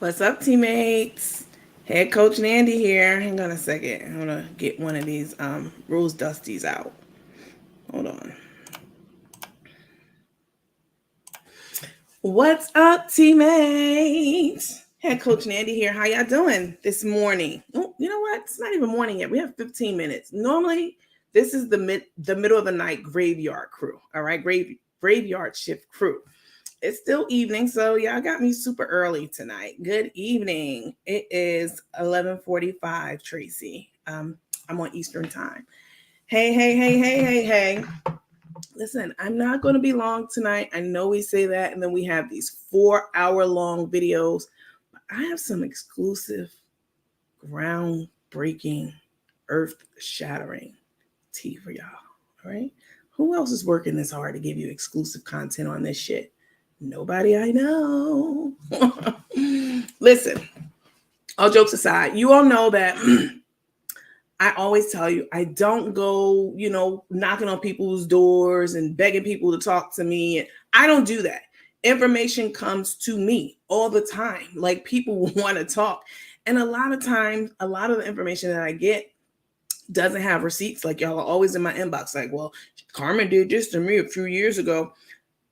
What's up, teammates? Head coach Nandy here. Hang on a second. I'm gonna get one of these Rose Dusties out. Hold on. What's up, teammates? Head coach Nandy here. How y'all doing this morning? Oh, you know what? It's not even morning yet. We have 15 minutes. Normally, this is the middle of the night graveyard crew. All right, graveyard shift crew. It's still evening, so y'all got me super early tonight. Good evening. It is 11:45, Tracy. I'm on Eastern time. Hey. Listen, I'm not going to be long tonight. I know we say that, and then we have these 4-hour long videos. But I have some exclusive, groundbreaking, earth shattering tea for y'all. All right. Who else is working this hard to give you exclusive content on this shit? Nobody I know. Listen, all jokes aside, you all know that I always tell you, I don't go, knocking on people's doors and begging people to talk to me. I don't do that. Information comes to me all the time. Like, people want to talk. And a lot of times, a lot of the information that I get doesn't have receipts. Like, y'all are always in my inbox, like, well, Carmen did this to me a few years ago.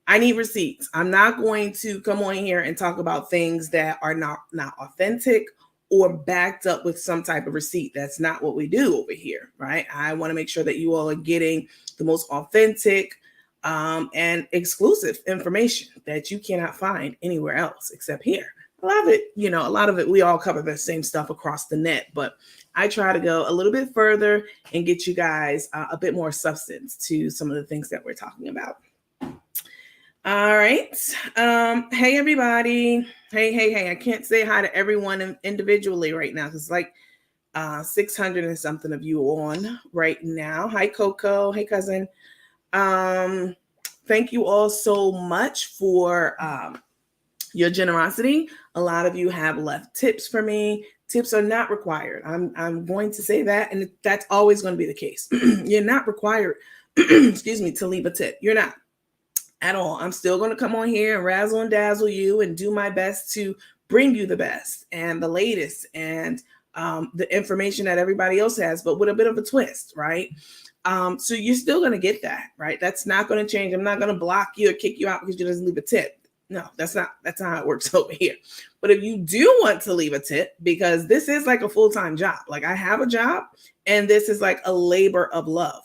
I need receipts. I'm not going to come on here and talk about things that are not authentic or backed up with some type of receipt. That's not what we do over here, right? I want to make sure that you all are getting the most authentic and exclusive information that you cannot find anywhere else except here. A lot of it, we all cover the same stuff across the net, but I try to go a little bit further and get you guys a bit more substance to some of the things that we're talking about. All right. Hey, everybody. Hey. I can't say hi to everyone individually right now because like 600 and something of you on right now. Hi, Coco. Hey, cousin. Thank you all so much for your generosity. A lot of you have left tips for me. Tips are not required. I'm going to say that, and that's always going to be the case. You're not required, excuse me, to leave a tip. You're not. At all. I'm still going to come on here and razzle and dazzle you and do my best to bring you the best and the latest and the information that everybody else has, but with a bit of a twist, right? So you're still going to get that, right? That's not going to change. I'm not going to block you or kick you out because you just leave a tip. No, that's not how it works over here. But if you do want to leave a tip, because this is like a full-time job, like I have a job and this is like a labor of love.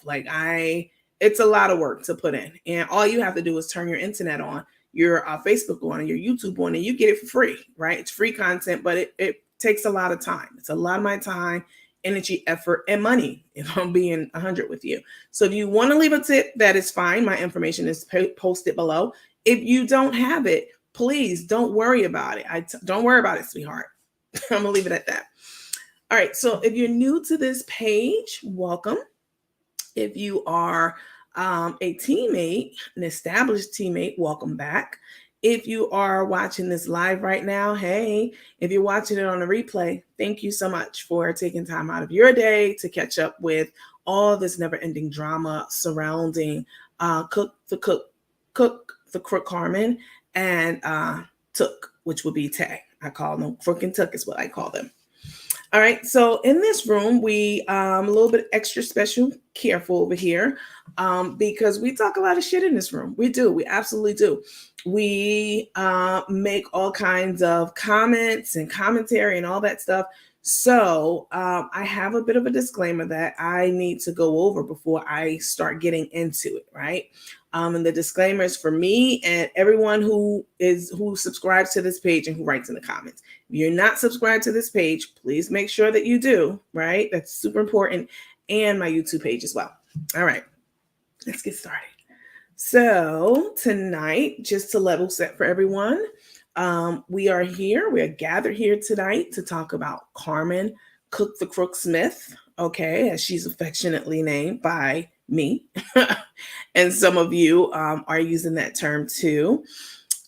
It's a lot of work to put in. And all you have to do is turn your internet on, your Facebook on, and your YouTube on, and you get it for free, right? It's free content, but it takes a lot of time. It's a lot of my time, energy, effort, and money, if I'm being 100 with you. So if you want to leave a tip, that is fine. My information is posted below. If you don't have it, please don't worry about it. Don't worry about it, sweetheart. I'm going to leave it at that. All right. So if you're new to this page, welcome. If you are a teammate, an established teammate, welcome back. If you are watching this live right now, hey, if you're watching it on a replay, thank you so much for taking time out of your day to catch up with all this never-ending drama surrounding Cook the Crook Carmen and Took, which would be Tae. I call them Crook and Took is what I call them. All right, so in this room, we a little bit extra special, careful over here, because we talk a lot of shit in this room. We do, we absolutely do. We make all kinds of comments and commentary and all that stuff. So I have a bit of a disclaimer that I need to go over before I start getting into it, right? And the disclaimer is for me and everyone who subscribes to this page and who writes in the comments. If you're not subscribed to this page, please make sure that you do, right? That's super important. And my YouTube page as well. All right, let's get started. So tonight, just to level set for everyone, we are gathered here tonight to talk about Carmen Cook the Crook Smith, okay, as she's affectionately named by me. And some of you are using that term too.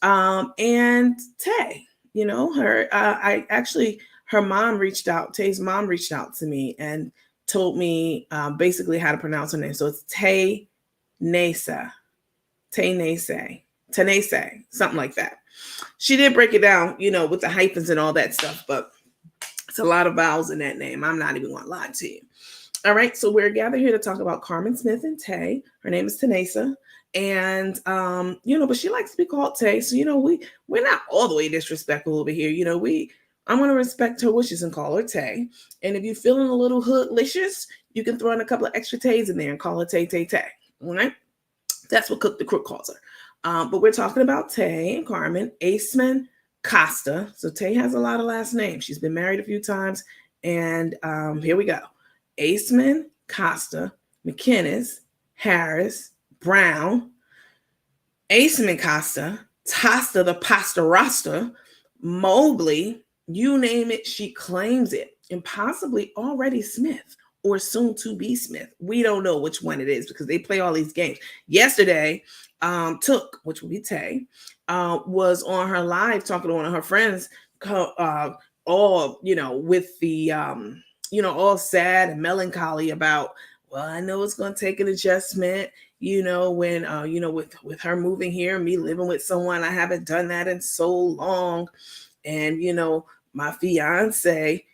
And Tae, her mom reached out, Tae's mom reached out to me and told me basically how to pronounce her name. So it's Tae Nasa. Tae'S, something like that. She did break it down, with the hyphens and all that stuff, but it's a lot of vowels in that name. I'm not even going to lie to you. All right, so we're gathered here to talk about Carmen Smith and Tae. Her name is Tae'S, and but she likes to be called Tae. So we're not all the way disrespectful over here. I'm gonna respect her wishes and call her Tae. And if you're feeling a little hoodlicious, you can throw in a couple of extra Tae's in there and call her Tae. All right, that's what Cook the Crook calls her. But we're talking about Tae and Carmen Aceman Costa. So Tae has a lot of last names. She's been married a few times, and here we go. Aceman, Costa, McInnes, Harris, Brown, Aceman Costa, Tosta the Pasta Rasta, Mobley, you name it, she claims it, and possibly already Smith or soon to be Smith. We don't know which one it is because they play all these games. Yesterday, Took, which would be Tae, was on her live talking to one of her friends, all, with the all sad and melancholy about, well, I know it's going to take an adjustment, when, with her moving here, me living with someone, I haven't done that in so long. And, my fiance,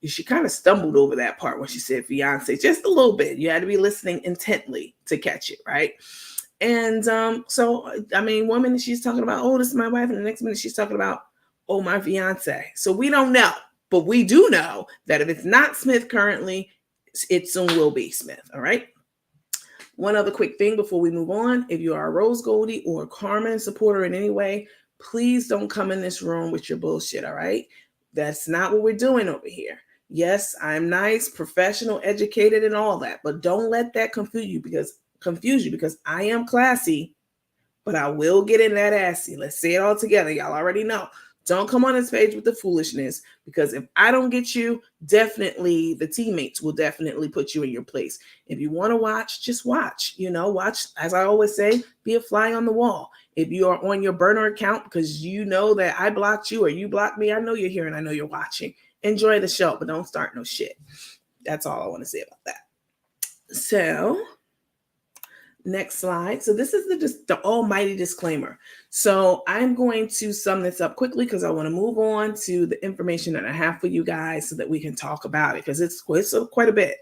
she kind of stumbled over that part when she said fiance, just a little bit. You had to be listening intently to catch it, right? And one minute she's talking about, oh, this is my wife. And the next minute she's talking about, oh, my fiance. So we don't know. But we do know that if it's not Smith currently, it soon will be Smith. All right. One other quick thing before we move on. If you are a Rose Goldie or Carmen supporter in any way, please don't come in this room with your bullshit. All right. That's not what we're doing over here. Yes, I'm nice, professional, educated, and all that. But don't let that confuse you because I am classy, but I will get in that assy. Let's say it all together. Y'all already know. Don't come on this page with the foolishness, because if I don't get you, definitely the teammates will definitely put you in your place. If you want to watch, just watch. Watch, as I always say, be a fly on the wall. If you are on your burner account because you know that I blocked you or you blocked me, I know you're here and I know you're watching. Enjoy the show, but don't start no shit. That's all I want to say about that. So next slide. So this is the almighty disclaimer. So I'm going to sum this up quickly because I want to move on to the information that I have for you guys so that we can talk about it because it's quite a bit.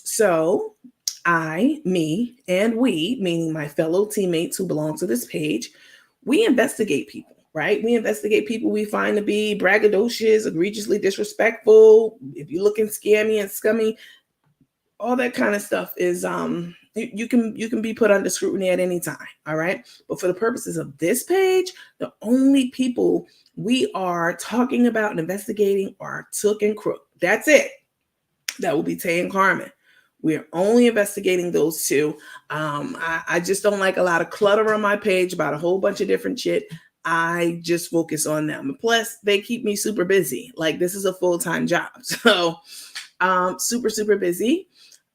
So I, me, and we, meaning my fellow teammates who belong to this page, we investigate people, right? We investigate people we find to be braggadocious, egregiously disrespectful. If you're looking scammy and scummy, all that kind of stuff is you can be put under scrutiny at any time. All right. But for the purposes of this page, the only people we are talking about and investigating are Took and Crook. That's it. That will be Tae and Carmen. We're only investigating those two. I just don't like a lot of clutter on my page about a whole bunch of different shit. I just focus on them. Plus, they keep me super busy. Like, this is a full-time job. So super, super busy.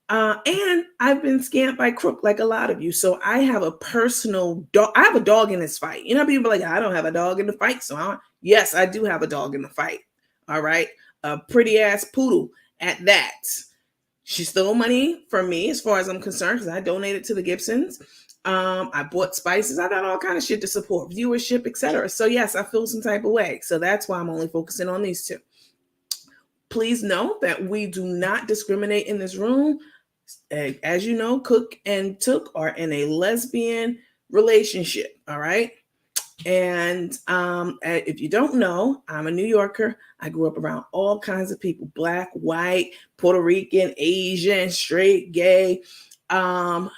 And I've been scammed by Crook like a lot of you. So I have a personal dog. I have a dog in this fight. People are like, I don't have a dog in the fight. So yes, I do have a dog in the fight. All right. A pretty ass poodle at that. She stole money from me as far as I'm concerned because I donated to the Gibsons. I bought spices. I got all kind of shit to support viewership, etc. So yes, I feel some type of way. So that's why I'm only focusing on these two. Please note that we do not discriminate in this room. As you know, Cook and Took are in a lesbian relationship. All right. And if you don't know, I'm a New Yorker. I grew up around all kinds of people: Black, white, Puerto Rican, Asian, straight, gay. And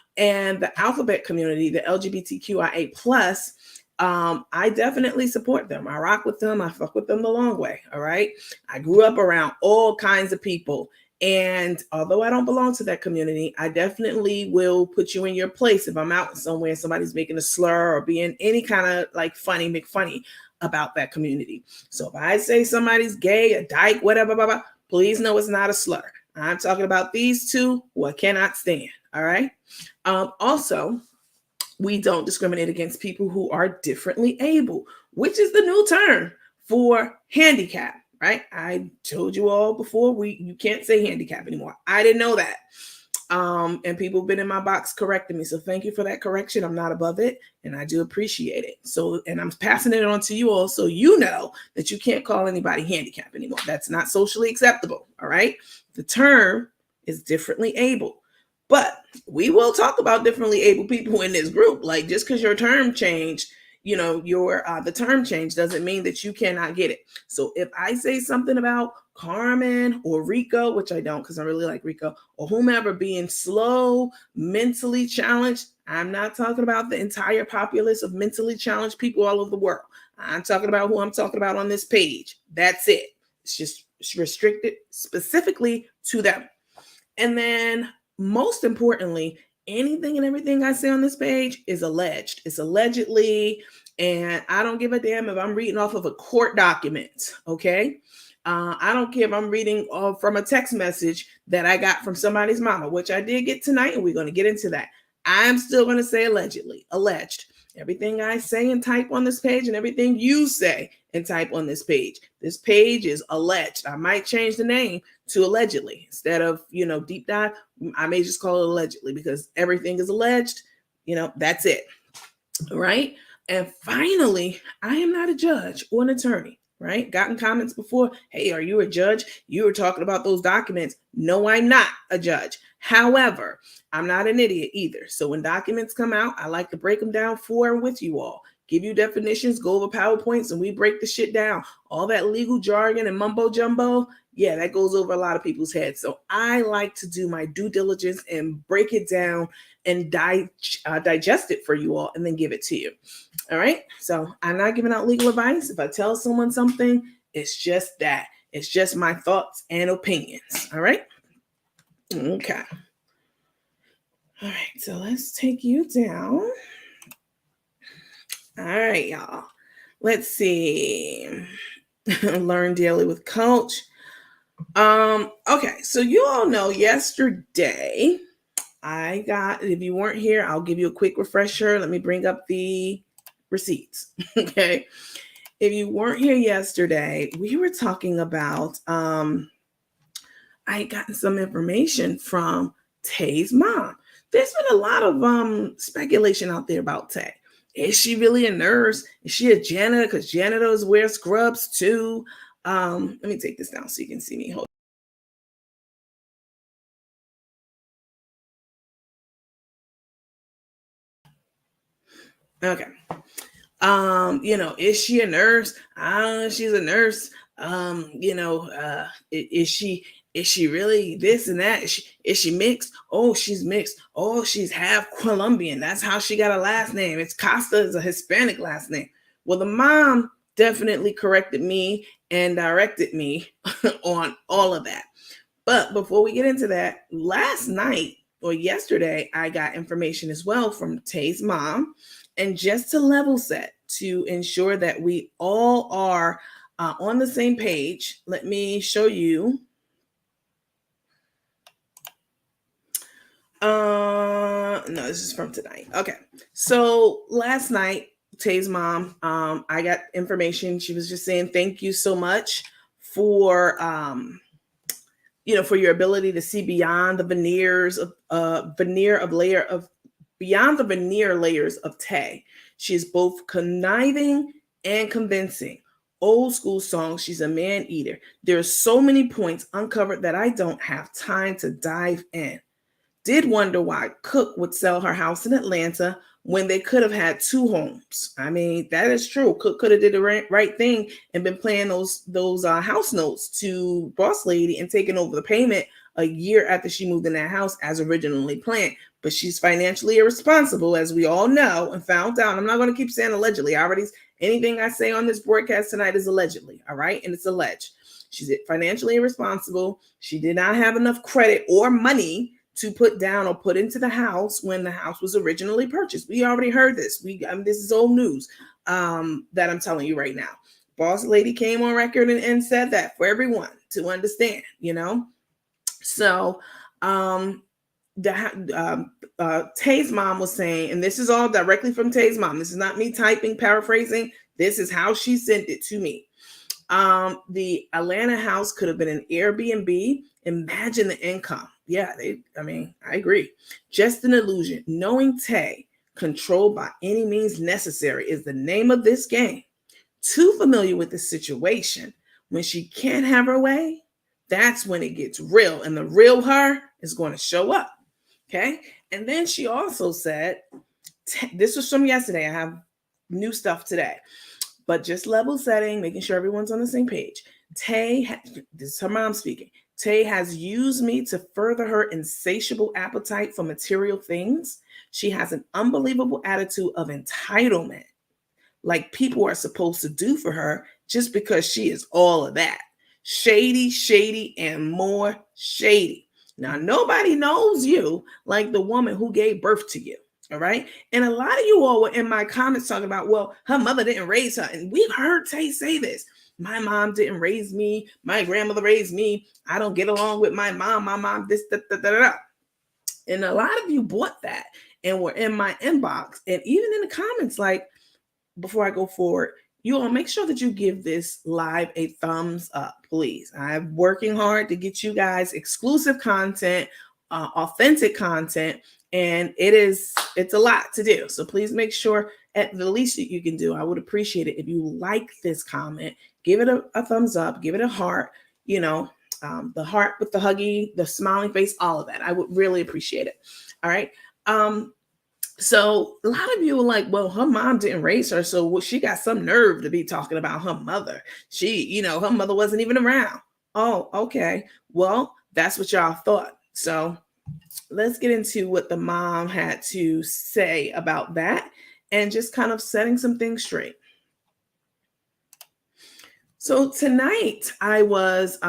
the alphabet community, the LGBTQIA+, I definitely support them. I rock with them. I fuck with them the long way. All right. I grew up around all kinds of people. And although I don't belong to that community, I definitely will put you in your place if I'm out somewhere and somebody's making a slur or being any kind of like funny McFunny about that community. So if I say somebody's gay, a dyke, whatever, blah, blah, please know it's not a slur. I'm talking about these two who I cannot stand. All right. Also, we don't discriminate against people who are differently able, which is the new term for handicap. Right? I told you all before, you can't say handicap anymore. I didn't know that. And people have been in my box correcting me. So thank you for that correction. I'm not above it, and I do appreciate it. So, and I'm passing it on to you all so you know that you can't call anybody handicapped anymore. That's not socially acceptable. All right. The term is differently able. But we will talk about differently able people in this group. Like, just because your term changed, you know, your the term change doesn't mean that you cannot get it. So if I say something about Carmen or Rico, which I don't because I really like Rico, or whomever being slow, mentally challenged, I'm not talking about the entire populace of mentally challenged people all over the world. I'm talking about who I'm talking about on this page. That's it. It's just restricted specifically to them. And then most importantly, anything and everything I say on this page is alleged. It's allegedly, and I don't give a damn if I'm reading off of a court document, okay? I don't care if I'm reading from a text message that I got from somebody's mama, which I did get tonight, and we're going to get into that. I'm still going to say allegedly, alleged. Everything I say and type on this page and everything you say and type on this page. This page is alleged. I might change the name to allegedly instead of, you know, deep dive. I may just call it allegedly because everything is alleged. You know, that's it. Right. And finally, I am not a judge or an attorney. Right. Gotten comments before. Hey, are you a judge? You were talking about those documents. No, I'm not a judge. However, I'm not an idiot either. So when documents come out, I like to break them down for and with you all. Give you definitions, go over PowerPoints, and we break the shit down. All that legal jargon and mumbo jumbo, yeah, that goes over a lot of people's heads. So I like to do my due diligence and break it down and digest it for you all and then give it to you. All right. So I'm not giving out legal advice. If I tell someone something, it's just that. It's just my thoughts and opinions. All right. Okay. All right. So let's take you down. All right, y'all. Let's see. Learn daily with Coach. Okay, so you all know yesterday I got, if you weren't here, I'll give you a quick refresher. Let me bring up the receipts. Okay. If you weren't here yesterday, we were talking about I had gotten some information from Tae'S mom. There's been a lot of speculation out there about Tae. Is she really a nurse? Is she a janitor? Because janitors wear scrubs too. Let me take this down so you can see me. Hold. Okay. You know, is she a nurse? She's a nurse. Is she really this and that? Is she mixed? Oh, she's mixed. Oh, she's half Colombian. That's how she got a last name. It's Costa is a Hispanic last name. Well, the mom definitely corrected me and directed me on all of that. But before we get into that, last night or yesterday, I got information as well from Tae'S mom. And just to level set, to ensure that we all are on the same page, let me show you. No, this is from tonight. Okay. So last night, Tae'S mom, I got information. She was just saying, thank you so much for, for your ability to see beyond the beyond the veneer layers of Tae. She's both conniving and convincing. Old school songs. She's a man eater. There are so many points uncovered that I don't have time to dive in. Did wonder why Cook would sell her house in Atlanta when they could have had two homes. I mean, that is true. Cook could have did the right thing and been paying those house notes to Boss Lady and taking over the payment a year after she moved in that house as originally planned. But she's financially irresponsible, as we all know, and found out. I'm not going to keep saying allegedly. Anything I say on this broadcast tonight is allegedly, all right? And it's alleged. She's financially irresponsible. She did not have enough credit or money to put down or put into the house when the house was originally purchased. We already heard this. This is old news that I'm telling you right now. Boss Lady came on record and said that for everyone to understand, So Tae'S mom was saying, and this is all directly from Tae'S mom. This is not me typing, paraphrasing. This is how she sent it to me. The Atlanta house could have been an Airbnb. Imagine the income. yeah, I agree. Just an illusion. Knowing Tae, controlled by any means necessary, is the name of this game. Too familiar with the situation. When she can't have her way, that's when it gets real, and the real her is going to show up. Okay. And then she also said, this was from yesterday. I have new stuff today, but just level setting, making sure everyone's on the same page. This is her mom speaking. Tae has used me to further her insatiable appetite for material things. She has an unbelievable attitude of entitlement, like people are supposed to do for her just because she is all of that. Shady, shady, and more shady. Now, nobody knows you like the woman who gave birth to you. All right. And a lot of you all were in my comments talking about, well, her mother didn't raise her. And we've heard Tae say this. My mom didn't raise me. My grandmother raised me. I don't get along with my mom. My mom, this, da, da, da, da. And a lot of you bought that and were in my inbox and even in the comments, like, before I go forward, you all make sure that you give this live a thumbs up, please. I'm working hard to get you guys exclusive content, authentic content, and it's a lot to do. So please make sure, at the least that you can do, I would appreciate it if you like this comment, give it a thumbs up, give it a heart, the heart with the huggy, the smiling face, all of that. I would really appreciate it. All right. So a lot of you were like, well, her mom didn't raise her, so she got some nerve to be talking about her mother. Her mother wasn't even around. Oh, okay. Well, that's what y'all thought. So let's get into what the mom had to say about that and just kind of setting some things straight. So tonight I was,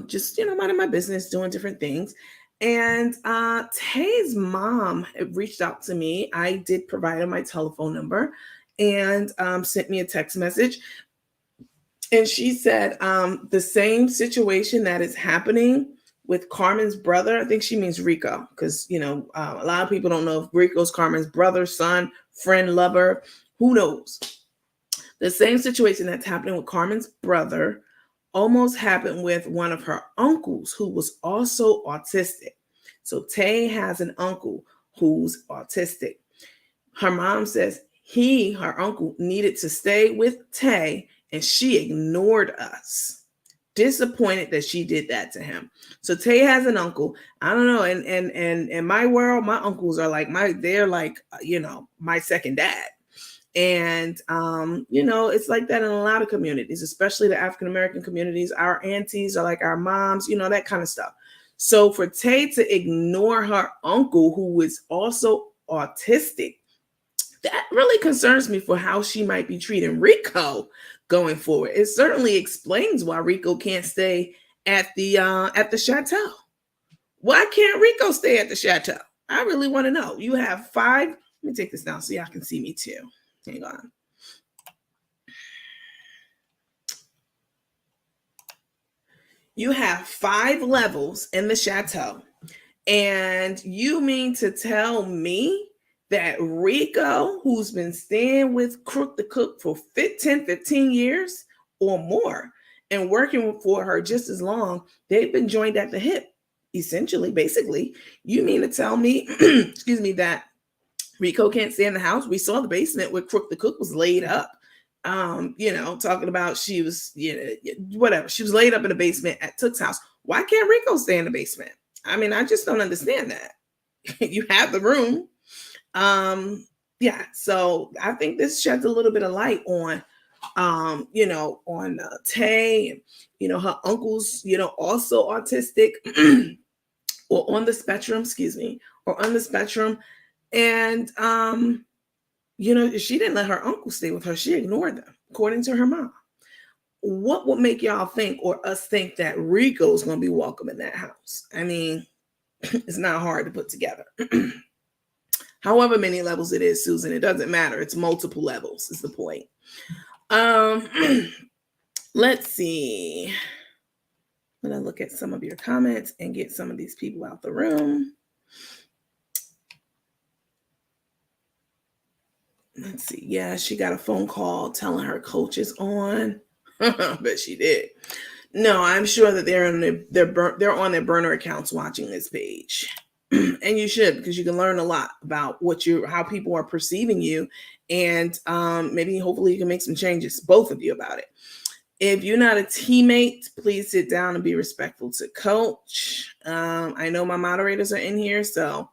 just, minding my business, doing different things. And Tae's mom reached out to me. I did provide her my telephone number and sent me a text message. And she said the same situation that is happening with Carmen's brother. I think she means Rico, because, a lot of people don't know if Rico's Carmen's brother, son, friend, lover, who knows? The same situation that's happening with Carmen's brother almost happened with one of her uncles who was also autistic. So Tae has an uncle who's autistic. Her mom says her uncle, needed to stay with Tae, and she ignored us. Disappointed that she did that to him. So Tae has an uncle. I don't know. And in my world, my uncles are like they're like, my second dad. And, it's like that in a lot of communities, especially the African-American communities. Our aunties are like our moms, that kind of stuff. So for Tae to ignore her uncle, who is also autistic, that really concerns me for how she might be treating Rico going forward. It certainly explains why Rico can't stay at the chateau. Why can't Rico stay at the chateau? I really want to know. You have 5. Let me take this down so y'all can see me too. Hang on. You have 5 levels in the chateau. And you mean to tell me that Rico, who's been staying with Crook the Cook for 15 years or more and working for her just as long, they've been joined at the hip, essentially, basically. You mean to tell me, excuse me, that Rico can't stay in the house? We saw the basement where Crook the Cook was laid up. Talking about she was, whatever. She was laid up in the basement at Took's house. Why can't Rico stay in the basement? I mean, I just don't understand that. You have the room. So I think this sheds a little bit of light on, Tae, and, her uncle's, also autistic or on the spectrum, And, she didn't let her uncle stay with her. She ignored them, according to her mom. What would make y'all think or us think that Rico's going to be welcome in that house? I mean, it's not hard to put together. However many levels it is, Susan, it doesn't matter. It's multiple levels is the point. Let's see. I'm going to look at some of your comments and get some of these people out the room. Let's see. Yeah, she got a phone call telling her coach is on. I bet she did. No, I'm sure that they're on they're on their burner accounts watching this page. And you should, because you can learn a lot about how people are perceiving you, and maybe hopefully you can make some changes, both of you, about it. If you're not a teammate, please sit down and be respectful to coach. I know my moderators are in here, so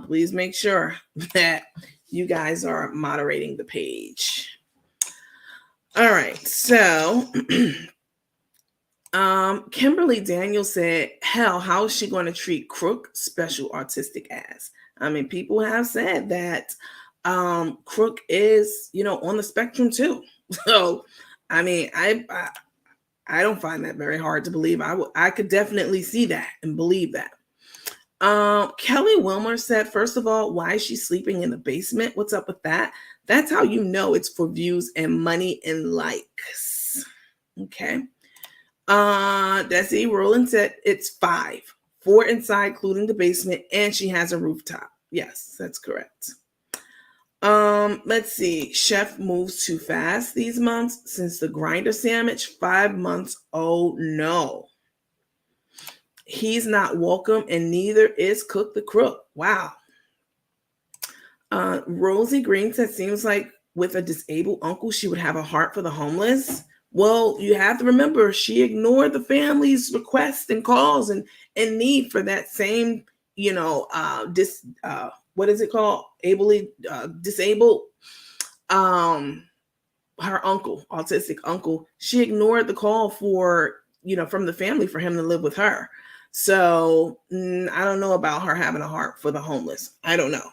please make sure that you guys are moderating the page. All right, so Kimberly Daniel said, hell, how is she going to treat Crook special artistic as? I mean, people have said that Crook is, on the spectrum too. So, I mean, I don't find that very hard to believe. I could definitely see that and believe that. Kelly Wilmer said, first of all, why is she sleeping in the basement? What's up with that? That's how you know it's for views and money and likes. Okay. Desi Roland said it's 5, 4 inside, including the basement, and she has a rooftop. Yes, that's correct. Let's see. Chef moves too fast these months since the grinder sandwich. 5 months. Oh no. He's not welcome, and neither is Cook the Crook. Wow. Rosie Green said, seems like with a disabled uncle, she would have a heart for the homeless. Well, you have to remember, she ignored the family's requests and calls and need for that same, what is it called? Disabled. Her uncle, autistic uncle, she ignored the call for, from the family for him to live with her. So I don't know about her having a heart for the homeless. I don't know.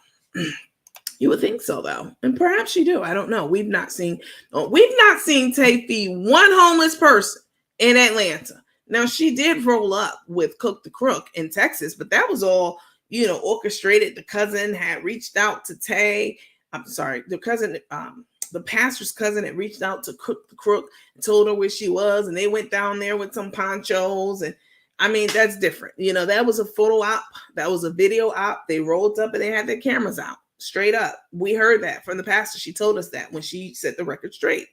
You would think so, though, and perhaps you do. I don't know. We've not seen Tae feed one homeless person in Atlanta. Now, she did roll up with Cook the Crook in Texas, but that was all, orchestrated. The cousin had reached out to Tae. I'm sorry, the cousin, the pastor's cousin had reached out to Cook the Crook and told her where she was, and they went down there with some ponchos. And I mean, that's different. That was a photo op. That was a video op. They rolled up and they had their cameras out. Straight up. We heard that from the pastor. She told us that when she set the record straight.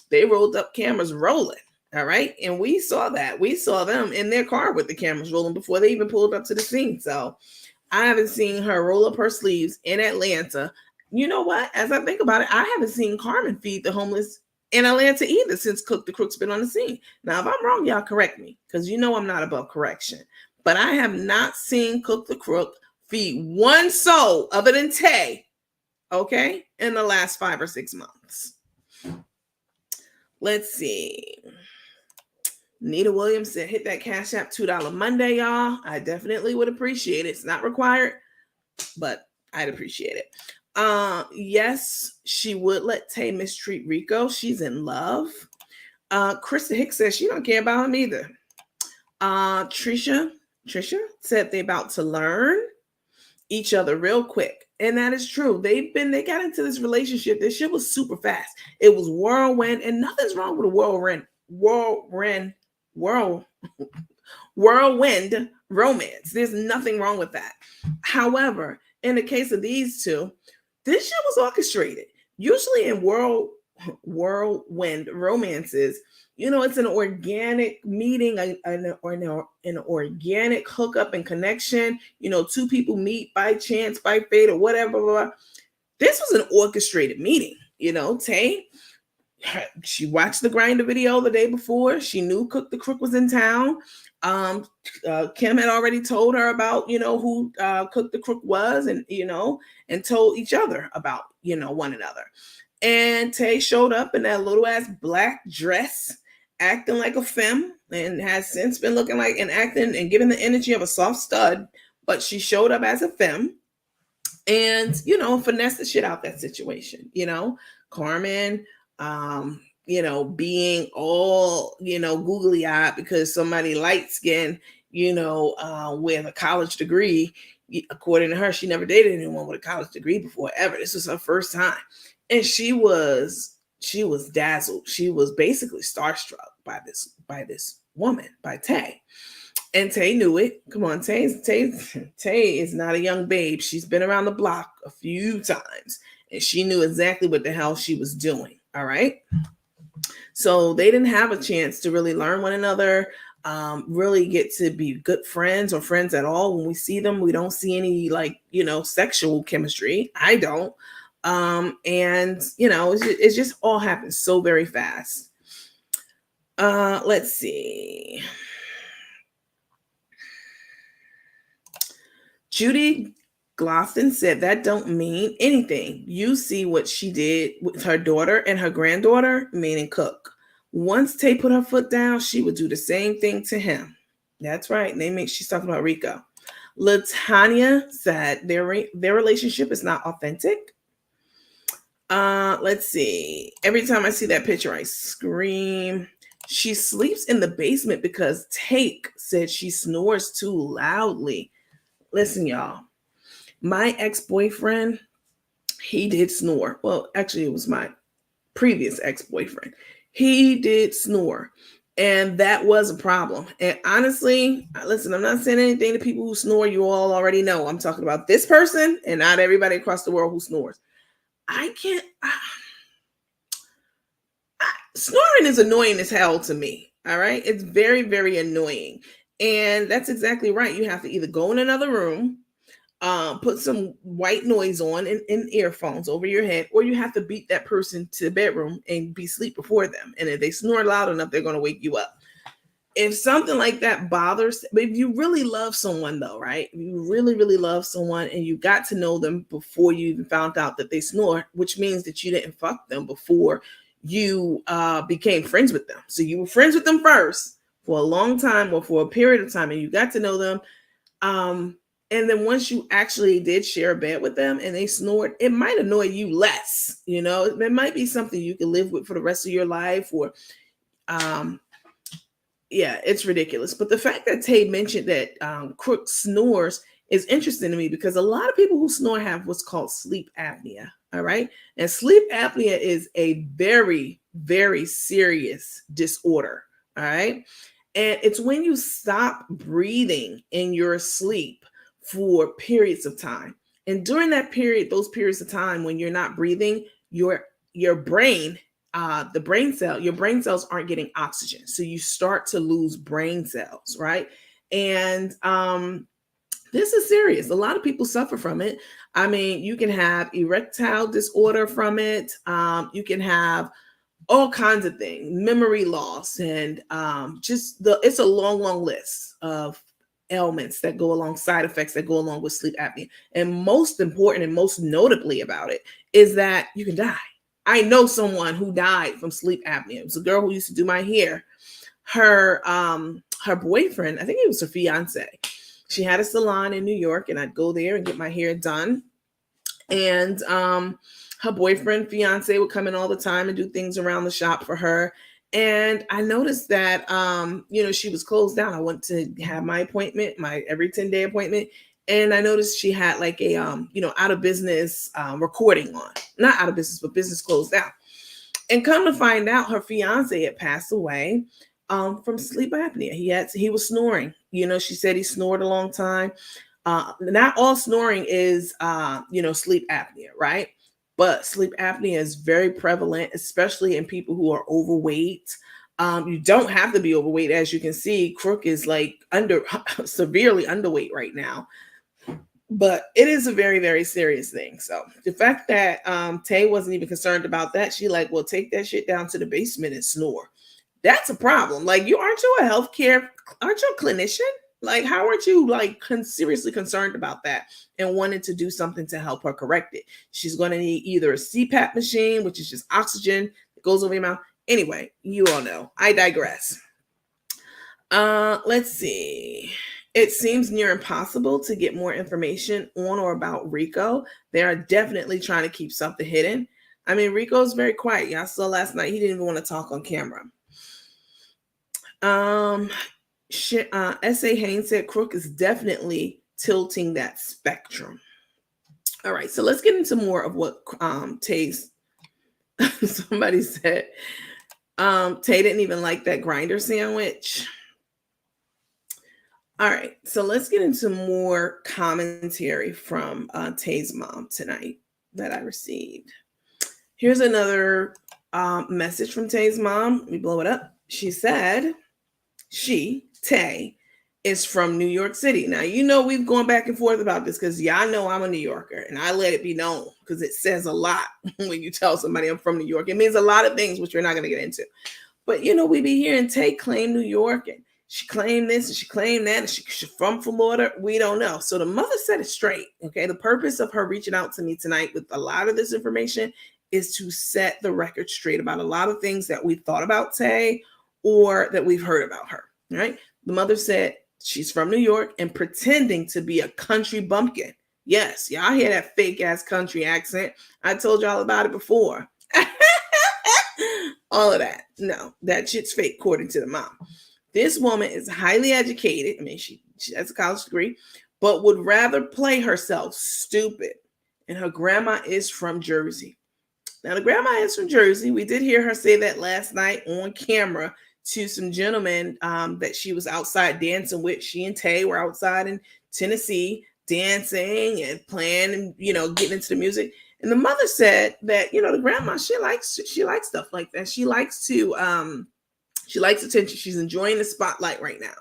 They rolled up cameras rolling. All right. And we saw that. We saw them in their car with the cameras rolling before they even pulled up to the scene. So I haven't seen her roll up her sleeves in Atlanta. You know what? As I think about it, I haven't seen Carmen feed the homeless in Atlanta either since Cook the Crook's been on the scene. Now, if I'm wrong, y'all correct me, because I'm not above correction. But I have not seen Cook the Crook feed one soul other than Tae, okay, in the last 5 or 6 months. Let's see. Nita Williams said, hit that Cash App $2 Monday, y'all. I definitely would appreciate it. It's not required, but I'd appreciate it. Yes, she would let Tae mistreat Rico. She's in love. Krista Hicks says she don't care about him either. Trisha said they about to learn each other real quick. And that is true. They got into this relationship. This shit was super fast. It was whirlwind, and nothing's wrong with a whirlwind romance. There's nothing wrong with that. However, in the case of these two, this shit was orchestrated. Usually in whirlwind romances, it's an organic meeting, an organic hookup and connection. 2 people meet by chance, by fate, or whatever. This was an orchestrated meeting. Tae, she watched the grinder video the day before. She knew Cook the Crook was in town. Kim had already told her about, who Cook the Crook was, and, and told each other about, one another. And Tae showed up in that little ass black dress, acting like a femme, and has since been looking like and acting and giving the energy of a soft stud. But she showed up as a femme and, finessed the shit out that situation. Carmen, being all, googly eyed because somebody light skinned, with a college degree. According to her, she never dated anyone with a college degree before, ever. This was her first time. And she was dazzled. She was basically starstruck by this woman, by Tae. And Tae knew it. Come on, Tae is not a young babe. She's been around the block a few times, and she knew exactly what the hell she was doing. All right. So they didn't have a chance to really learn one another, really get to be good friends or friends at all. When we see them, we don't see any like, sexual chemistry. I don't. And it's just all happens so very fast. Let's see. Judy Gloston said that don't mean anything. You see what she did with her daughter and her granddaughter, meaning Cook. Once Tay put her foot down, she would do the same thing to him. That's right. She's talking about Rico. Latanya said their relationship is not authentic. Let's see. Every time I see that picture, I scream. She sleeps in the basement because Take said she snores too loudly. Listen, y'all. My ex-boyfriend, he did snore. Well, actually, it was my previous ex-boyfriend. He did snore. And that was a problem. And honestly, listen, I'm not saying anything to people who snore. You all already know. I'm talking about this person and not everybody across the world who snores. I can't. Snoring is annoying as hell to me. All right. It's very, very annoying. And that's exactly right. You have to either go in another room, put some white noise on in earphones over your head, or you have to beat that person to the bedroom and be asleep before them. And if they snore loud enough, they're going to wake you up. If something like that bothers, if you really love someone though, right? If you really, really love someone and you got to know them before you even found out that they snore, which means that you didn't fuck them before you became friends with them. So you were friends with them first for a long time or for a period of time and you got to know them. And then once you actually did share a bed with them and they snored, it might annoy you less. It might be something you can live with for the rest of your life or, yeah, it's ridiculous. But the fact that Tay mentioned that Crook snores is interesting to me because a lot of people who snore have what's called sleep apnea. All right. And sleep apnea is a very, very serious disorder. All right. And it's when you stop breathing in your sleep for periods of time. And during that period, those periods of time when you're not breathing, your brain, your brain cells aren't getting oxygen. So you start to lose brain cells, right? And this is serious. A lot of people suffer from it. I mean, you can have erectile disorder from it. You can have all kinds of things, memory loss, and it's a long, long list of ailments that go along, side effects that go along with sleep apnea. And most important and most notably about it is that you can die. I know someone who died from sleep apnea. It was a girl who used to do my hair. Her boyfriend, I think it was her fiance. She had a salon in New York, and I'd go there and get my hair done. And her boyfriend, fiance, would come in all the time and do things around the shop for her. And I noticed that, she was closed down. I went to have my appointment, my every 10-day appointment. And I noticed she had like a, out of business recording on, not out of business, but business closed down. And come to find out, her fiance had passed away from sleep apnea. He was snoring. She said he snored a long time. Not all snoring is, sleep apnea, right? But sleep apnea is very prevalent, especially in people who are overweight. You don't have to be overweight. As you can see, Crook is like severely underweight right now. But it is a very, very serious thing. So the fact that Tay wasn't even concerned about that, she like, well, take that shit down to the basement and snore. That's a problem. Like, aren't you aren't you a clinician? Like, how aren't you like seriously concerned about that and wanted to do something to help her correct it? She's going to need either a CPAP machine, which is just oxygen that goes over your mouth. Anyway, you all know. I digress. Let's see. It seems near impossible to get more information on or about Rico. They are definitely trying to keep something hidden. I mean, Rico's very quiet. Y'all saw last night he didn't even want to talk on camera. S.A. Haynes said Crook is definitely tilting that spectrum. All right, so let's get into more of what Tae'S. Somebody said Tay didn't even like that grinder sandwich. All right, so let's get into more commentary from Tae'S mom tonight that I received. Here's another Message from Tae's mom. Let me blow it up. She said Tae, is from New York City. Now, you know, we've gone back and forth about this because y'all know I'm a New Yorker and I let it be known because it says a lot when you tell somebody I'm from New York. It means a lot of things, which we're not going to get into. But, you know, we be hearing Tae claim New York and she claimed this and she claimed that and she's from Florida. We don't know. So the mother said it straight. Okay. The purpose of her reaching out to me tonight with a lot of this information is to set the record straight about a lot of things that we thought about Tae or that we've heard about her. Right. The mother said she's from New York and pretending to be a country bumpkin. Yes, y'all hear that fake ass country accent. I told y'all about it before. All of that. No, that shit's fake, according to the mom. This woman is highly educated. I mean, she has a college degree, but would rather play herself stupid. And her grandma is from Jersey. Now, the grandma is from Jersey. We did hear her say that last night on camera to some gentlemen that she was outside dancing with. She and Tae were outside in Tennessee dancing and playing and, you know, getting into the music. And the mother said that, you know, the grandma, she likes stuff like that. She likes attention. She's enjoying the spotlight right now.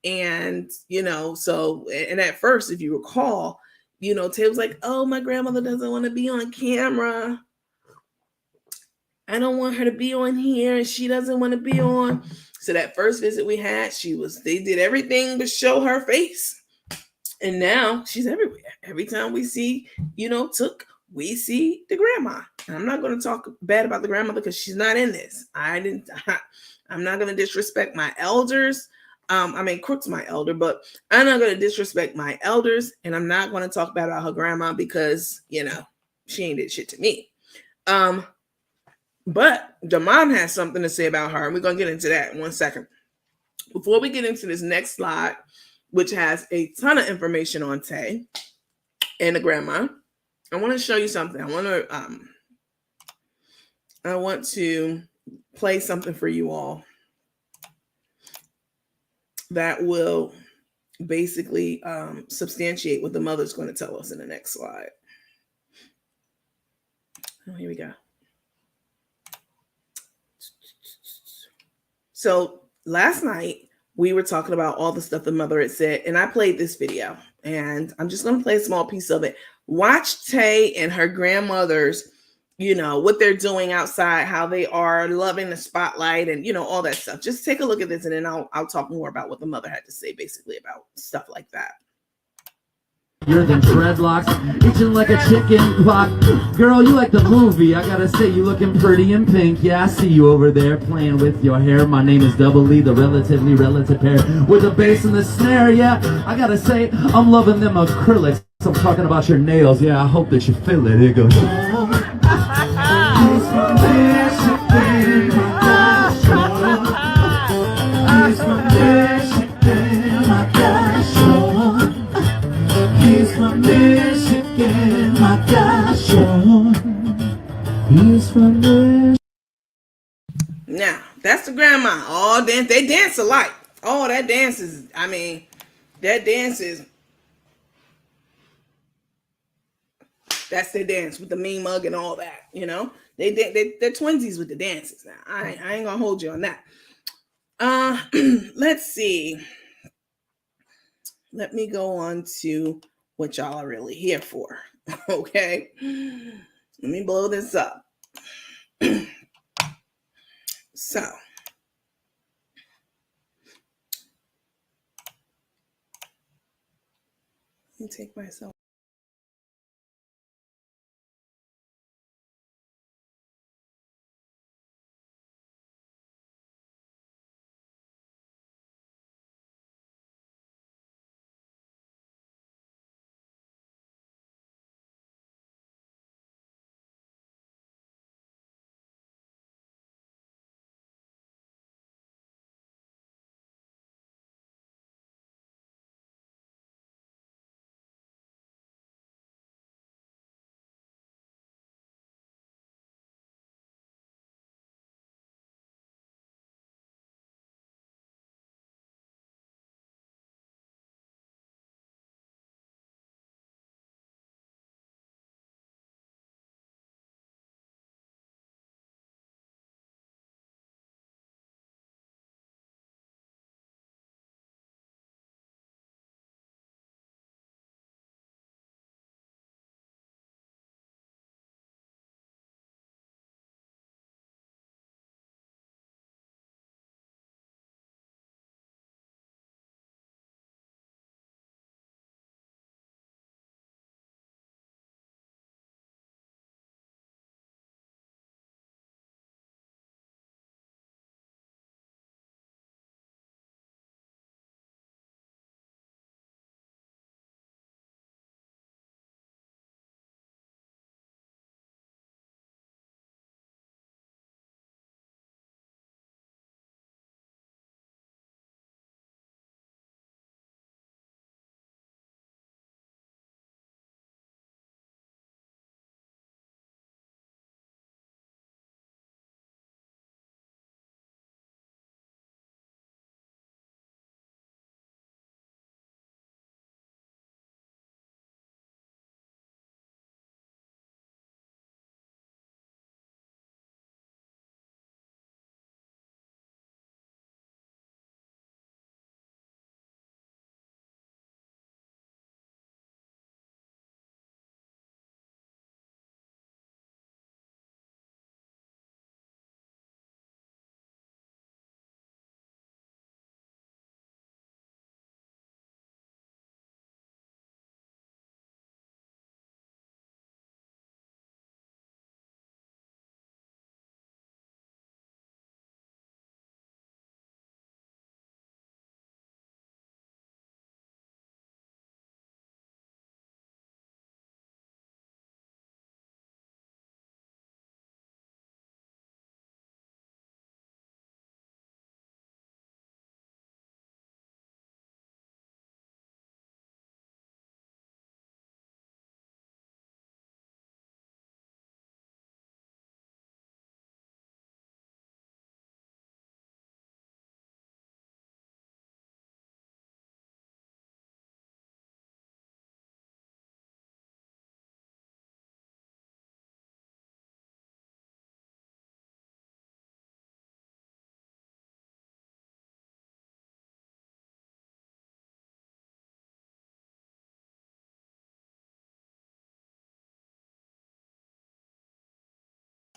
And, you know, so, and at first, if you recall, you know, Tae was like, oh, my grandmother doesn't want to be on camera. I don't want her to be on here and she doesn't want to be on. So that first visit we had, they did everything but show her face. And now she's everywhere. Every time we see, you know, we see the grandma. And I'm not going to talk bad about the grandmother because she's not in this. I'm not going to disrespect my elders. Crook's my elder, but I'm not going to disrespect my elders. And I'm not going to talk bad about her grandma because, you know, she ain't did shit to me. But the mom has something to say about her, and we're going to get into that in 1 second. Before we get into this next slide, which has a ton of information on Tae and the grandma, I want to show you something. I want to play something for you all that will basically substantiate what the mother's going to tell us in the next slide. Oh, here we go. So last night we were talking about all the stuff the mother had said, and I played this video, and I'm just going to play a small piece of it. Watch Tae and her grandmothers, you know, what they're doing outside, how they are loving the spotlight and, you know, all that stuff. Just take a look at this, and then I'll talk more about what the mother had to say basically about stuff like that. You're the dreadlocks, itching like a chicken pox. Girl, you like the movie. I gotta say, you looking pretty in pink. Yeah, I see you over there playing with your hair. My name is Double E, the relatively relative pair. With the bass and the snare, yeah. I gotta say, I'm loving them acrylics. I'm talking about your nails. Yeah, I hope that you feel it. It goes. He's from Michigan, my gosh. He's from Michigan. Now, that's the grandma. All dance, they dance alike. Oh, that dance is, that's their dance with the mean mug and all that, you know. They're twinsies with the dances now. I ain't gonna hold you on that. Let's see. Let me go on to what y'all are really here for. Okay. Let me blow this up. So, let me take myself.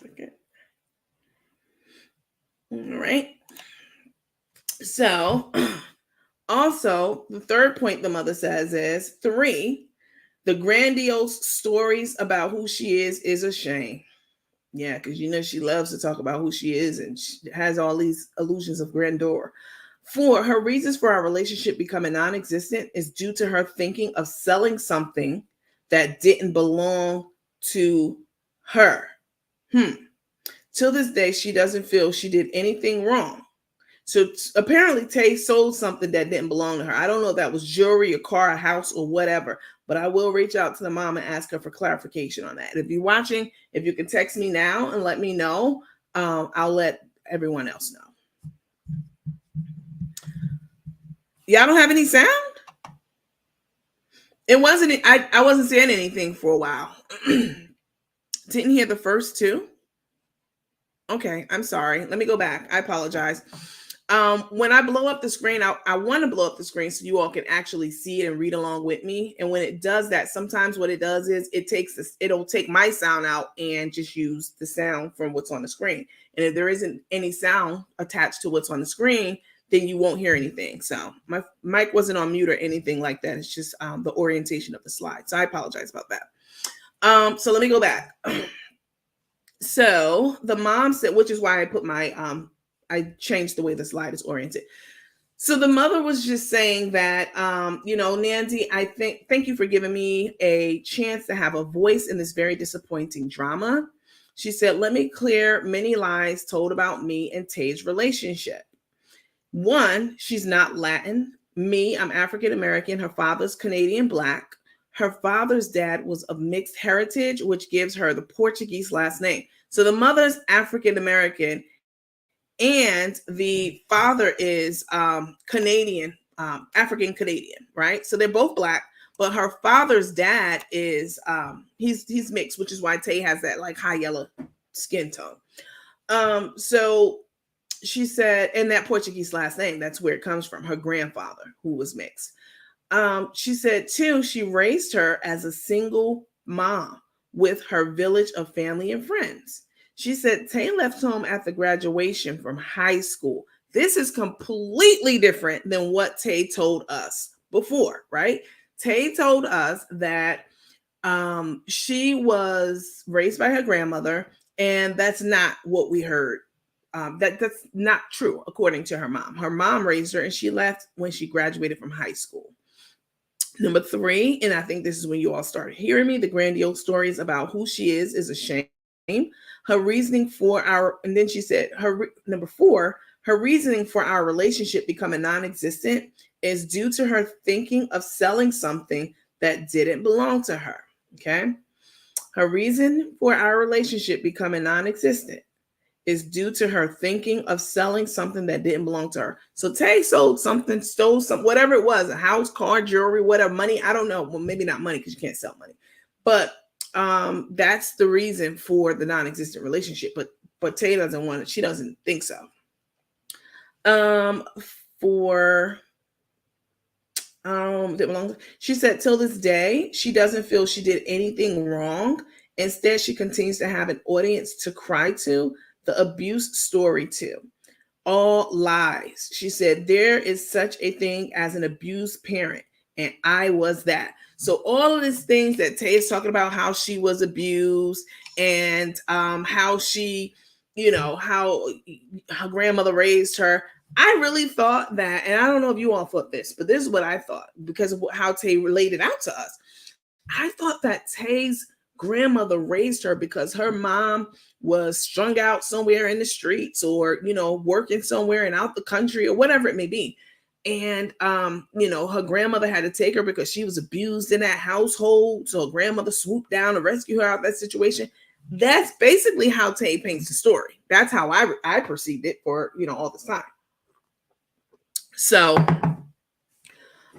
Okay. All right. So, also, the third point the mother says is 3, the grandiose stories about who she is a shame. Yeah, because you know she loves to talk about who she is and she has all these illusions of grandeur. 4, her reasons for our relationship becoming non existent is due to her thinking of selling something that didn't belong to her. Till this day, she doesn't feel she did anything wrong. So apparently Tay sold something that didn't belong to her. I don't know if that was jewelry, a car, a house, or whatever, but I will reach out to the mom and ask her for clarification on that. If you're watching, if you can text me now and let me know, I'll let everyone else know. Y'all don't have any sound? It wasn't, I wasn't saying anything for a while. Didn't hear the first 2. Okay, I'm sorry. Let me go back. I apologize. When I blow up the screen, I want to blow up the screen so you all can actually see it and read along with me. And when it does that, sometimes what it does is it'll take my sound out and just use the sound from what's on the screen. And if there isn't any sound attached to what's on the screen, then you won't hear anything. So my mic wasn't on mute or anything like that. It's just the orientation of the slide. So I apologize about that. So let me go back. So the mom said, which is why I put my I changed the way the slide is oriented. So the mother was just saying that, Nancy, thank you for giving me a chance to have a voice in this very disappointing drama. She said, let me clear many lies told about me and Tae'S relationship. 1, she's not Latin. Me, I'm African American. Her father's Canadian Black. Her father's dad was of mixed heritage, which gives her the Portuguese last name. So the mother's African American and the father is Canadian, African Canadian, right? So they're both Black, but her father's dad is he's mixed, which is why Tae has that like high yellow skin tone. So she said, and that Portuguese last name, that's where it comes from, her grandfather who was mixed. She said, 2, she raised her as a single mom with her village of family and friends. She said Tay left home after graduation from high school. This is completely different than what Tay told us before, right? Tay told us that she was raised by her grandmother, and that's not what we heard. That's not true, according to her mom. Her mom raised her, and she left when she graduated from high school. Number 3, and I think this is when you all started hearing me, the grandiose stories about who she is a shame. Her reasoning for and then she said, number 4, her reasoning for our relationship becoming non-existent is due to her thinking of selling something that didn't belong to her. Okay. Her reason for our relationship becoming non-existent is due to her thinking of selling something that didn't belong to her. So Tay sold something, stole some, whatever it was, a house, car, jewelry, whatever, money. I don't know. Well, maybe not money because you can't sell money. But that's the reason for the non-existent relationship. But Tay doesn't want it. She doesn't think so. She said till this day, she doesn't feel she did anything wrong. Instead, she continues to have an audience to cry to, the abuse story to. All lies. She said there is such a thing as an abused parent, and I was that. So all of these things that Tay is talking about, how she was abused and how she, how her grandmother raised her. I really thought that, and I don't know if you all thought this, but this is what I thought because of how Tay related out to us. I thought that Tay's grandmother raised her because her mom was strung out somewhere in the streets or, working somewhere and out the country or whatever it may be. And, her grandmother had to take her because she was abused in that household. So her grandmother swooped down to rescue her out of that situation. That's basically how Tay paints the story. That's how I perceived it for, all this time. So,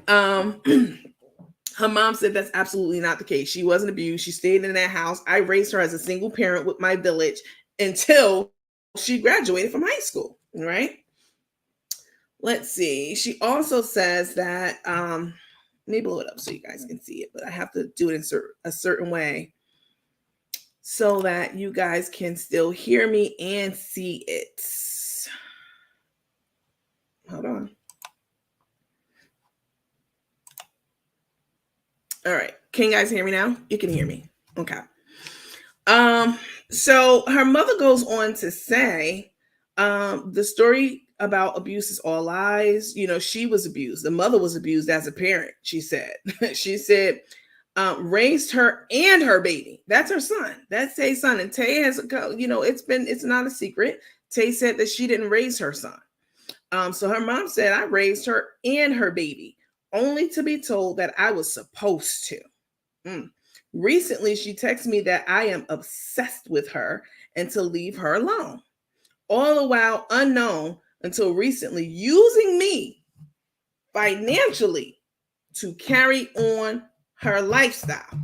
her mom said that's absolutely not the case. She wasn't abused. She stayed in that house. I raised her as a single parent with my village until she graduated from high school, right? Let's see. She also says that, let me blow it up so you guys can see it, but I have to do it in a certain way so that you guys can still hear me and see it. Hold on. All right. Can you guys hear me now? You can hear me. Okay. So her mother goes on to say, the story about abuse is all lies. You know, she was abused. The mother was abused as a parent, she said. She said, raised her and her baby. That's her son. That's Tae's son. And Tae has, you know, it's not a secret. Tae said that she didn't raise her son. So her mom said, I raised her and her baby, only to be told that I was supposed to. Recently, she texted me that I am obsessed with her and to leave her alone. All the while unknown until recently, using me financially to carry on her lifestyle.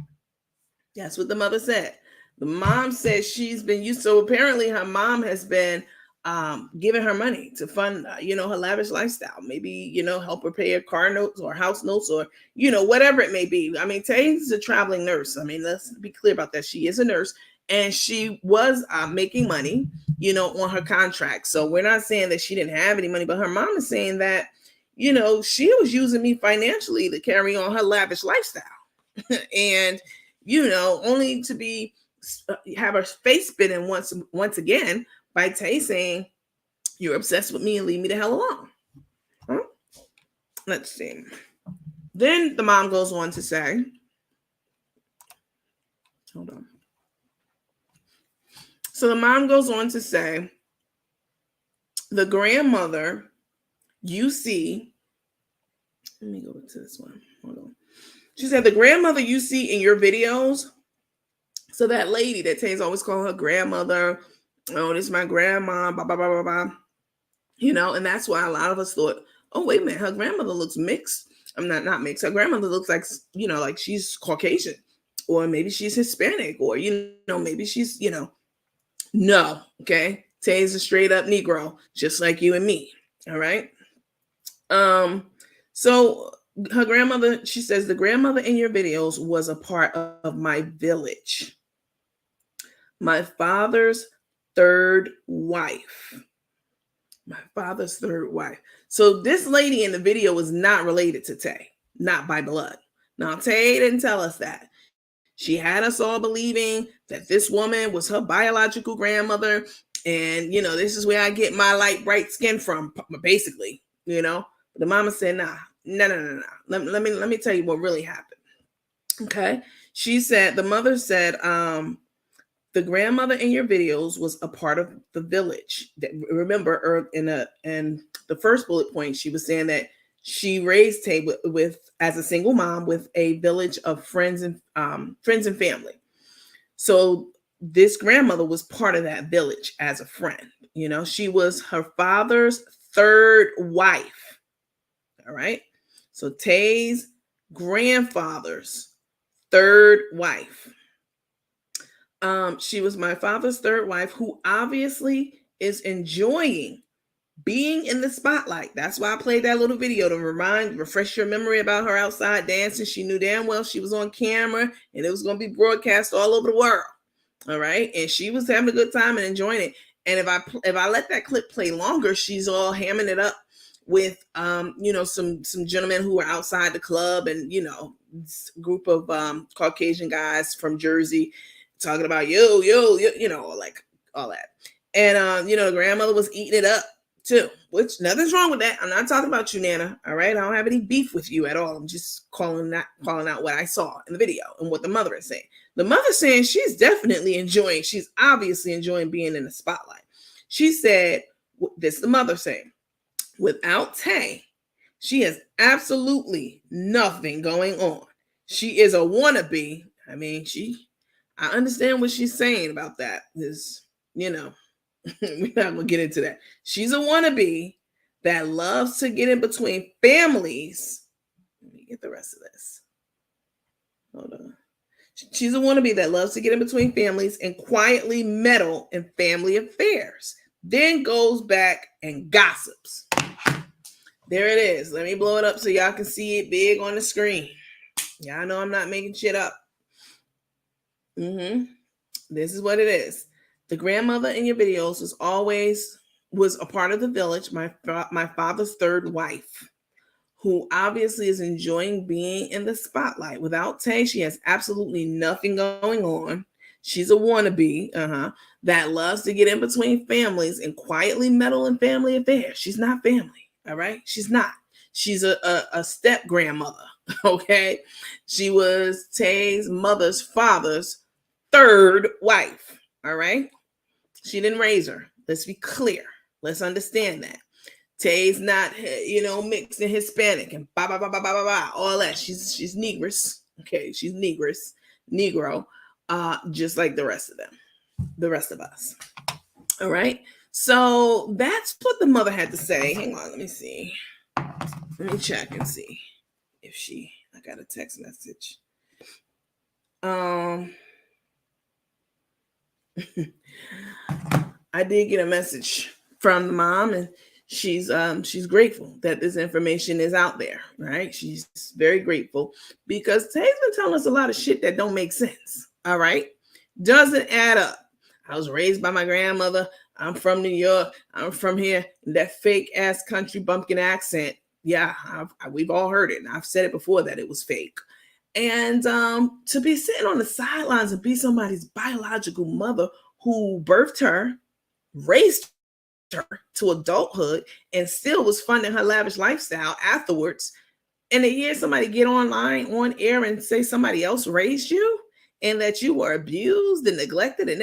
That's what the mother said. The mom says she's been used. So apparently her mom has been giving her money to fund, her lavish lifestyle. Maybe, help her pay her car notes or house notes or, whatever it may be. I mean, Tae's a traveling nurse. I mean, let's be clear about that. She is a nurse and she was making money, on her contract. So we're not saying that she didn't have any money, but her mom is saying that, she was using me financially to carry on her lavish lifestyle. And, only to be have her face spinning once again by Tae saying, you're obsessed with me and leave me the hell alone. Huh? Let's see. Then the mom goes on to say, hold on. So the mom goes on to say, the grandmother you see, let me go to this one. Hold on. She said, the grandmother you see in your videos, so that lady that Tae's always calling her grandmother, oh, this is my grandma, blah, blah, blah, blah, blah. And that's why a lot of us thought, oh, wait a minute, her grandmother looks mixed. I'm not mixed. Her grandmother looks like, like she's Caucasian, or maybe she's Hispanic, or, maybe she's, no, okay? Tae's a straight up Negro, just like you and me, all right? So her grandmother, she says, the grandmother in your videos was a part of my village. My father's third wife. My father's third wife. So this lady in the video was not related to Tae, not by blood. Now, Tae didn't tell us that. She had us all believing that this woman was her biological grandmother. And, this is where I get my light, bright skin from, basically, But the mama said, no. Let me tell you what really happened. Okay. She said, the mother said, the grandmother in your videos was a part of the village. Remember, in the first bullet point, she was saying that she raised Tae with as a single mom with a village of friends and family. So this grandmother was part of that village as a friend. She was her father's third wife. All right. So Tae's grandfather's third wife. She was my father's third wife, who obviously is enjoying being in the spotlight. That's why I played that little video to refresh your memory about her outside dancing. She knew damn well she was on camera and it was going to be broadcast all over the world. All right. And she was having a good time and enjoying it. And if I let that clip play longer, she's all hamming it up with, some gentlemen who were outside the club and, group of Caucasian guys from Jersey talking about yo, like all that. And, the grandmother was eating it up too, which nothing's wrong with that. I'm not talking about you, Nana. All right. I don't have any beef with you at all. I'm just calling out what I saw in the video and what the mother is saying. The mother's saying she's obviously enjoying being in the spotlight. She said, this is the mother saying, without Tae, she has absolutely nothing going on. She is a wannabe. I mean, I understand what she's saying about that. We're not going to get into that. She's a wannabe that loves to get in between families. Let me get the rest of this. Hold on. She's a wannabe that loves to get in between families and quietly meddle in family affairs. Then goes back and gossips. There it is. Let me blow it up so y'all can see it big on the screen. Y'all know I'm not making shit up. This is what it is. The grandmother in your videos was a part of the village, my father's third wife, who obviously is enjoying being in the spotlight. Without Tay, she has absolutely nothing going on. She's a wannabe, that loves to get in between families and quietly meddle in family affairs. She's not family, all right? She's not. She's a step grandmother, okay? She was Tae's mother's father's third wife, all right? She didn't raise her. Let's be clear. Let's understand that. Tae's not, mixed in Hispanic and all that. She's Negress. Okay, she's Negress, Negro, just like the rest of them, the rest of us. All right. So that's what the mother had to say. Hang on, let me see. Let me check and see if I got a text message. I did get a message from the mom, and she's grateful that this information is out there, right? She's very grateful because Tae's been telling us a lot of shit that don't make sense. All right. Doesn't add up. I was raised by my grandmother. I'm from New York. I'm from here. That fake ass country bumpkin accent. Yeah, we've all heard it. And I've said it before that it was fake. And to be sitting on the sidelines and be somebody's biological mother who birthed her, raised her to adulthood, and still was funding her lavish lifestyle afterwards, and to hear somebody get online on air and say somebody else raised you and that you were abused and neglected and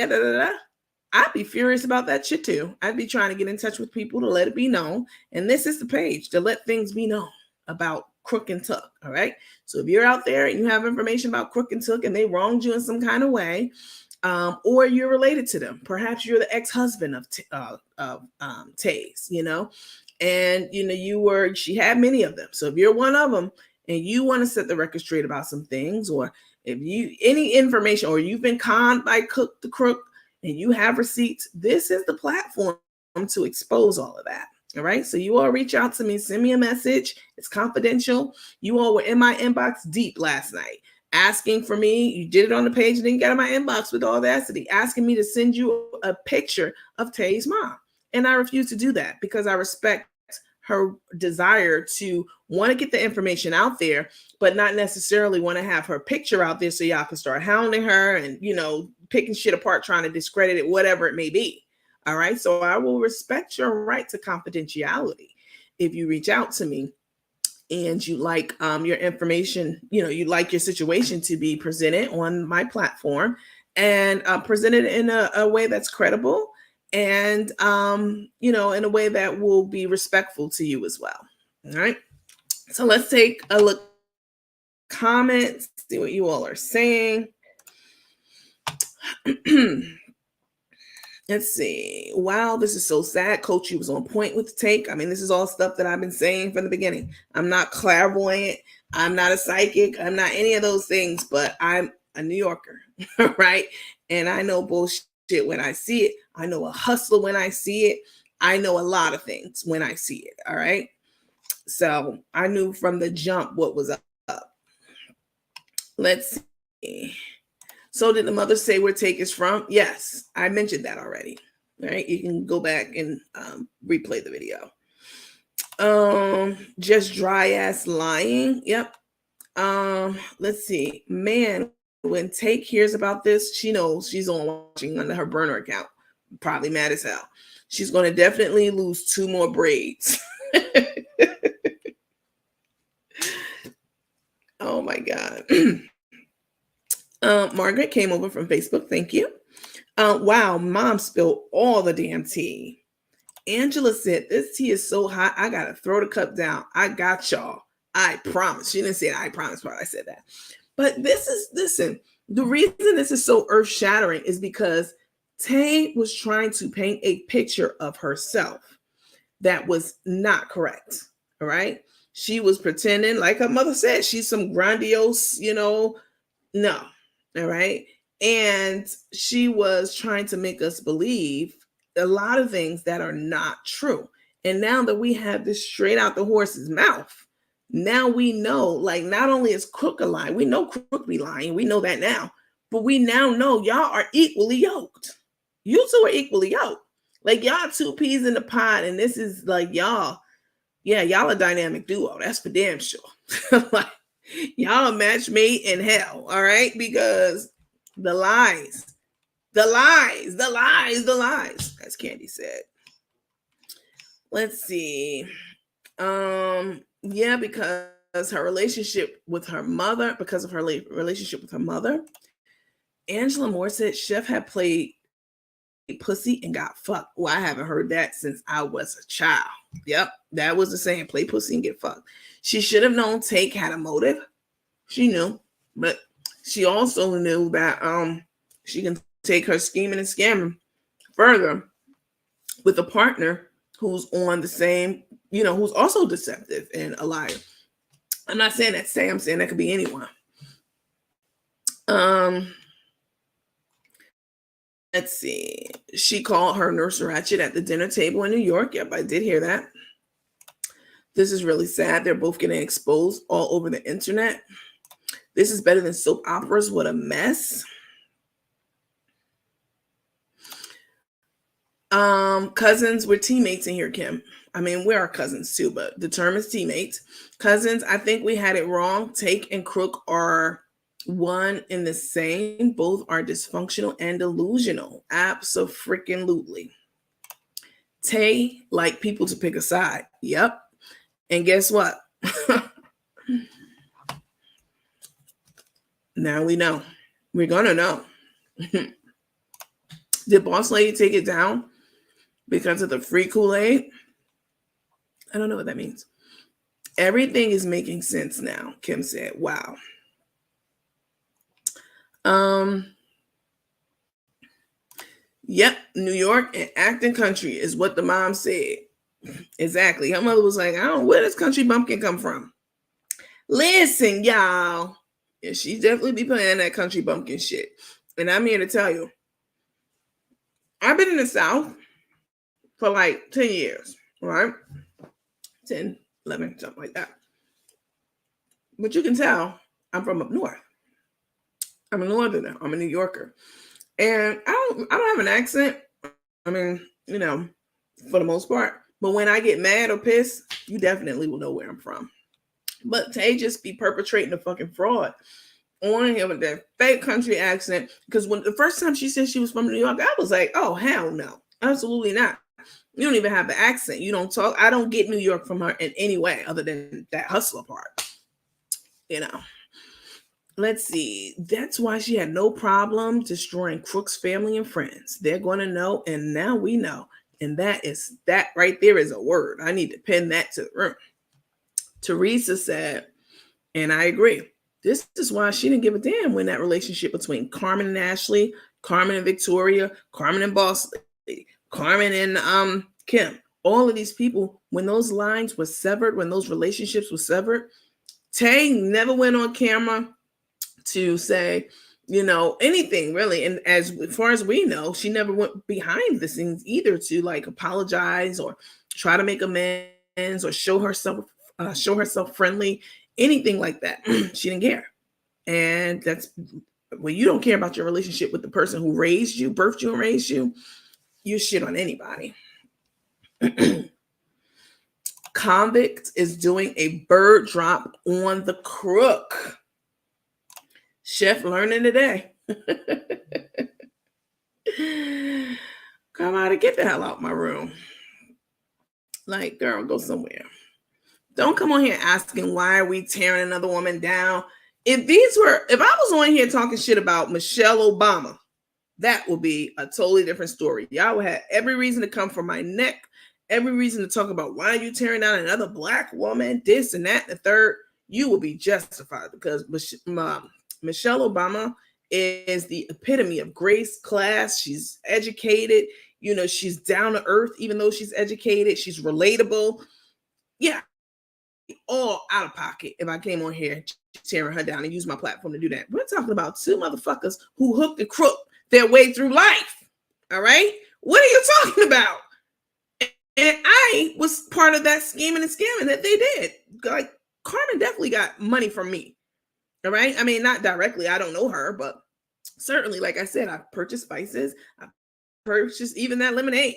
I'd be furious about that shit too. I'd be trying to get in touch with people to let it be known. And this is the page to let things be known about Crook and Tuck. All right. So if you're out there and you have information about Crook and Tuck and they wronged you in some kind of way, or you're related to them, perhaps you're the ex-husband of Tae'S, and she had many of them. So if you're one of them and you want to set the record straight about some things, or if any information, or you've been conned by the Crook and you have receipts, this is the platform to expose all of that. All right. So you all reach out to me, send me a message. It's confidential. You all were in my inbox deep last night, asking for me. You did it on the page and then got in my inbox with audacity, asking me to send you a picture of Tae's mom. And I refuse to do that because I respect her desire to want to get the information out there, but not necessarily want to have her picture out there so y'all can start hounding her and, picking shit apart, trying to discredit it, whatever it may be. All right. So I will respect your right to confidentiality if you reach out to me and you like your information, you like your situation to be presented on my platform and presented in a way that's credible and, in a way that will be respectful to you as well. All right. So let's take a look. Comments, see what you all are saying. Let's see. Wow, this is so sad. Coach, you was on point with the take. I mean, this is all stuff that I've been saying from the beginning. I'm not clairvoyant. I'm not a psychic. I'm not any of those things, but I'm a New Yorker, right? And I know bullshit when I see it. I know a hustler when I see it. I know a lot of things when I see it, all right? So I knew from the jump what was up. Let's see. So did the mother say where Take is from? Yes, I mentioned that already. All right, you can go back and replay the video. Just dry ass lying. Yep. Let's see. Man, when Take hears about this, she knows she's on watching under her burner account. Probably mad as hell. She's going to definitely lose 2 more braids. Oh my God. Margaret came over from Facebook. Thank you. Wow, mom spilled all the damn tea. Angela said, this tea is so hot, I got to throw the cup down. I got y'all. I promise. She didn't say I promise part. I said that. But listen, the reason this is so earth shattering is because Tae was trying to paint a picture of herself that was not correct. All right. She was pretending, like her mother said, she's some grandiose, no. All right. And she was trying to make us believe a lot of things that are not true. And now that we have this straight out the horse's mouth, now we know, like, not only is Crook a lie, we know Crook be lying. We know that now. But we now know y'all are equally yoked. You two are equally yoked. Like y'all two peas in the pod, and this is like y'all. Yeah, y'all a dynamic duo. That's for damn sure. Like y'all a match made in hell. All right, because the lies, as Candy said. Let's see. Yeah, because her relationship with her mother, because of her relationship with her mother, Angela Moore said Chef had played pussy and got fucked. Well, I haven't heard that since I was a child. Yep, that was the saying, play pussy and get fucked. She should have known Take had a motive. She knew, but she also knew that she can take her scheming and scamming further with a partner who's on the same, who's also deceptive and a liar. I'm not saying that's Tay, I'm saying that could be anyone. Let's see. She called her nurse ratchet at the dinner table in New York. Yep, I did hear that. This is really sad. They're both getting exposed all over the internet. This is better than soap operas. What a mess. Cousins, we're teammates in here, Kim. I mean, we are cousins too, but the term is teammates. Cousins, I think we had it wrong. Take and Crook are one in the same. Both are dysfunctional and delusional. Abso-freaking-lutely. Tay like people to pick a side. Yep. And guess what? Now we know. We're gonna know. Did Boss Lady take it down because of the free Kool-Aid? I don't know what that means. Everything is making sense now, Kim said. Wow. Yep, New York and acting country is what the mom said. Exactly. Her mother was like, I don't know where does country bumpkin come from. Listen, y'all. Yeah, she definitely be playing that country bumpkin shit. And I'm here to tell you, I've been in the South for like 10 years, right? 10, 11, something like that. But you can tell I'm from up north. I'm a northerner. I'm a New Yorker. And I don't have an accent. I mean, for the most part. But when I get mad or pissed, you definitely will know where I'm from. But Tay just be perpetrating a fucking fraud on him with that fake country accent. Because when the first time she said she was from New York, I was like, oh, hell no. Absolutely not. You don't even have the accent. You don't talk. I don't get New York from her in any way other than that hustler part. Let's see. That's why she had no problem destroying Crook's family and friends. They're going to know. And now we know. And that right there is a word. I need to pin that to the room. Teresa said, and I agree, this is why she didn't give a damn when that relationship between Carmen and Ashley, Carmen and Victoria, Carmen and Boss Lady, Carmen and Kim, all of these people, when those lines were severed, when those relationships were severed, Tay never went on camera to say, anything really. And as far as we know, she never went behind the scenes either to like apologize or try to make amends or show herself friendly, anything like that. She didn't care. And that's when you don't care about your relationship with the person who raised you, birthed you, and raised you, you shit on anybody. Convict is doing a bird drop on the Crook. Chef learning today. Come out and get the hell out my room. Like, girl, go somewhere. Don't come on here asking why are we tearing another woman down. If I was on here talking shit about Michelle Obama, that would be a totally different story. Y'all would have every reason to come for my neck, every reason to talk about why are you tearing down another black woman, this and that and the third. You will be justified because Michelle Obama is the epitome of grace, class. She's educated. She's down to earth, even though she's educated. She's relatable. Yeah. All out of pocket if I came on here tearing her down and use my platform to do that. We're talking about two motherfuckers who hooked and crook their way through life. All right? What are you talking about? And I was part of that scheming and scamming that they did. Like, Carmen definitely got money from me. All right? I mean, not directly. I don't know her, but certainly, like I said, I've purchased spices. I've purchased even that lemonade.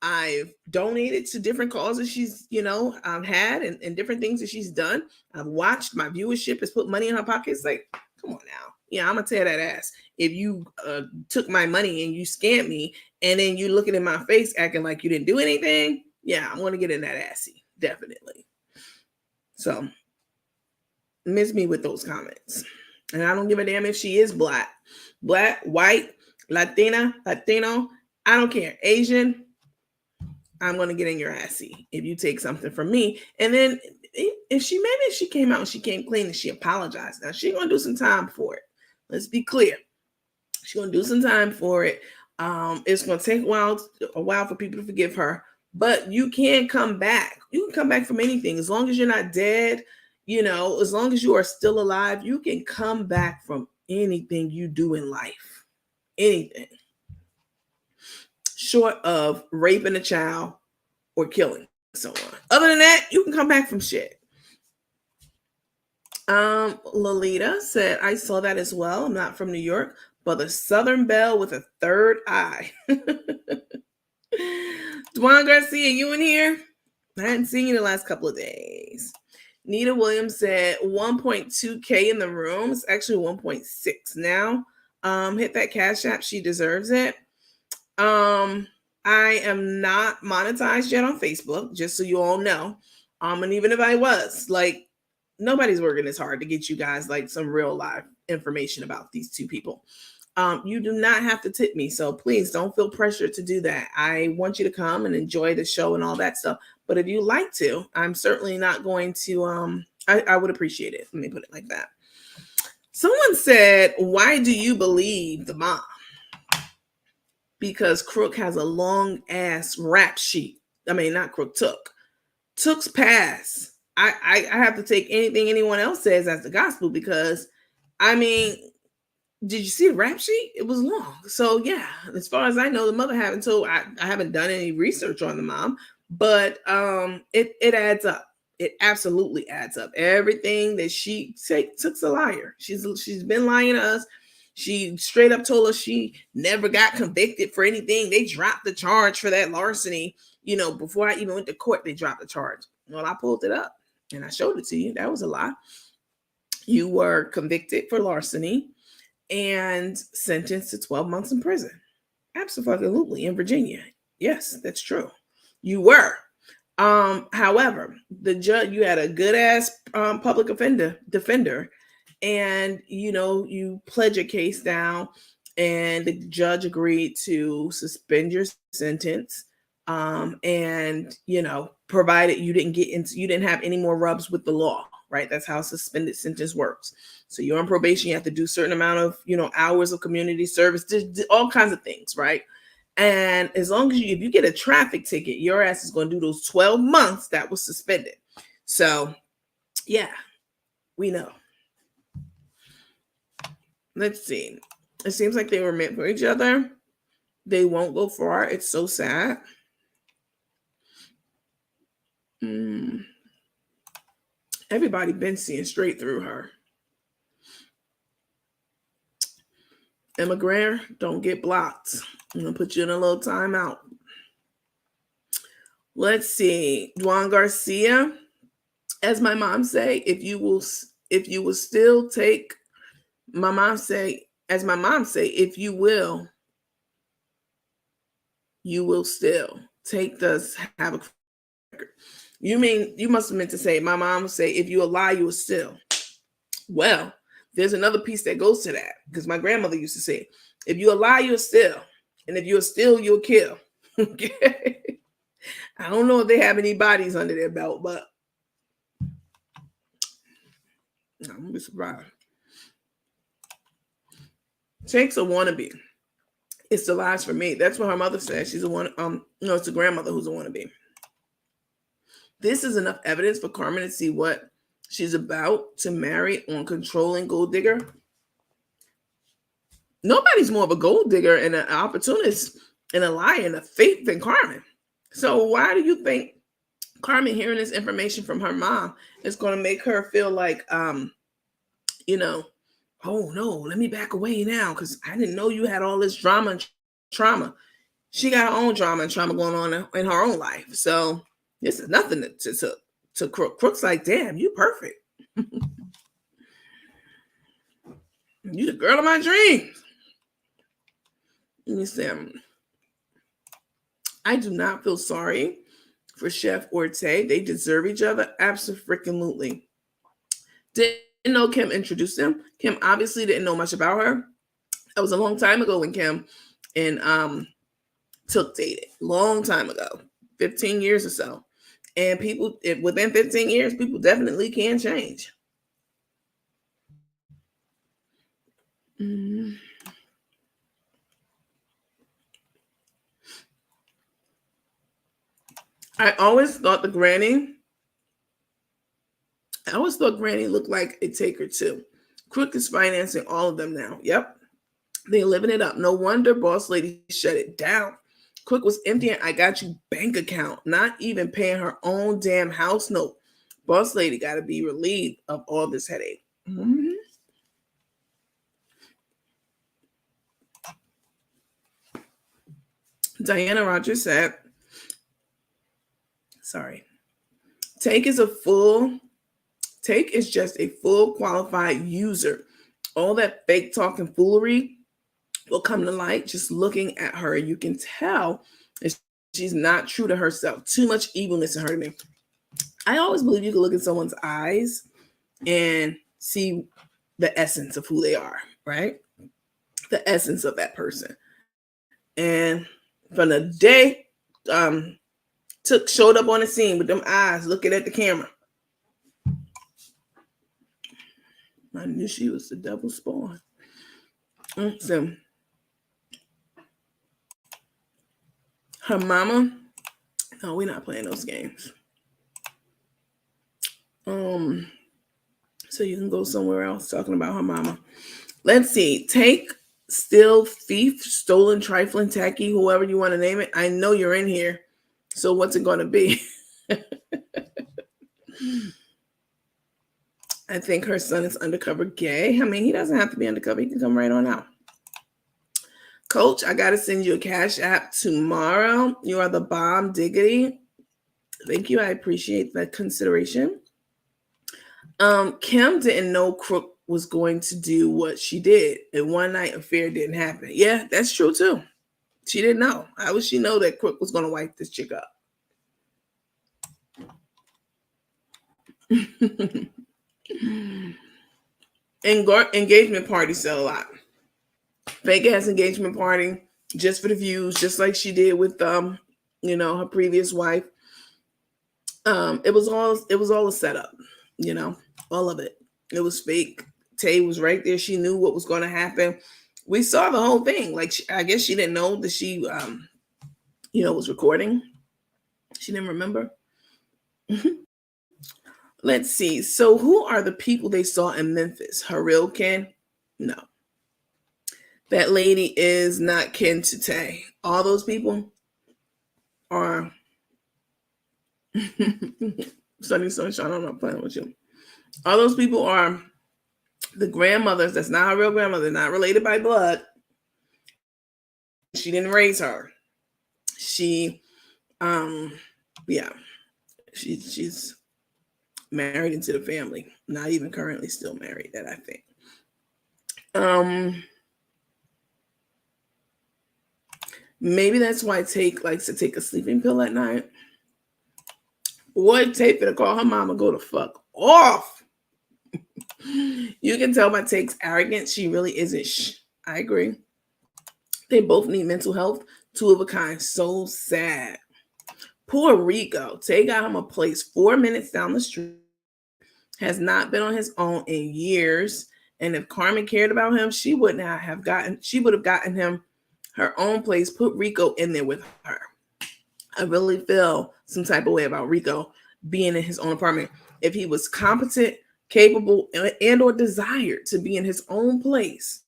I've donated to different causes she's, had and different things that she's done. I've watched my viewership has put money in her pockets. Like, come on now. Yeah, I'm gonna tear that ass. If you took my money and you scammed me, and then you looking in my face acting like you didn't do anything, yeah, I'm gonna get in that assy, definitely. So miss me with those comments. And I don't give a damn if she is black, white, Latina, Latino. I don't care. Asian, I'm going to get in your assy if you take something from me. And then if she came out and she came clean and she apologized. Now she's going to do some time for it. Let's be clear. She's going to do some time for it. It's going to take a while for people to forgive her, but you can come back. You can come back from anything. As long as you're not dead, as long as you are still alive, you can come back from anything you do in life. Anything. Short of raping a child or killing someone. Other than that, you can come back from shit. Lolita said, I saw that as well. I'm not from New York, but the Southern Belle with a third eye. Dwan Garcia, you in here? I hadn't seen you the last couple of days. Nita Williams said 1.2K in the room. It's actually 1.6 now. Hit that Cash App. She deserves it. I am not monetized yet on Facebook, just so you all know. And even if I was, like, nobody's working as hard to get you guys like some real live information about these two people. You do not have to tip me, so please don't feel pressured to do that. I want you to come and enjoy the show and all that stuff. But if you like to, I'm certainly not going to. I would appreciate it. Let me put it like that. Someone said, "Why do you believe the mom?" Because Crook has a long ass rap sheet. I mean, not Crook, Took's pass. I have to take anything anyone else says as the gospel because, I mean, did you see the rap sheet? It was long. So yeah, as far as I know, the mother haven't told. I haven't done any research on the mom, but it adds up. It absolutely adds up. Everything that she said, Took's a liar. She's been lying to us. She straight up told us she never got convicted for anything. They dropped the charge for that larceny. Before I even went to court, they dropped the charge. Well, I pulled it up and I showed it to you. That was a lie. You were convicted for larceny and sentenced to 12 months in prison. Absolutely, in Virginia. Yes, that's true. You were. However, the judge, you had a good ass public defender, and you pled your case down, and the judge agreed to suspend your sentence. And provided you didn't have any more rubs with the law, right? That's how suspended sentence works. So you're on probation, you have to do a certain amount of, hours of community service, all kinds of things, right? And as long as if you get a traffic ticket, your ass is going to do those 12 months that was suspended. So yeah, we know. Let's see. It seems like they were meant for each other. They won't go far. It's so sad. Everybody been seeing straight through her. Emma Greer, don't get blocked. I'm gonna put you in a little timeout. Let's see. Dwan Garcia, as my mom say, if you will still take. My mom say, as my mom say, if you will still take this. Have a record. You mean you must have meant to say, my mom would say, if you a lie, you will still. Well, there's another piece that goes to that because my grandmother used to say, if you a lie, you'll steal. And if you'll steal, you'll kill. Okay. I don't know if they have any bodies under their belt, but I'm gonna be surprised. Tae'S a wannabe. It's the lies for me. That's what her mother said. She's a one. It's a grandmother who's a wannabe. This is enough evidence for Carmen to see what she's about to marry on controlling gold digger. Nobody's more of a gold digger and an opportunist and a liar and a fake than Carmen. So why do you think Carmen hearing this information from her mom is going to make her feel like, Oh no, let me back away now because I didn't know you had all this drama and trauma. She got her own drama and trauma going on in her own life. So this is nothing to Crook. Crook's like, damn, you perfect. You the girl of my dreams. Let me see. I do not feel sorry for Chef or Tae. They deserve each other. Absolutely. Didn't know Kim introduced them. Kim obviously didn't know much about her. That was a long time ago when Kim and Took dated. Long time ago. 15 years or so. And people, within 15 years, people definitely can change. Mm. I always thought Granny looked like a taker too. Crook is financing all of them now. Yep. They're living it up. No wonder Boss Lady shut it down. Crook was emptying I got you bank account, not even paying her own damn house note. Boss Lady got to be relieved of all this headache. Mm-hmm. Diana Rogers said, sorry. Take is just a full qualified user. All that fake talk and foolery will come to light just looking at her. You can tell that she's not true to herself. Too much evilness in her to me. I always believe you can look at someone's eyes and see the essence of who they are, right? The essence of that person. And from the day showed up on the scene with them eyes looking at the camera, I knew she was the devil spawn. So her mama, no, we're not playing those games. So you can go somewhere else talking about her mama. Let's see. Take, steal, thief, stolen, trifling, tacky, whoever you want to name it. I know you're in here. So what's it going to be? I think her son is undercover gay. I mean, he doesn't have to be undercover. He can come right on out. Coach, I got to send you a cash app tomorrow. You are the bomb, diggity. Thank you. I appreciate that consideration. Kim didn't know Crook was going to do what she did. And one night affair didn't happen. Yeah, that's true too. She didn't know. How would she know that Crook was going to wipe this chick up? Engagement parties sell a lot. Fake ass engagement party just for the views, just like she did with her previous wife. It was all a setup, all of it. It was fake. Tae was right there. She knew what was going to happen. We saw the whole thing. Like, I guess she didn't know that she was recording. She didn't remember. Let's see. So who are the people they saw in Memphis? Her real kin? No. That lady is not kin to Tae. All those people are Sunny Sunshine. I'm not playing with you. All those people are the grandmothers. That's not her real grandmother. Not related by blood. She didn't raise her. She, she's married into the family. Not even currently still married. That I think. Maybe that's why Take likes to take a sleeping pill at night. Boy, Take finna call her mama go the fuck off. You can tell by Take's arrogance, she really isn't. I agree. They both need mental health. Two of a kind. So sad. Poor Rico. Tay got him a place 4 minutes down the street. Has not been on his own in years. And if Carmen cared about him, she would have gotten him her own place, put Rico in there with her. I really feel some type of way about Rico being in his own apartment. If he was competent, capable, and or desired to be in his own place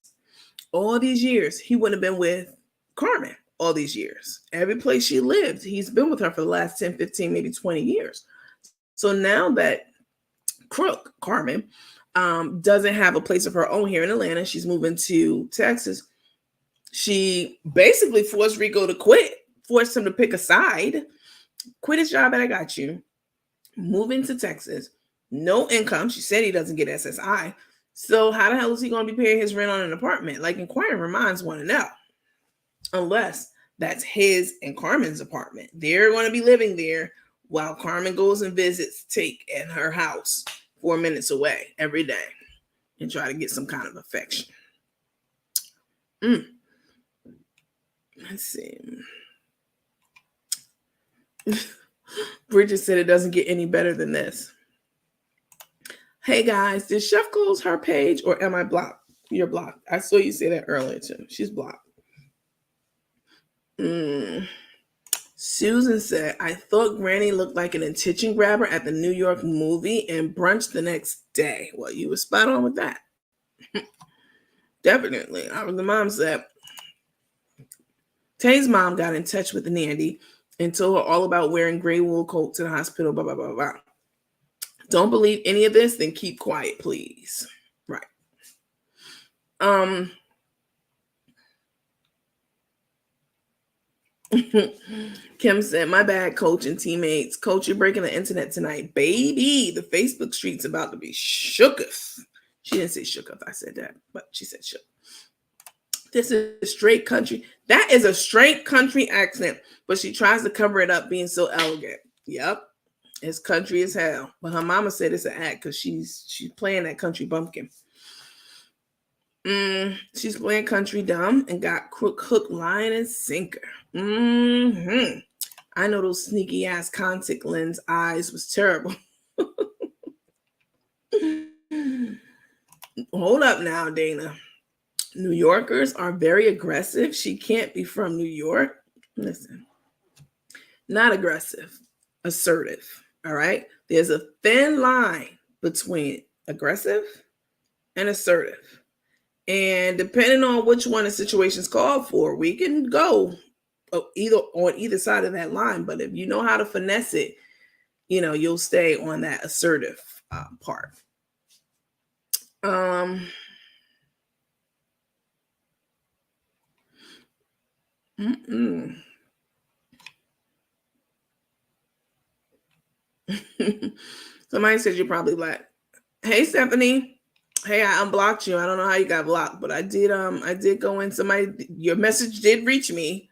all these years, he wouldn't have been with Carmen all these years. Every place she lived, he's been with her for the last 10, 15, maybe 20 years. So now that Crook, Carmen, doesn't have a place of her own here in Atlanta. She's moving to Texas. She basically forced Rico to quit, forced him to pick a side, quit his job at I Got You, moving to Texas, no income. She said he doesn't get SSI. So how the hell is he going to be paying his rent on an apartment? Like, inquiring minds want to know. Unless that's his and Carmen's apartment. They're going to be living there while Carmen goes and visits Take at her house 4 minutes away every day and try to get some kind of affection. Let's see. Bridget said it doesn't get any better than this. Hey guys, did Chef close her page or am I blocked? You're blocked. I saw you say that earlier too. She's blocked. Susan said, I thought Granny looked like an attention grabber at the New York movie and brunch the next day. Well, you were spot on with that. Definitely. The mom said, Tae's mom got in touch with the nanny and told her all about wearing gray wool coat to the hospital, blah, blah, blah, blah. Don't believe any of this, then keep quiet, please. Right. Kim said, my bad, coach and teammates. Coach, you're breaking the internet tonight. Baby, the Facebook street's about to be shooketh. She didn't say shooketh. I said that, but she said shook. This is straight country. That is a straight country accent, but she tries to cover it up being so elegant. Yep. It's country as hell. But her mama said it's an act because she's playing that country bumpkin. She's playing country dumb and got crook, hook, line, and sinker. I know those sneaky ass contact lens eyes was terrible. Hold up now, Dana. New Yorkers are very aggressive. She can't be from New York. Listen, not aggressive, assertive. All right. There's a thin line between aggressive and assertive. And depending on which one the situation's called for, we can go on either side of that line. But if you know how to finesse it, you'll stay on that assertive part. Somebody said you're probably black. Hey, Stephanie. Hey, I unblocked you. I don't know how you got blocked, but I did go in. Your message did reach me.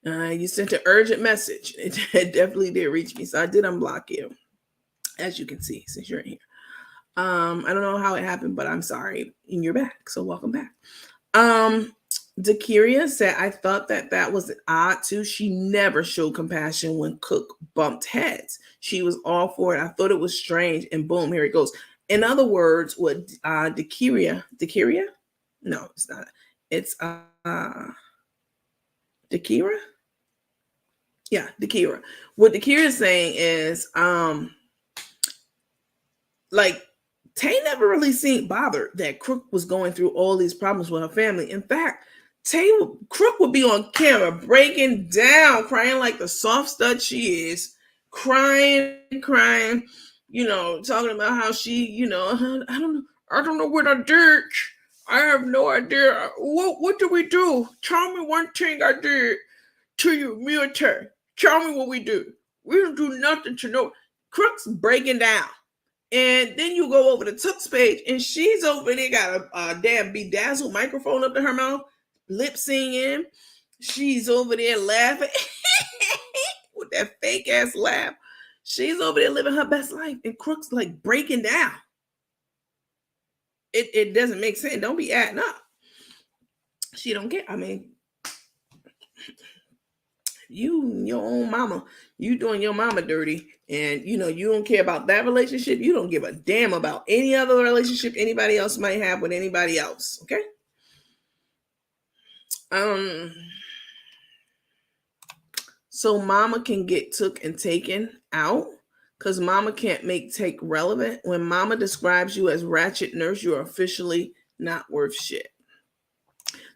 You sent an urgent message. It definitely did reach me. So I did unblock you, as you can see, since you're in here. I don't know how it happened, but I'm sorry. And you're back. So welcome back. Dakiria said, I thought that was odd too. She never showed compassion when Cook bumped heads. She was all for it. I thought it was strange. And boom, here it goes. In other words, what Dakiria? No, it's not. It's Dakira? Yeah, Dakira. What Dakira is saying is like Tay never really seemed bothered that Crook was going through all these problems with her family. In fact, Crook would be on camera breaking down, crying like the soft stud she is, crying, talking about how she, I don't know what I did. I have no idea. What did we do? Tell me one thing I did to you, military. Tell me what we do. We don't do nothing to know. Crook's breaking down. And then you go over to Took's page, and she's over there, got a damn bedazzled microphone up to her mouth, lip singing. She's over there laughing with that fake ass laugh. She's over there living her best life, and Crook's like breaking down. It doesn't make sense. Don't be adding up. She don't care. I mean, you, your own mama, you doing your mama dirty, and you don't care about that relationship. You don't give a damn about any other relationship anybody else might have with anybody else. Okay. So mama can get took and taken out because mama can't make take relevant. When mama describes you as ratchet nurse, you're officially not worth shit.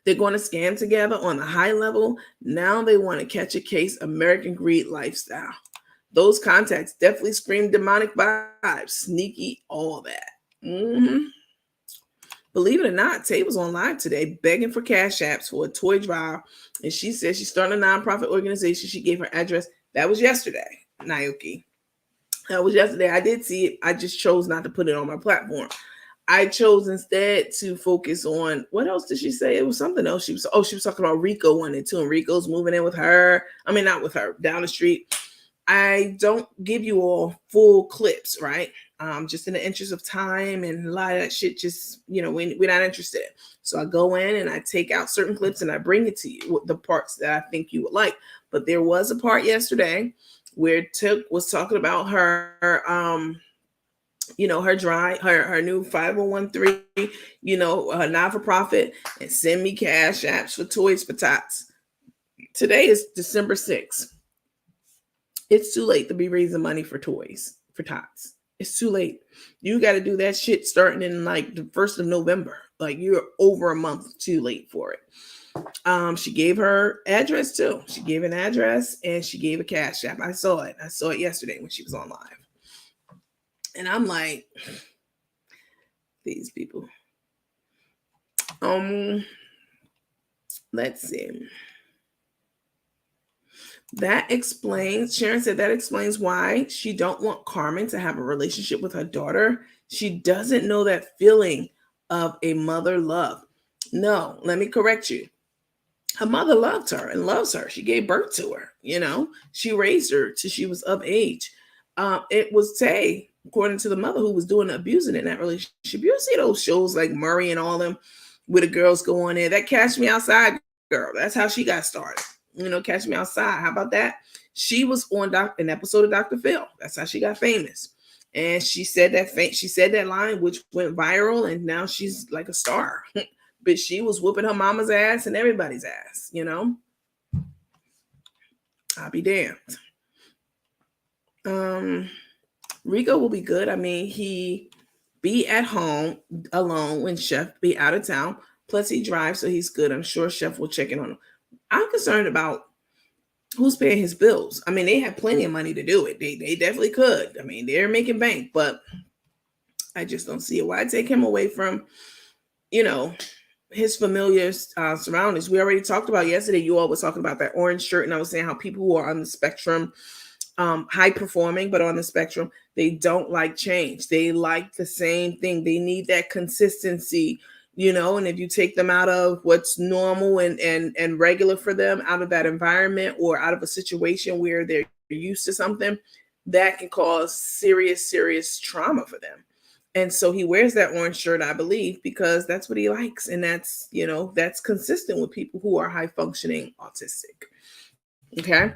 They're going to scam together on a high level. Now they want to catch a case, American greed lifestyle. Those contacts definitely scream demonic vibes, sneaky, all that. Believe it or not, Tay was on live today begging for cash apps for a toy drive. And she said she's starting a nonprofit organization. She gave her address. That was yesterday, Naoki. That was yesterday. I did see it. I just chose not to put it on my platform. I chose instead to focus on, what else did she say? It was something else. She was talking about Rico wanted to, and Rico's moving in with her. I mean, not with her, down the street. I don't give you all full clips, right? Just in the interest of time, and a lot of that shit just, we're not interested in. So I go in and I take out certain clips and I bring it to you, the parts that I think you would like. But there was a part yesterday where Tip was talking about her, her new 501(c)(3), her not-for-profit, and send me cash apps for Toys for Tots. Today is December 6th. It's too late to be raising money for Toys for Tots. It's too late. You got to do that shit starting in like the 1st of November. Like, you're over a month too late for it. She gave her address too. She gave an address and she gave a cash app. I saw it. I saw it yesterday when she was on live. And I'm like, these people. Let's see. Sharon said that explains why she don't want Carmen to have a relationship with her daughter. She doesn't know that feeling of a mother love. No, let me correct you. Her mother loved her and loves her. She gave birth to her, She raised her till she was of age. It was Tay, according to the mother, who was doing the abusing in that relationship. You see those shows like Murray and all them where the girls go on there. That Catch Me Outside girl, that's how she got started. Catch Me Outside. How about that? She was on an episode of Dr. Phil. That's how she got famous. And she said that line, which went viral, and now she's like a star. But she was whooping her mama's ass and everybody's ass, I'll be damned. Rico will be good. I mean, he be at home alone when Chef be out of town. Plus he drives, so he's good. I'm sure Chef will check in on him. I'm concerned about who's paying his bills. I mean, they have plenty of money to do it. They definitely could. I mean, they're making bank, but I just don't see it. Why take him away from, his familiar surroundings? We already talked about yesterday. You all was talking about that orange shirt, and I was saying how people who are on the spectrum, high performing, but on the spectrum, they don't like change. They like the same thing. They need that consistency, and if you take them out of what's normal and regular for them, out of that environment or out of a situation where they're used to something, that can cause serious trauma for them. And so he wears that orange shirt, I believe, because that's what he likes. And that's, that's consistent with people who are high functioning autistic. Okay.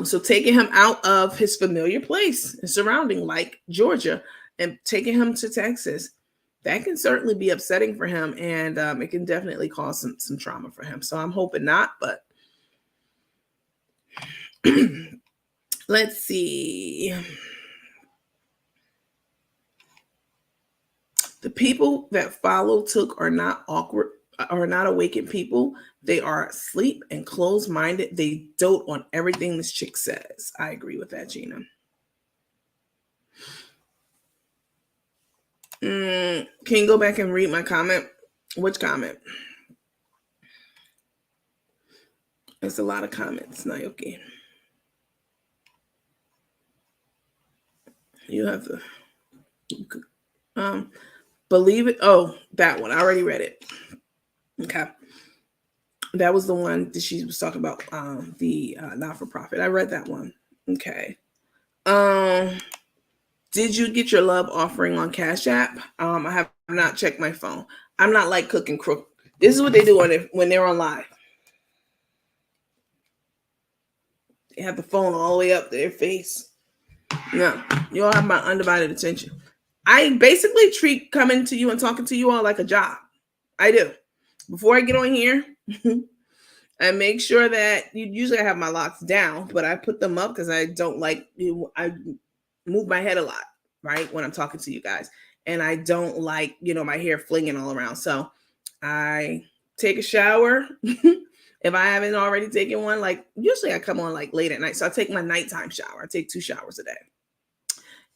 So taking him out of his familiar place and surrounding, like Georgia, and taking him to Texas, that can certainly be upsetting for him. And it can definitely cause some trauma for him. So I'm hoping not, but let's see. The people that follow Took are not awakened people. They are asleep and closed-minded. They dote on everything this chick says. I agree with that, Gina. Can you go back and read my comment? Which comment? There's a lot of comments, Naoki. You have to believe it. Oh, that one. I already read it. Okay. That was the one that she was talking about, the not-for-profit. I read that one. Okay. Did you get your love offering on Cash App? I have not checked my phone. I'm not like Cook and Crook. This is what they do when they're on live. They have the phone all the way up their face. No, you all have my undivided attention. I basically treat coming to you and talking to you all like a job. I do. Before I get on here, I make sure that usually I have my locks down, but I put them up because I don't like, I move my head a lot, right, when I'm talking to you guys. And I don't like, my hair flinging all around. So I take a shower. If I haven't already taken one, like usually I come on like late at night. So I take my nighttime shower. I take 2 showers a day.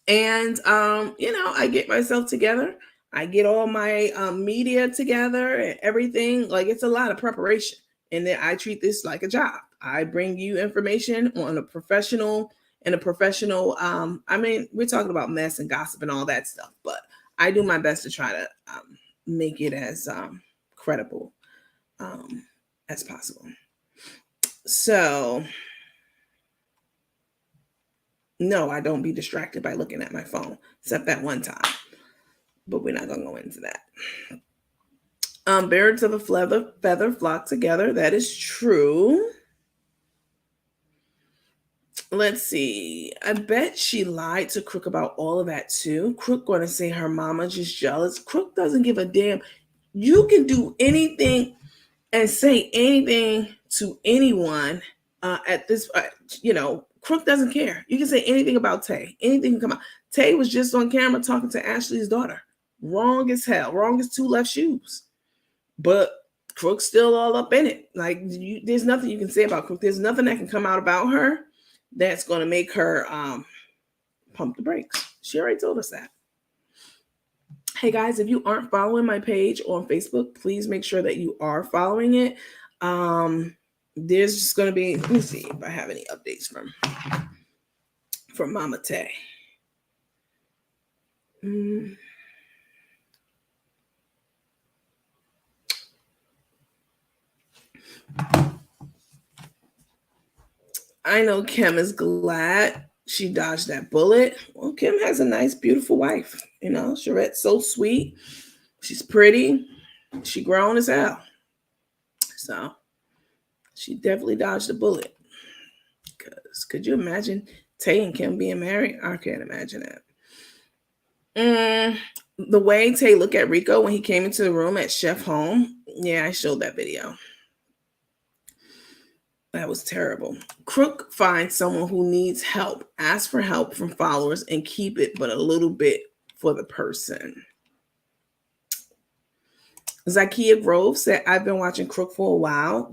And, I get myself together. I get all my media together and everything. Like, it's a lot of preparation. And then I treat this like a job. I bring you information on a professional and a professional. I mean, we're talking about mess and gossip and all that stuff, but I do my best to try to make it as credible as possible. So, no, I don't be distracted by looking at my phone, except that one time. But we're not going to go into that. Birds of a feather flock together. That is true. Let's see. I bet she lied to Crook about all of that too. Crook going to say her mama just jealous. Crook doesn't give a damn. You can do anything and say anything to anyone at this. Crook doesn't care. You can say anything about Tae. Anything can come out. Tae was just on camera talking to Ashley's daughter. Wrong as hell. Wrong as two left shoes. But Crook's still all up in it. Like, there's nothing you can say about Crook. There's nothing that can come out about her that's going to make her pump the brakes. She already told us that. Hey guys, if you aren't following my page on Facebook, please make sure that you are following it. There's just going to be, let me see if I have any updates from Mama Tae. I know Kim is glad she dodged that bullet. Well, Kim has a nice, beautiful wife. You know, Sharette's so sweet. She's pretty. She grown as hell. So she definitely dodged the bullet. Because could you imagine Tae and Kim being married? I can't imagine that. The way Tae looked at Rico when he came into the room at Chef Home. Yeah, I showed that video. That was terrible. Crook finds someone who needs help. Ask for help from followers and keep it but a little bit for the person. Zakia Grove said, I've been watching Crook for a while.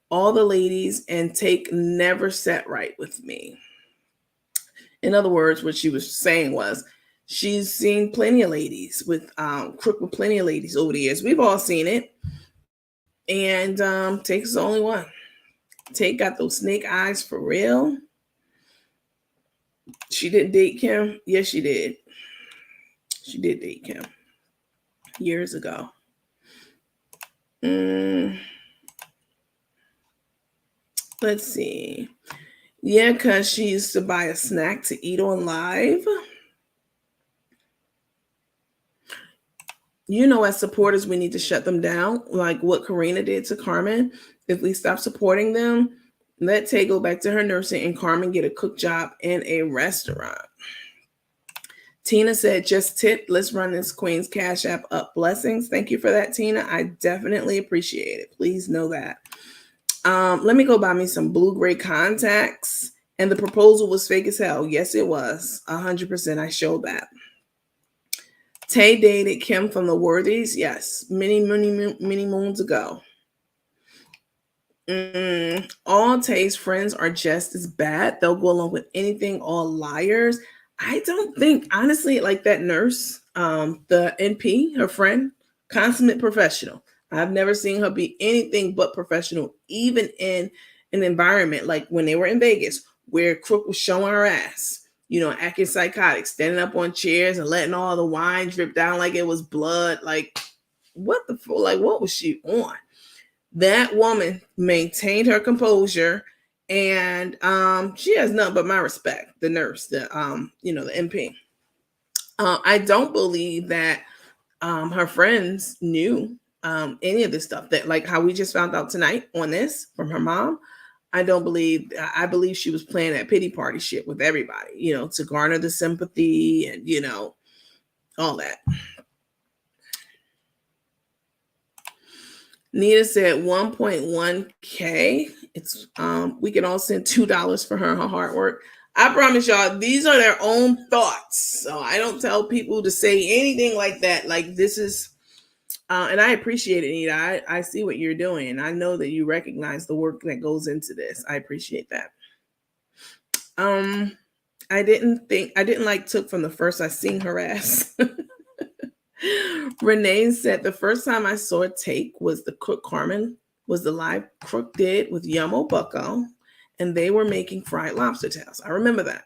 All the ladies and Take never sat right with me. In other words, what she was saying was she's seen plenty of ladies with Crook with plenty of ladies over the years. We've all seen it. And Take's the only one. Take got those snake eyes for real. She didn't date Kim. Yes, she did. She did date Kim years ago. Let's see. Yeah, because she used to buy a snack to eat on live. You know, as supporters, we need to shut them down, like what Karina did to Carmen. If we stop supporting them, let Tae go back to her nursing and Carmen get a cook job in a restaurant. Tina said, just tip. Let's run this Queen's Cash App up. Blessings. Thank you for that, Tina. I definitely appreciate it. Please know that. Let me go buy me some blue-gray contacts. And the proposal was fake as hell. Yes, it was. 100%. I showed that. Tae dated Kim from the Worthies. Yes. Many moons ago. All Tae's friends are just as bad. They'll go along with anything. All liars. I don't think, honestly, like that nurse, the NP, her friend, consummate professional. I've never seen her be anything but professional, even in an environment like when they were in Vegas, where Crook was showing her ass, you know, acting psychotic, standing up on chairs and letting all the wine drip down like it was blood. Like, what was she on? That woman maintained her composure, and she has nothing but my respect. The nurse, the NP. I don't believe that her friends knew any of this stuff, that like how we just found out tonight on this from her mom. I believe she was playing that pity party shit with everybody, you know, to garner the sympathy and, you know, all that. Nita said 1.1K. It's we can all send $2 for her hard work. I promise y'all, these are their own thoughts. So I don't tell people to say anything like that. Like, this is and I appreciate it, Nita. I see what you're doing, and I know that you recognize the work that goes into this. I appreciate that. I didn't like Took from the first I seen her ass. Renee said the first time I saw Take was the Crook Carmen was the live Crook did with Yummo Bucko, and they were making fried lobster tails. I remember that.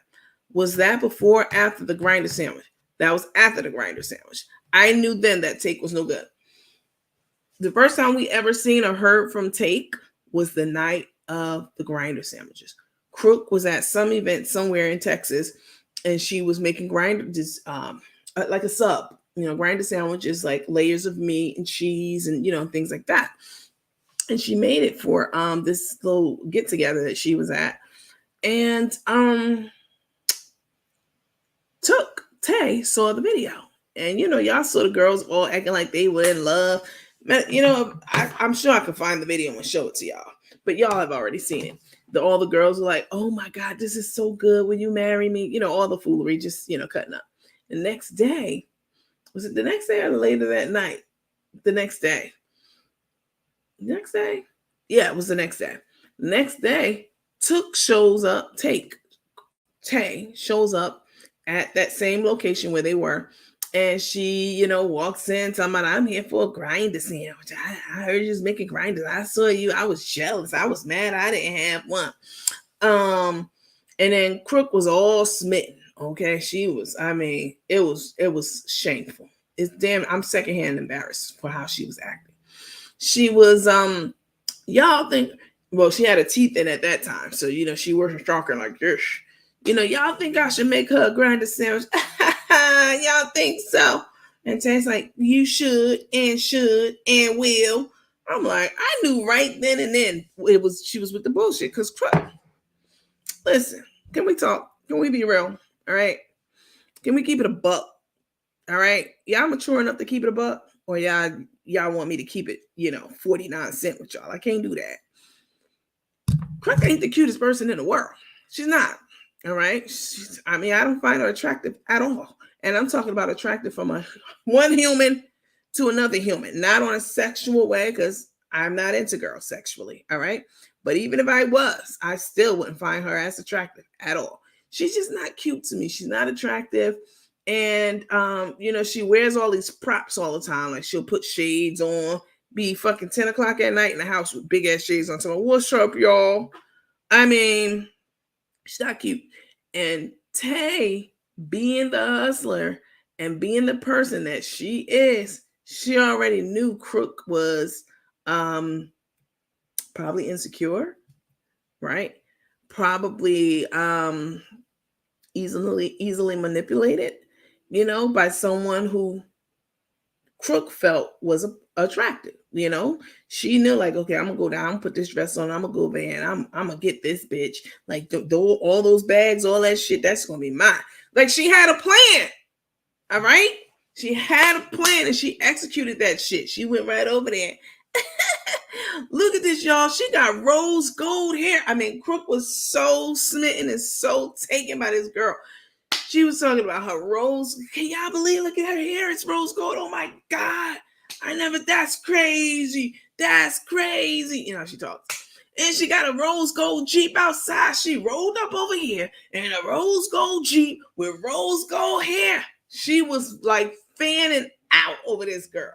Was that before or after the grinder sandwich? That was after the grinder sandwich. I knew then that Take was no good. The first time we ever seen or heard from Take was the night of the grinder sandwiches. Crook was at some event somewhere in Texas, and she was making grinders, like a sub. Grinder sandwiches, like layers of meat and cheese and things like that. And she made it for this little get together that she was at, and Tae saw the video, and y'all saw the girls all acting like they were in love. I'm sure I can find the video and show it to y'all, but y'all have already seen it. All the girls were like, "Oh my God, this is so good. Will you marry me?" All the foolery, just cutting up. The next day, was it the next day or later that night? The next day. Next day? Yeah, it was the next day. Next day, Tay shows up at that same location where they were. And she, walks in talking about, "I'm here for a grinder sandwich. I heard you was making grinders. I saw you. I was jealous. I was mad I didn't have one." And then Crook was all smitten. Okay. She was, it was shameful. It's damn, I'm secondhand embarrassed for how she was acting. She was, y'all think, well, she had her teeth in at that time. So, she wasn't talking like this. Y'all think I should make her a grinder sandwich? Y'all think so? And Tae's like, "You should and will." I'm like, I knew right then and then she was with the bullshit. Because listen, can we talk? Can we be real? All right. Can we keep it a buck? All right. Y'all mature enough to keep it a buck? Or y'all want me to keep it, 49 cents with y'all? I can't do that. Crook ain't the cutest person in the world. She's not. All right. I don't find her attractive at all. And I'm talking about attractive from one human to another human, not on a sexual way, because I'm not into girls sexually. All right. But even if I was, I still wouldn't find her as attractive at all. She's just not cute to me. She's not attractive. And, she wears all these props all the time. Like she'll put shades on, be fucking 10 o'clock at night in the house with big ass shades on. So, "What's up, y'all?" She's not cute. And Tae, being the hustler and being the person that she is, she already knew Crook was probably insecure, right? Probably easily manipulated, by someone who Crook felt was attractive. She knew, like, okay, I'm gonna go down, put this dress on, I'm gonna go over there, and I'm gonna get this bitch. Like all those bags, all that shit, that's gonna be mine. Like, she had a plan. All right, she had a plan and she executed that shit. She went right over there. Look at this, y'all. She got rose gold hair. Crook was so smitten and so taken by this girl. She was talking about her rose. Can y'all believe? Look at her hair. It's rose gold. Oh my God. That's crazy. That's crazy. She talks. And she got a rose gold Jeep outside. She rolled up over here in a rose gold Jeep with rose gold hair. She was like fanning out over this girl.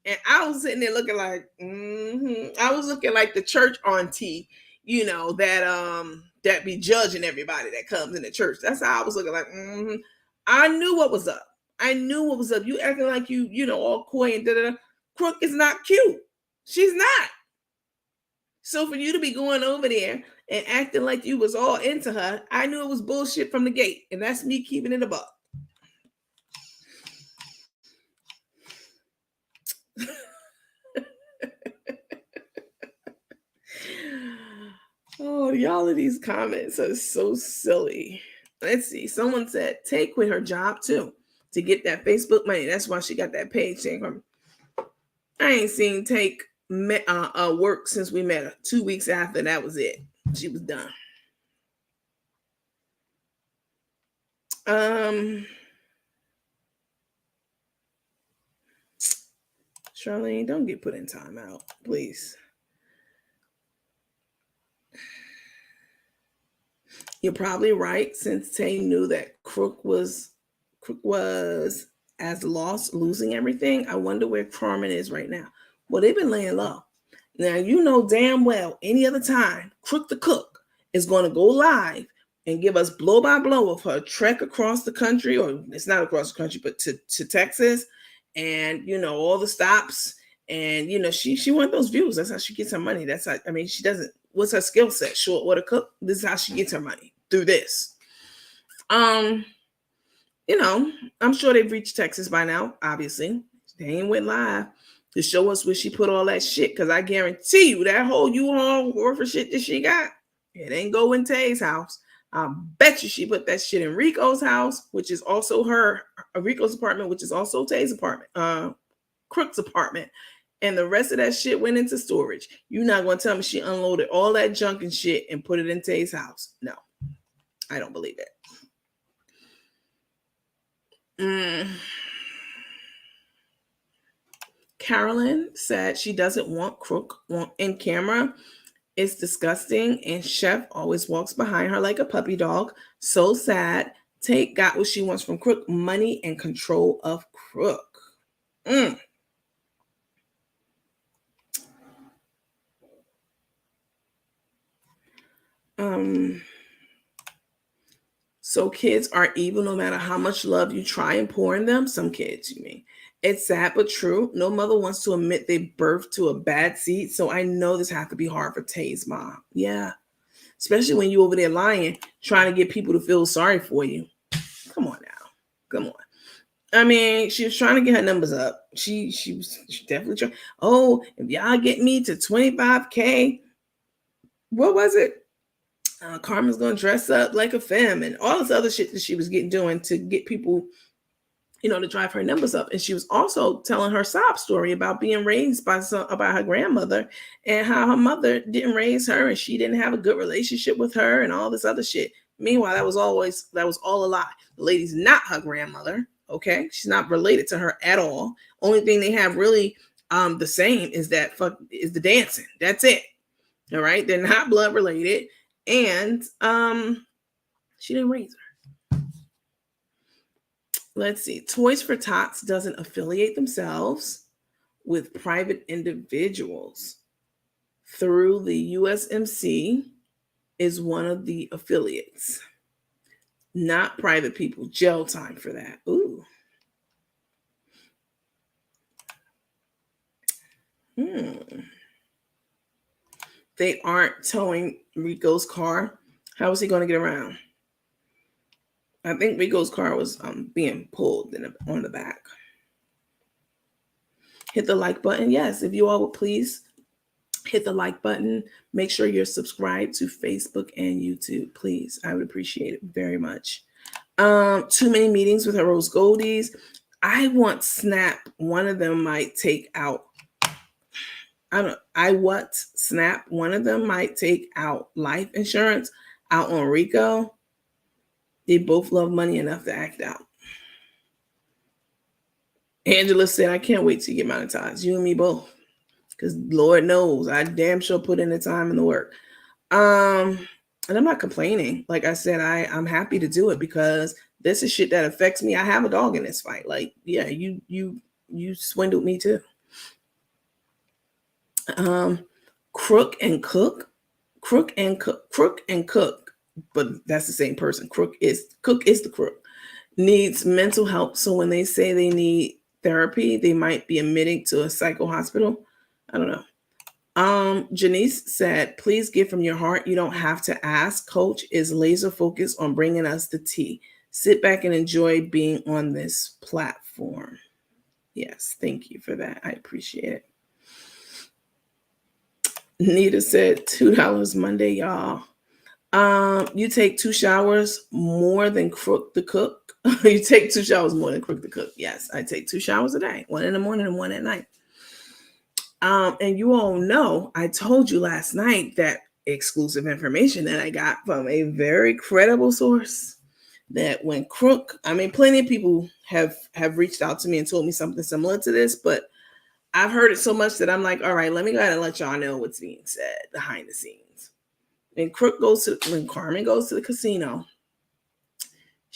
And I was sitting there looking like, I was looking like the church auntie, that be judging everybody that comes in the church. That's how I was looking like, I knew what was up. You acting like you all coy and da-da-da. Crook is not cute. She's not. So for you to be going over there and acting like you was all into her, I knew it was bullshit from the gate. And that's me keeping it a buck. Oh, y'all of these comments are so silly. Let's see. Someone said Tay quit her job too to get that Facebook money. That's why she got that paycheck. I ain't seen Tay work since we met her. 2 weeks after that was it. She was done. Charlene, don't get put in timeout, please. You're probably right, since Tay knew that Crook was as losing everything, I wonder where Carmen is right now. Well, they've been laying low. Now, you know damn well any other time, Crook the Cook is going to go live and give us blow by blow of her trek across the country, or it's not across the country, but to Texas, and you know all the stops, and you know she wants those views. That's how she gets her money. That's how, I mean, she doesn't. What's her skill set? Short water cook. This is how she gets her money, through this. You know, I'm sure they've reached Texas by now. Obviously, they ain't went live to show us where she put all that shit. Because I guarantee you, that whole U-Haul worth of shit that she got, it ain't go in Tae'S house. I bet you she put that shit in Rico's house, which is also Rico's apartment, which is also Tae'S apartment, Crook's apartment. And the rest of that shit went into storage. You're not going to tell me she unloaded all that junk and shit and put it in Tae'S house. No, I don't believe it. Carolyn said she doesn't want Crook in camera. It's disgusting, and Chef always walks behind her like a puppy dog. So sad. Tae got what she wants from Crook: money and control of Crook. So kids are evil no matter how much love you try and pour in them. Some kids, you mean. It's sad but true. No mother wants to admit they birthed to a bad seed, so I know this has to be hard for Tae's mom. Yeah. Especially when you over there lying, trying to get people to feel sorry for you. Come on now. Come on. I mean, she was trying to get her numbers up. She was definitely trying. Oh, if y'all get me to 25K, what was it? Carmen's gonna dress up like a femme and all this other shit that she was doing to get people, you know, to drive her numbers up. And she was also telling her sob story about being raised about her grandmother and how her mother didn't raise her and she didn't have a good relationship with her and all this other shit. Meanwhile, that was all a lie. The lady's not her grandmother. Okay, she's not related to her at all. Only thing they have really the same is is the dancing. That's it. All right, they're not blood related. And she didn't raise her. Let's see. Toys for Tots doesn't affiliate themselves with private individuals. Through the USMC is one of the affiliates. Not private people. Jail time for that. Ooh. They aren't towing Rico's car. How is he going to get around? I think Rico's car was being pulled on the back. Hit the like button. Yes, if you all would please hit the like button. Make sure you're subscribed to Facebook and YouTube, please. I would appreciate it very much. Too many meetings with her Rose Goldies. I want Snap. One of them might take out. Snap. One of them might take out life insurance out on Rico. They both love money enough to act out. Angela said, I can't wait to get monetized. You and me both. Because Lord knows, I damn sure put in the time and the work. And I'm not complaining. Like I said, I'm happy to do it because this is shit that affects me. I have a dog in this fight. Like, yeah, you swindled me too. Crook and Cook, but that's the same person. Cook is the crook. Needs mental help. So when they say they need therapy, they might be admitting to a psycho hospital. I don't know. Janice said, please give from your heart. You don't have to ask. Coach is laser focused on bringing us the tea. Sit back and enjoy being on this platform. Yes, thank you for that. I appreciate it. Nita said $2 Monday, y'all. You take 2 showers more than Crook the Cook. You take 2 showers more than Crook the Cook. Yes, I take 2 showers a day, 1 in the morning and 1 at night. And you all know, I told you last night that exclusive information that I got from a very credible source that when Crook, I mean, plenty of people have reached out to me and told me something similar to this, but I've heard it so much that I'm like, all right, let me go ahead and let y'all know what's being said behind the scenes. When Carmen goes to the casino,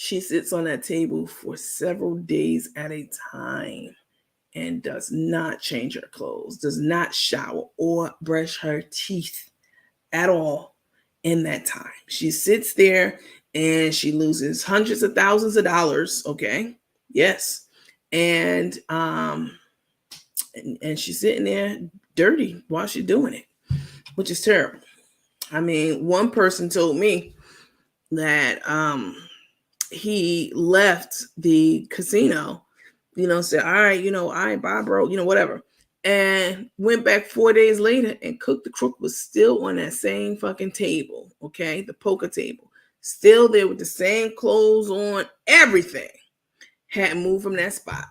She sits on that table for several days at a time and does not change her clothes, does not shower or brush her teeth at all in that time. She sits there and she loses hundreds of thousands of dollars. Okay. Yes. And she's sitting there dirty while she's doing it, which is terrible. I mean, one person told me that he left the casino, said, all right, all right, bye, bro, whatever. And went back 4 days later and the crook was still on that same fucking table, okay? The poker table. Still there with the same clothes on, everything. Hadn't moved from that spot.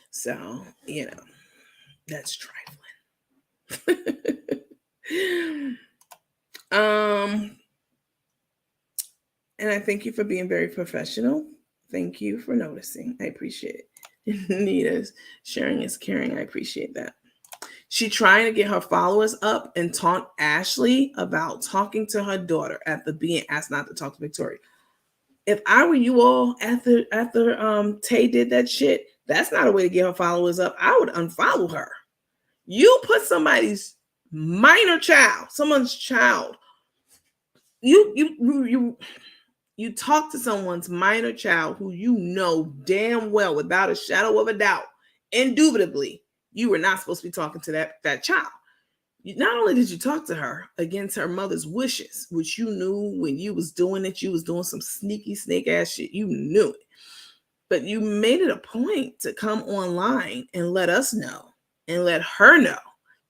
So, that's trifling. And I thank you for being very professional. Thank you for noticing. I appreciate it. Nita's sharing is caring. I appreciate that. She trying to get her followers up and taunt Ashley about talking to her daughter after being asked not to talk to Victoria. If I were you all after Tay did that shit, that's not a way to get her followers up. I would unfollow her. You put somebody's minor child, someone's child. You talk to someone's minor child who you know damn well, without a shadow of a doubt, indubitably, you were not supposed to be talking to that child. Not only did you talk to her against her mother's wishes, which you knew when you was doing it, you was doing some sneaky snake ass shit. You knew it. But you made it a point to come online and let us know and let her know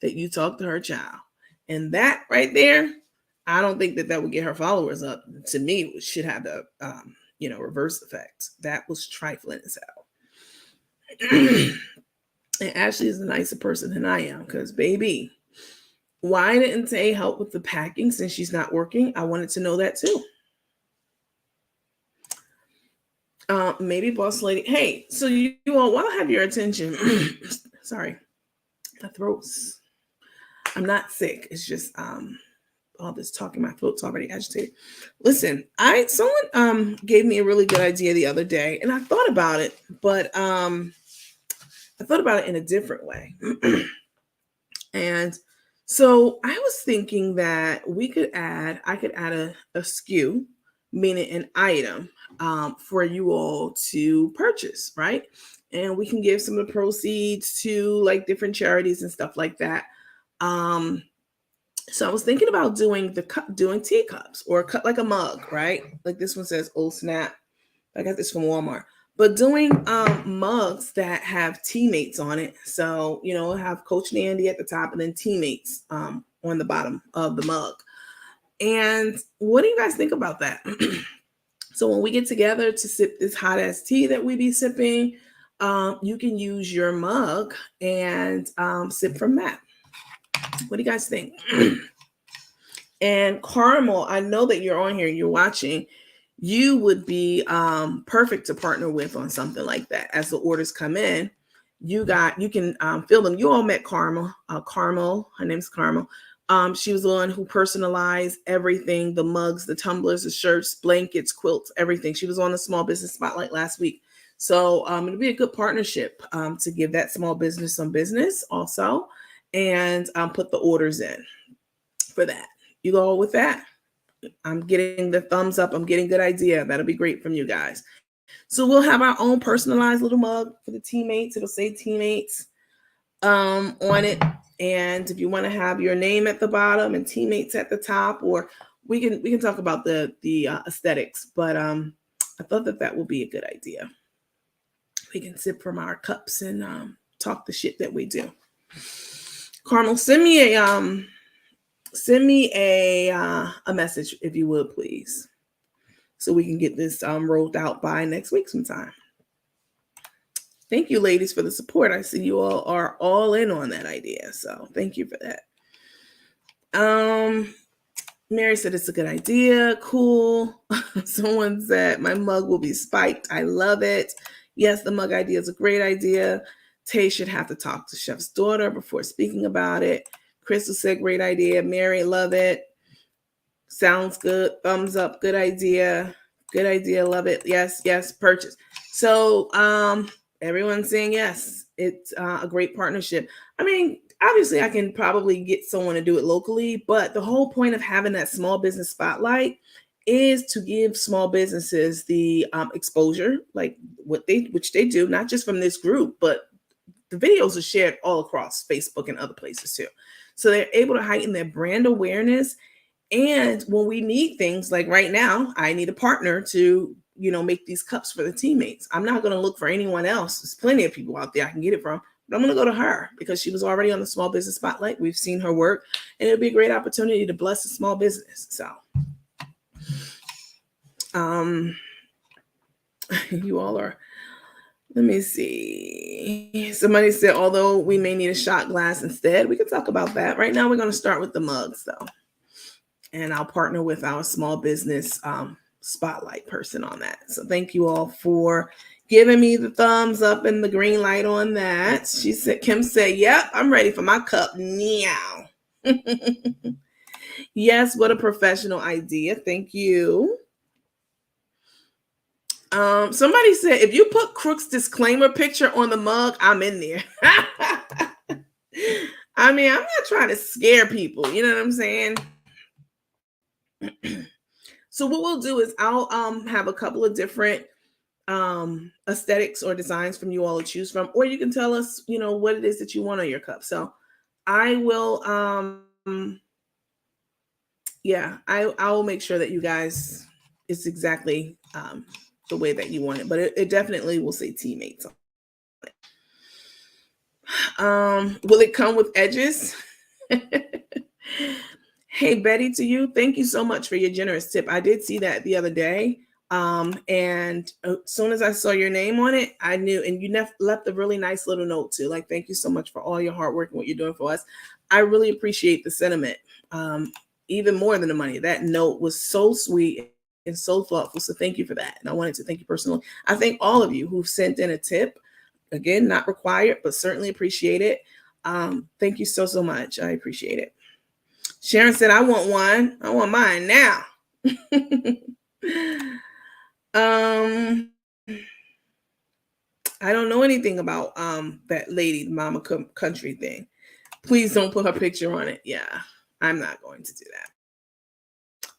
that you talked to her child. And that right there, I don't think that would get her followers up. To me, it should have the, reverse effect. That was trifling as hell. And Ashley is a nicer person than I am because, baby, why didn't Tay help with the packing since she's not working? I wanted to know that too. Maybe boss lady. Hey, so you all, while I have your attention, sorry, my throat's, I'm not sick. It's just all this talking, my throat's already agitated. Listen, someone gave me a really good idea the other day, and I thought about it, but I thought about it in a different way. And so I was thinking that I could add a SKU, meaning an item, for you all to purchase, right? And we can give some of the proceeds to like different charities and stuff like that. So I was thinking about doing teacups or cut like a mug, right? Like this one says, "Oh snap!" I got this from Walmart. But doing mugs that have teammates on it. So, have Coach Nandy at the top and then teammates on the bottom of the mug. And what do you guys think about that? So when we get together to sip this hot ass tea that we be sipping, you can use your mug and sip from that. What do you guys think? And Carmel, I know that you're on here, you're watching. You would be perfect to partner with on something like that. As the orders come in, you can fill them. You all met Carmel. Carmel, her name's Carmel. She was the one who personalized everything: the mugs, the tumblers, the shirts, blankets, quilts, everything. She was on the Small Business Spotlight last week. So it'll be a good partnership to give that small business some business also, and put the orders in for that. You go with that? I'm getting the thumbs up. I'm getting good idea. That'll be great from you guys. So we'll have our own personalized little mug for the teammates. It'll say teammates on it. And if you want to have your name at the bottom and teammates at the top, or we can talk about the aesthetics. But I thought that would be a good idea. We can sip from our cups and talk the shit that we do. Carmel, send me a message if you would, please, so we can get this rolled out by next week sometime. Thank you, ladies, for the support. I see you all are all in on that idea, so thank you for that. Mary said it's a good idea. Cool. Someone said my mug will be spiked. I love it. Yes, the mug idea is a great idea. Tay should have to talk to Chef's daughter before speaking about it. Crystal said, great idea. Mary, love it. Sounds good. Thumbs up. Good idea. Good idea. Love it. Yes, yes. Purchase. So everyone's saying yes. It's a great partnership. I mean, obviously I can probably get someone to do it locally, but the whole point of having that small business spotlight is to give small businesses the exposure, like which they do, not just from this group, but the videos are shared all across Facebook and other places too. So they're able to heighten their brand awareness. And when we need things like right now, I need a partner to, make these cups for the teammates. I'm not going to look for anyone else. There's plenty of people out there I can get it from, but I'm going to go to her because she was already on the small business spotlight. We've seen her work, and it'll be a great opportunity to bless a small business. So, you all are. Let me see. Somebody said, although we may need a shot glass instead, we can talk about that. Right now, we're going to start with the mugs, though. And I'll partner with our small business spotlight person on that. So thank you all for giving me the thumbs up and the green light on that. Kim said, yep, I'm ready for my cup now. Yes, what a professional idea. Thank you. Somebody said, if you put Crook's disclaimer picture on the mug, I'm in there. I mean, I'm not trying to scare people. You know what I'm saying? So what we'll do is I'll have a couple of different aesthetics or designs from you all to choose from, or you can tell us, what it is that you want on your cup. So I will, I will make sure that you guys, it's exactly the way that you want it, but it definitely will say teammates. Will it come with edges? Hey, Betty, to you, thank you so much for your generous tip. I did see that the other day. And as soon as I saw your name on it, I knew, and you left a really nice little note too. Like, thank you so much for all your hard work and what you're doing for us. I really appreciate the sentiment, even more than the money. That note was so sweet and so thoughtful. So thank you for that. And I wanted to thank you personally. I thank all of you who've sent in a tip. Again, not required, but certainly appreciate it. Thank you so, so much. I appreciate it. Sharon said, I want one. I want mine now. I don't know anything about that lady, Mama Country thing. Please don't put her picture on it. Yeah, I'm not going to do that.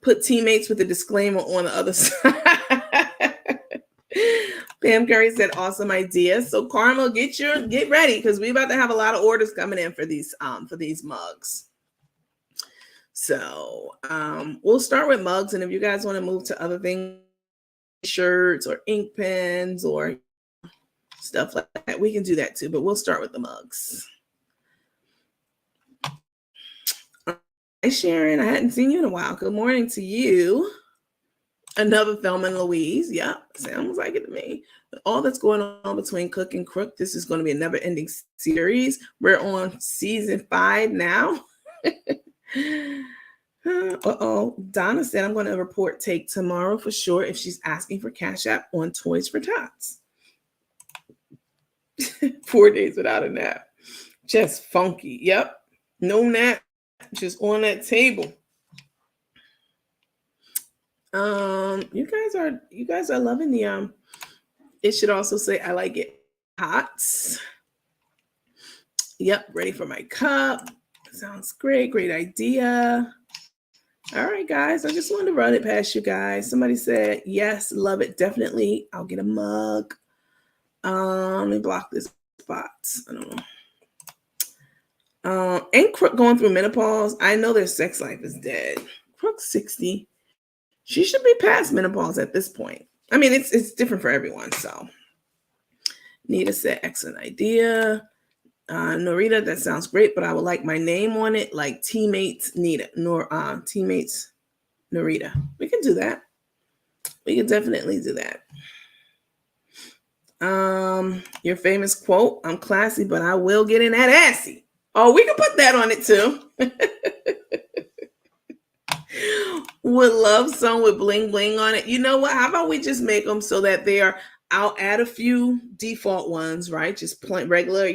Put teammates with a disclaimer on the other side. Pam Curry said, awesome idea. So Karma, get ready because we're about to have a lot of orders coming in for these mugs. So we'll start with mugs, and if you guys want to move to other things, shirts or ink pens or stuff like that, we can do that too, but we'll start with the mugs. Hi, Sharon. I hadn't seen you in a while. Good morning to you. Another Thelma and Louise. Yep, sounds like it to me. But all that's going on between Cook and Crook, this is going to be a never-ending series. We're on season 5 now. Donna said, I'm going to report Take tomorrow for sure if she's asking for Cash App on Toys for Tots. 4 days without a nap. Just funky. Yep. No nap. Just on that table. You guys are loving the it should also say I like it hot. Yep, ready for my cup. Sounds great. Great idea. All right, guys. I just wanted to run it past you guys. Somebody said, yes, love it. Definitely. I'll get a mug. Let me block this spot. I don't know. Ain't Crook going through menopause? I know their sex life is dead. Crook's 60. She should be past menopause at this point. I mean, it's different for everyone. So Nita said, excellent idea. Norita, that sounds great, but I would like my name on it, like Teammates Nita, Teammates Norita. We can do that. We can definitely do that. Your famous quote, I'm classy, but I will get in that assy. Oh, we can put that on it too. Would love some with bling bling on it. You know what? How about we just make them so that they are, I'll add a few default ones, right? Just plain regular,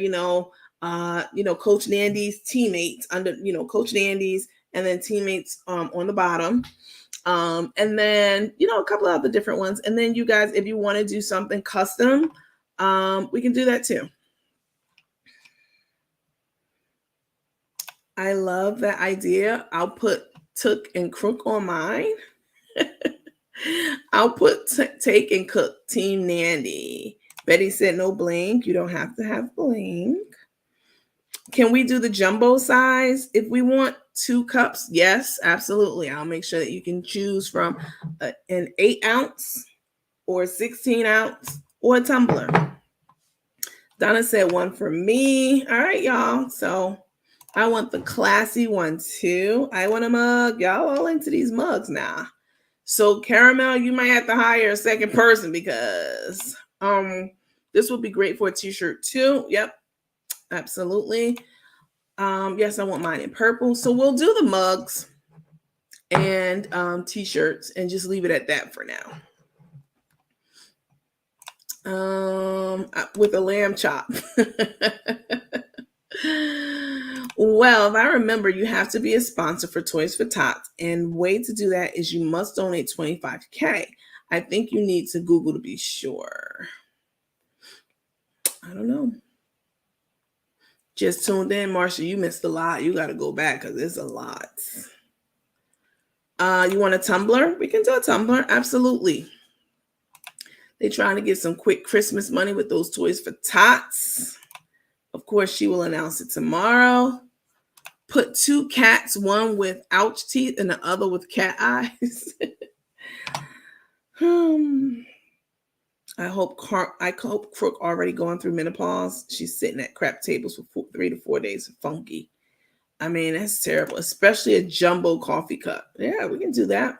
Coach Nandy's teammates under, Coach Nandy's and then teammates on the bottom. And then, a couple of other different ones. And then you guys, if you want to do something custom, we can do that too. I love that idea. I'll put Took and Crook on mine. I'll put Take and Cook, Team Nandy. Betty said no blink. You don't have to have blink. Can we do the jumbo size if we want 2 cups? Yes, absolutely. I'll make sure that you can choose from an 8 ounce or 16 ounce or a tumbler. Donna said 1 for me. All right, y'all. So I want the classy one too. I want a mug. Y'all all into these mugs now. So Caramel, you might have to hire a second person because this will be great for a t-shirt too. Yep, absolutely. Yes, I want mine in purple. So we'll do the mugs and t-shirts and just leave it at that for now. With a lamb chop. Well, if I remember, you have to be a sponsor for Toys for Tots, and way to do that is you must donate $25K. I think you need to Google to be sure. I don't know. Just tuned in, Marsha. You missed a lot. You got to go back because it's a lot. You want a tumbler? We can do a tumbler. Absolutely. They're trying to get some quick Christmas money with those Toys for Tots. Of course, she will announce it tomorrow. Put 2 cats, one with ouch teeth and the other with cat eyes. I hope Crook already going through menopause. She's sitting at crap tables for 3 to 4 days. Funky. I mean, that's terrible, especially a jumbo coffee cup. Yeah, we can do that.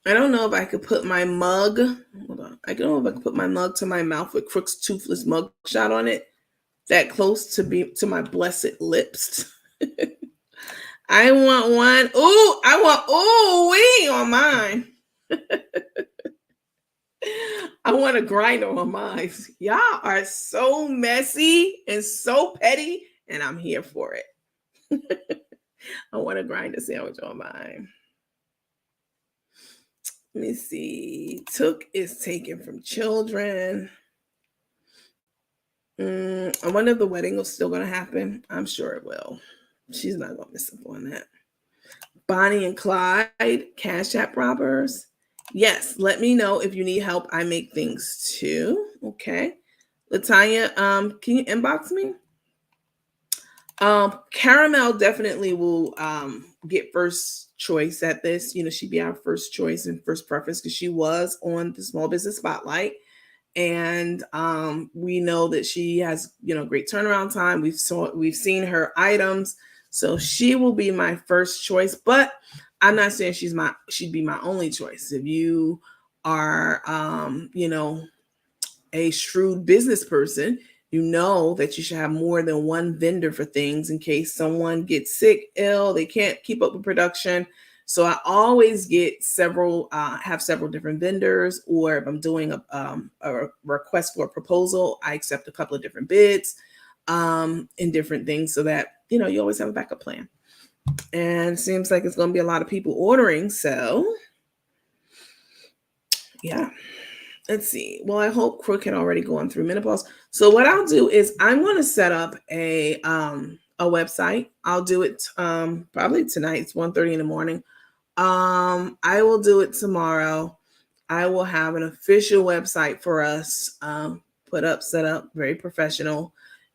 I don't know if I could put my mug. Hold on. I don't know if I could put my mug to my mouth with Crook's toothless mug shot on it. That close to my blessed lips. I want one. Ooh, I want wee on mine. I want a grinder on mine. Y'all are so messy and so petty, and I'm here for it. I want a grinder sandwich on mine. Let me see. Took is taken from children. I wonder if the wedding is still going to happen. I'm sure it will. She's not going to miss up on that. Bonnie and Clyde, Cash App robbers. Yes, let me know if you need help. I make things too. Okay. Latanya, can you inbox me? Caramel definitely will get first choice at this. She'd be our first choice and first preference because she was on the Small Business Spotlight. And we know that she has, great turnaround time. We've seen her items. So she will be my first choice, but I'm not saying she'd be my only choice. If you are, a shrewd business person, you know that you should have more than one vendor for things in case someone gets sick, ill, they can't keep up with production. So I always get have several different vendors, or if I'm doing a request for a proposal, I accept a couple of different bids in different things so that, you always have a backup plan. And it seems like it's going to be a lot of people ordering. So yeah. Let's see. Well, I hope Crook had already gone through menopause. So what I'll do is I'm going to set up a website. I'll do it probably tonight. It's 1:30 in the morning. I will do it tomorrow. I will have an official website for us set up, very professional.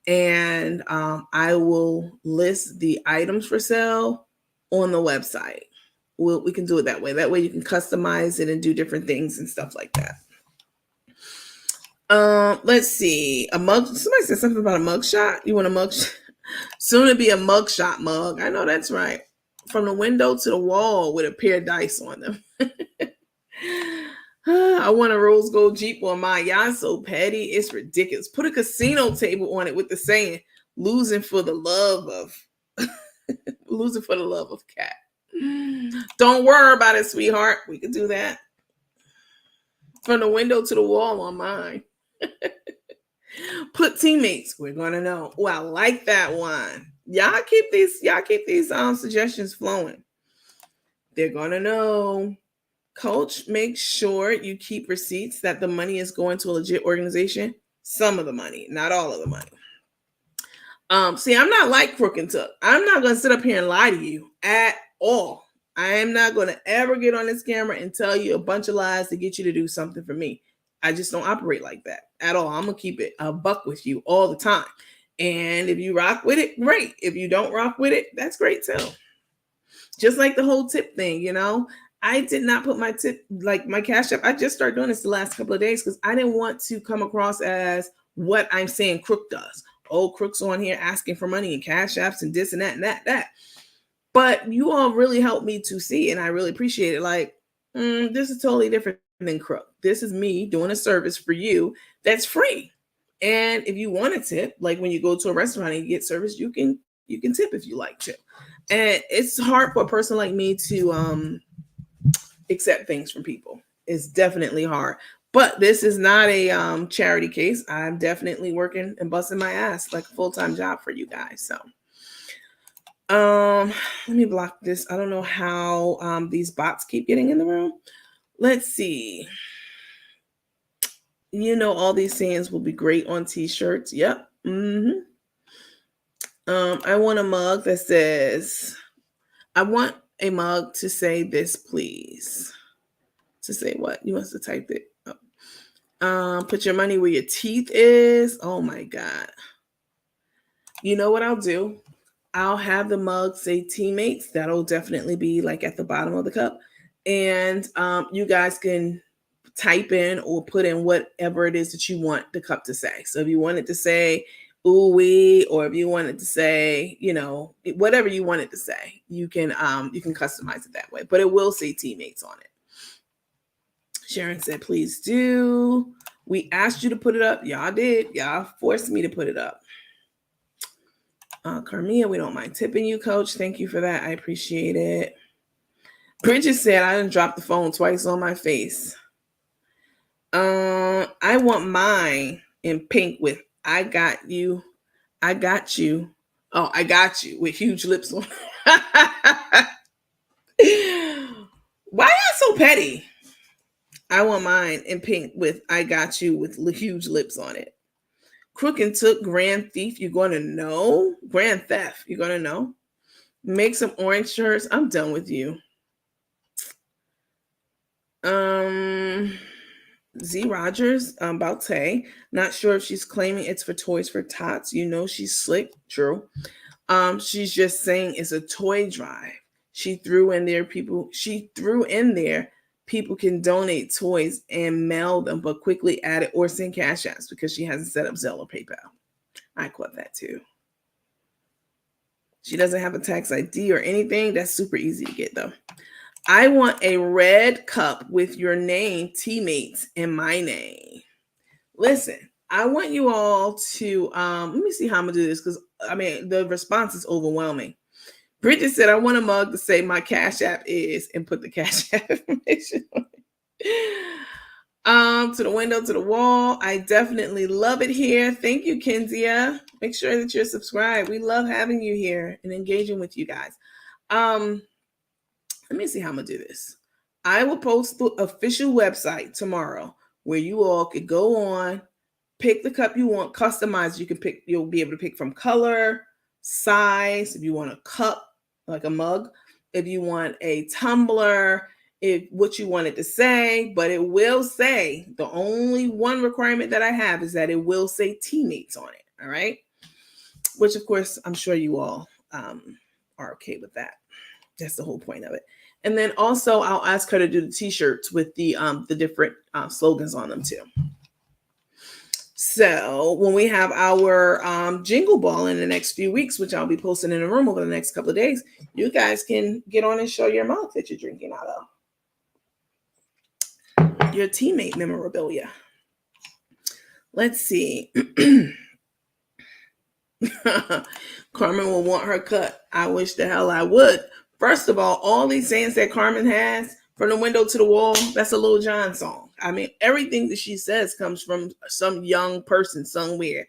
And I will list the items for sale on the website. We can do it that way. That way you can customize it and do different things and stuff like that. Let's see. A mug. Somebody said something about a mug shot. You want a mug shot? Soon to be a mug shot mug. I know that's right. From the window to the wall with a pair of dice on them. I want a rose gold Jeep on mine. Y'all so petty. It's ridiculous. Put a casino table on it with the saying, losing for the love of cat. Don't worry about it, sweetheart. We can do that. From the window to the wall on mine. Put teammates. We're going to know. Oh, I like that one. Y'all keep these suggestions flowing. They're gonna know. Coach, make sure you keep receipts that the money is going to a legit organization. Some of the money, not all of the money. See, I'm not like Crook and Took. I'm not gonna sit up here and lie to you at all. I am not gonna ever get on this camera and tell you a bunch of lies to get you to do something for me. I just don't operate like that at all. I'm gonna keep it a buck with you all the time. And if you rock with it, great. If you don't rock with it, that's great too. Just like the whole tip thing, you know. I did not put my tip, like my Cash App. I just started doing this the last couple of days because I didn't want to come across as what I'm saying Crook does. Oh, Crook's on here asking for money and Cash Apps and this and that and that. But you all really helped me to see, and I really appreciate it. Like, this is totally different than Crook. This is me doing a service for you that's free. And if you want a tip, like when you go to a restaurant and you get service, you can tip if you like to. And it's hard for a person like me to accept things from people. It's definitely hard. But this is not a charity case. I'm definitely working and busting my ass like a full-time job for you guys. So let me block this. I don't know how these bots keep getting in the room. Let's see. You know, all these sayings will be great on t-shirts. Yep. I want a mug that says, I want a mug to say this, please. To say what? You want us to type it up. Put your money where your teeth is. Oh my God. You know what I'll do? I'll have the mug say teammates. That'll definitely be like at the bottom of the cup. And you guys can type in or put in whatever it is that you want the cup to say. So if you want it to say ooh wee, or if you want it to say, you know, whatever you want it to say, you can customize it that way. But it will say teammates on it. Sharon said, please do. We asked you to put it up. Y'all did. Y'all forced me to put it up. Carmia, we don't mind tipping you, Coach. Thank you for that. I appreciate it. Bridget said, I done dropped the phone twice on my face. I want mine in pink with I got you. I got you. Oh, I got you with huge lips on. Why y'all so petty? I want mine in pink with I got you with huge lips on it. Crook and Took, Grand Thief, you're going to know. Grand Theft, you're going to know. Make some orange shirts. I'm done with you. Z Rogers, about Tae. Not sure if she's claiming it's for Toys for Tots. You know she's slick. True. She's just saying it's a toy drive. She threw in there people can donate toys and mail them, but quickly added or send cash apps because she hasn't set up Zelle or PayPal. I caught that too. She doesn't have a tax ID or anything. That's super easy to get though. I want a red cup with your name, teammates, and my name. Listen, I want you all to, let me see how I'm gonna do this because the response is overwhelming. Bridget said, I want a mug to say my Cash App is and put the Cash App information on it. To the window, to the wall. I definitely love it here. Thank you, Kenzia. Make sure that you're subscribed. We love having you here and engaging with you guys. Let me see how I'm going to do this. I will post the official website tomorrow where you all could go on, pick the cup you want, customize. You'll be able to pick from color, size, if you want a cup, like a mug, if you want a tumbler, what you want it to say, but it will say, the only one requirement that I have is that it will say teammates on it. All right. Which of course, I'm sure you all are okay with that. That's the whole point of it. And then also I'll ask her to do the t-shirts with the different slogans on them too. So when we have our jingle ball in the next few weeks, which I'll be posting in the room over the next couple of days, you guys can get on and show your mug that you're drinking out of. Your teammate memorabilia. Let's see. Carmen will want her cut. I wish the hell I would. First of all these sayings that Carmen has, from the window to the wall, that's a Lil Jon song. I mean, everything that she says comes from some young person somewhere.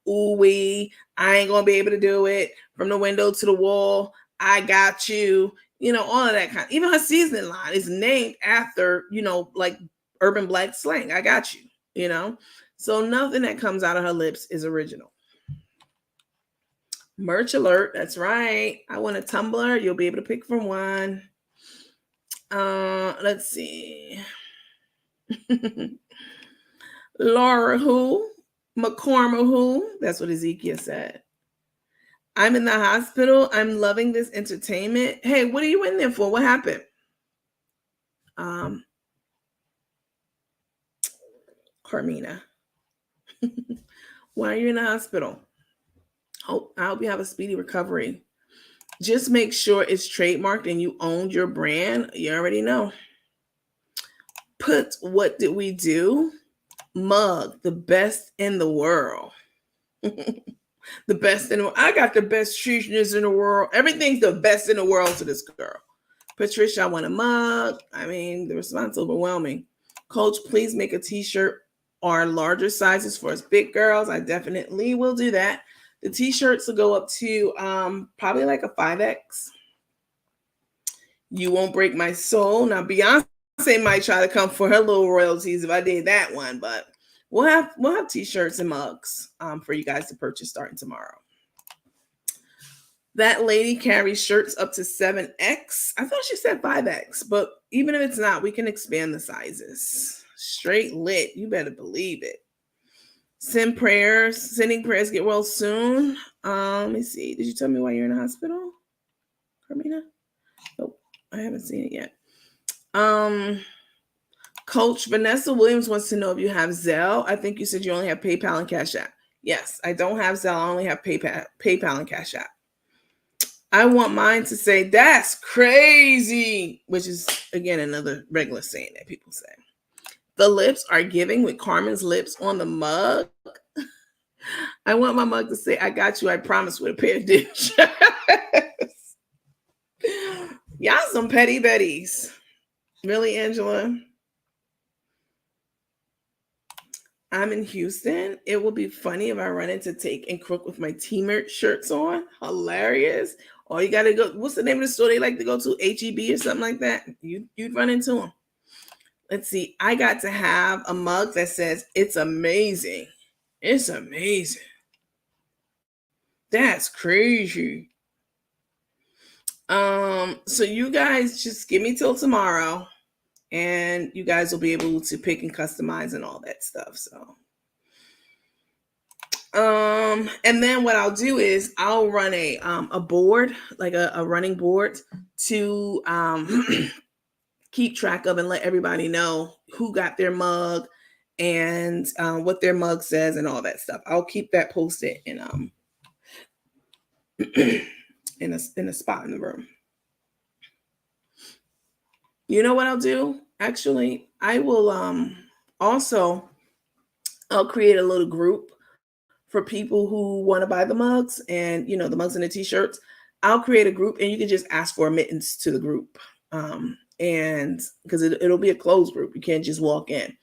ooh wee, I ain't gonna be able to do it. From the window to the wall, I got you. All of that kind. Even her seasoning line is named after, like urban Black slang. I got you. So nothing that comes out of her lips is original. Merch alert. That's right. I want a tumbler. You'll be able to pick from one. Let's see. Laura who? McCormick who? That's what Ezekiel said. I'm in the hospital. I'm loving this entertainment. Hey, what are you in there for? What happened? Carmina. Why are you in the hospital? I hope you have a speedy recovery. Just make sure it's trademarked and you owned your brand. You already know. Put what did we do? Mug, the best in the world. The best in the world. I got the best cheesiness in the world. Everything's the best in the world to this girl. Patricia, I want a mug. I mean, the response is overwhelming. Coach, please make a t-shirt or larger sizes for us big girls. I definitely will do that. The t-shirts will go up to probably like a 5X. You won't break my soul. Now, Beyonce might try to come for her little royalties if I did that one, but we'll have t-shirts and mugs for you guys to purchase starting tomorrow. That lady carries shirts up to 7X. I thought she said 5X, but even if it's not, we can expand the sizes. Straight lit. You better believe it. Sending prayers, get well soon. Let me see. Did you tell me why you're in the hospital, Carmina? Nope, I haven't seen it yet. Coach Vanessa Williams wants to know if you have Zelle. I think you said you only have PayPal and Cash App. Yes, I don't have Zelle. I only have PayPal and Cash App. I want mine to say, that's crazy, which is, again, another regular saying that people say. The lips are giving with Carmen's lips on the mug. I want my mug to say, I got you, I promise, with a pair of dish. Y'all some petty betties. Really, Angela? I'm in Houston. It will be funny if I run into Take and Crook with my T-Merch shirts on. Hilarious. Or you got to go, what's the name of the store they like to go to? HEB or something like that? You'd run into them. Let's see. I got to have a mug that says, it's amazing. It's amazing. That's crazy. So you guys just give me till tomorrow and you guys will be able to pick and customize and all that stuff. So, and then what I'll do is I'll run a board, like a running board to, keep track of and let everybody know who got their mug and what their mug says and all that stuff. I'll keep that posted in in a spot in the room. You know what I'll do? Actually, I will I'll create a little group for people who want to buy the mugs and the mugs and the t-shirts. I'll create a group and you can just ask for admittance to the group. And because it'll be a closed group, you can't just walk in.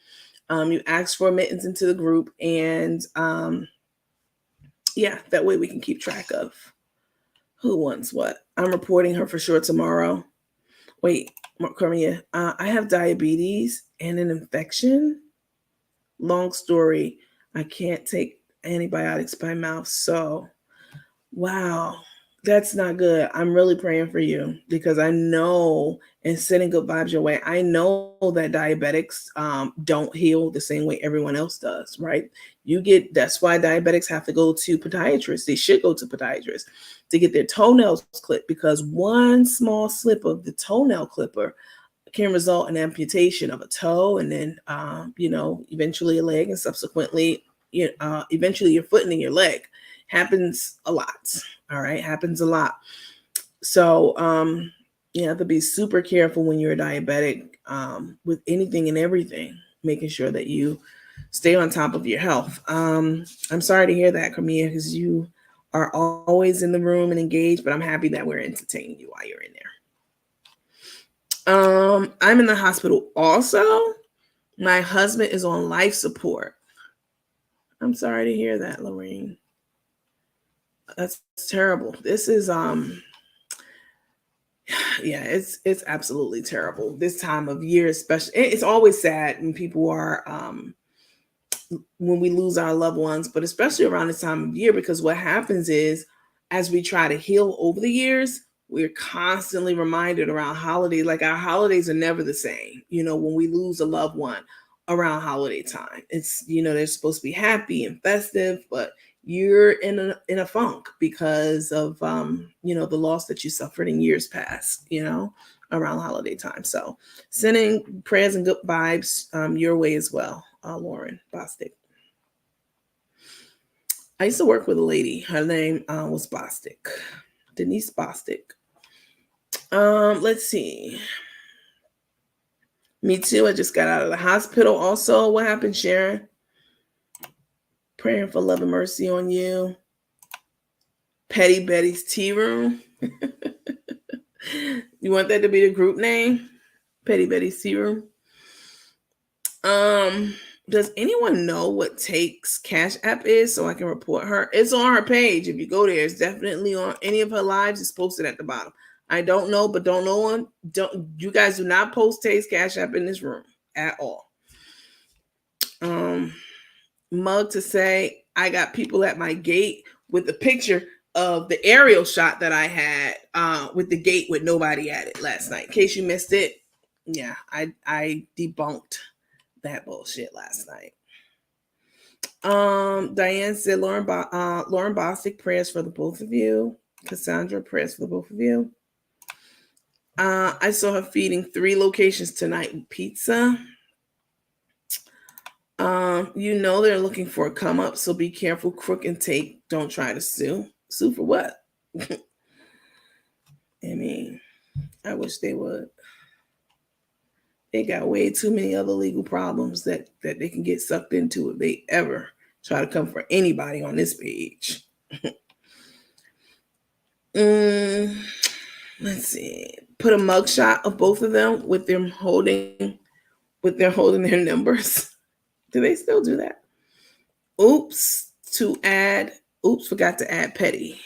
You ask for admittance into the group, and that way we can keep track of who wants what. I'm reporting her for sure tomorrow. Wait, Cormier, I have diabetes and an infection. Long story. I can't take antibiotics by mouth. So, wow. That's not good. I'm really praying for you because I know, and sending good vibes your way, I know that diabetics don't heal the same way everyone else does, right? That's why diabetics have to go to podiatrists. They should go to podiatrists to get their toenails clipped because one small slip of the toenail clipper can result in amputation of a toe and then, eventually a leg and subsequently, eventually your foot and then your leg. Happens a lot. All right. Happens a lot. So, you have to be super careful when you're a diabetic with anything and everything, making sure that you stay on top of your health. I'm sorry to hear that, Camilla, because you are always in the room and engaged, but I'm happy that we're entertaining you while you're in there. I'm in the hospital also. My husband is on life support. I'm sorry to hear that, Lorraine. That's terrible. This is yeah, it's absolutely terrible. This time of year, especially, it's always sad when people are when we lose our loved ones, but especially around this time of year, because what happens is as we try to heal over the years, we're constantly reminded around holidays, like our holidays are never the same. When we lose a loved one around holiday time, it's, they're supposed to be happy and festive, but you're in a funk because of the loss that you suffered in years past, around holiday time. So sending prayers and good vibes your way as well, Lauren Bostic. I used to work with a lady. Her name was Bostic, Denise Bostic. Let's see. Me too. I just got out of the hospital. Also, what happened, Sharon? Praying for love and mercy on you. Petty Betty's Tea Room. You want that to be the group name? Petty Betty's Tea Room. Does anyone know what Tae'S Cash App is so I can report her? It's on her page. If you go there, it's definitely on any of her lives. It's posted at the bottom. I don't know, but don't know one. You guys do not post Tae'S Cash App in this room at all. Mug to say I got people at my gate with the picture of the aerial shot that I had with the gate with nobody at it last night. In case you missed it, yeah, I debunked that bullshit last night. Diane said Lauren Bostic, prayers for the both of you. Cassandra, prayers for the both of you. I saw her feeding 3 locations tonight with pizza. They're looking for a come up, so be careful. Crook and Tate, don't try to sue. Sue for what? I mean, I wish they would. They got way too many other legal problems that they can get sucked into if they ever try to come for anybody on this page. Let's see. Put a mugshot of both of them with them holding their numbers. Do they still do that? Oops, forgot to add Petty.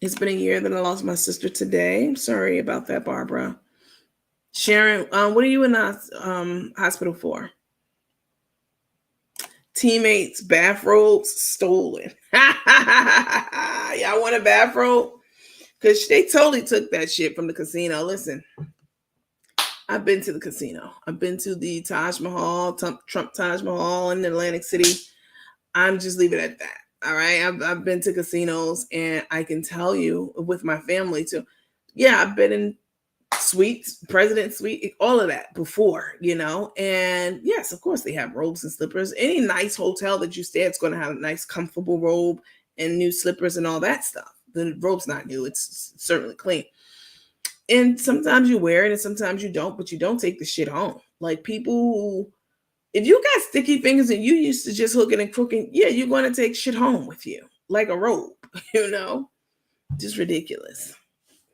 It's been a year that I lost my sister today. I'm sorry about that, Barbara. Sharon, what are you in the hospital for? Teammates' bathrobes stolen. Y'all want a bathrobe? Because they totally took that shit from the casino. Listen, I've been to the casino. I've been to the Taj Mahal, Trump Taj Mahal in Atlantic City. I'm just leaving it at that. All right. I've been to casinos, and I can tell you with my family too. Yeah, I've been in suites, president suite, all of that before, and yes, of course they have robes and slippers. Any nice hotel that you stay at is going to have a nice comfortable robe and new slippers and all that stuff. The robe's not new. It's certainly clean. And sometimes you wear it and sometimes you don't, but you don't take the shit home. Like people, if you got sticky fingers and you used to just hooking and crooking, yeah, you're going to take shit home with you like a robe, just ridiculous.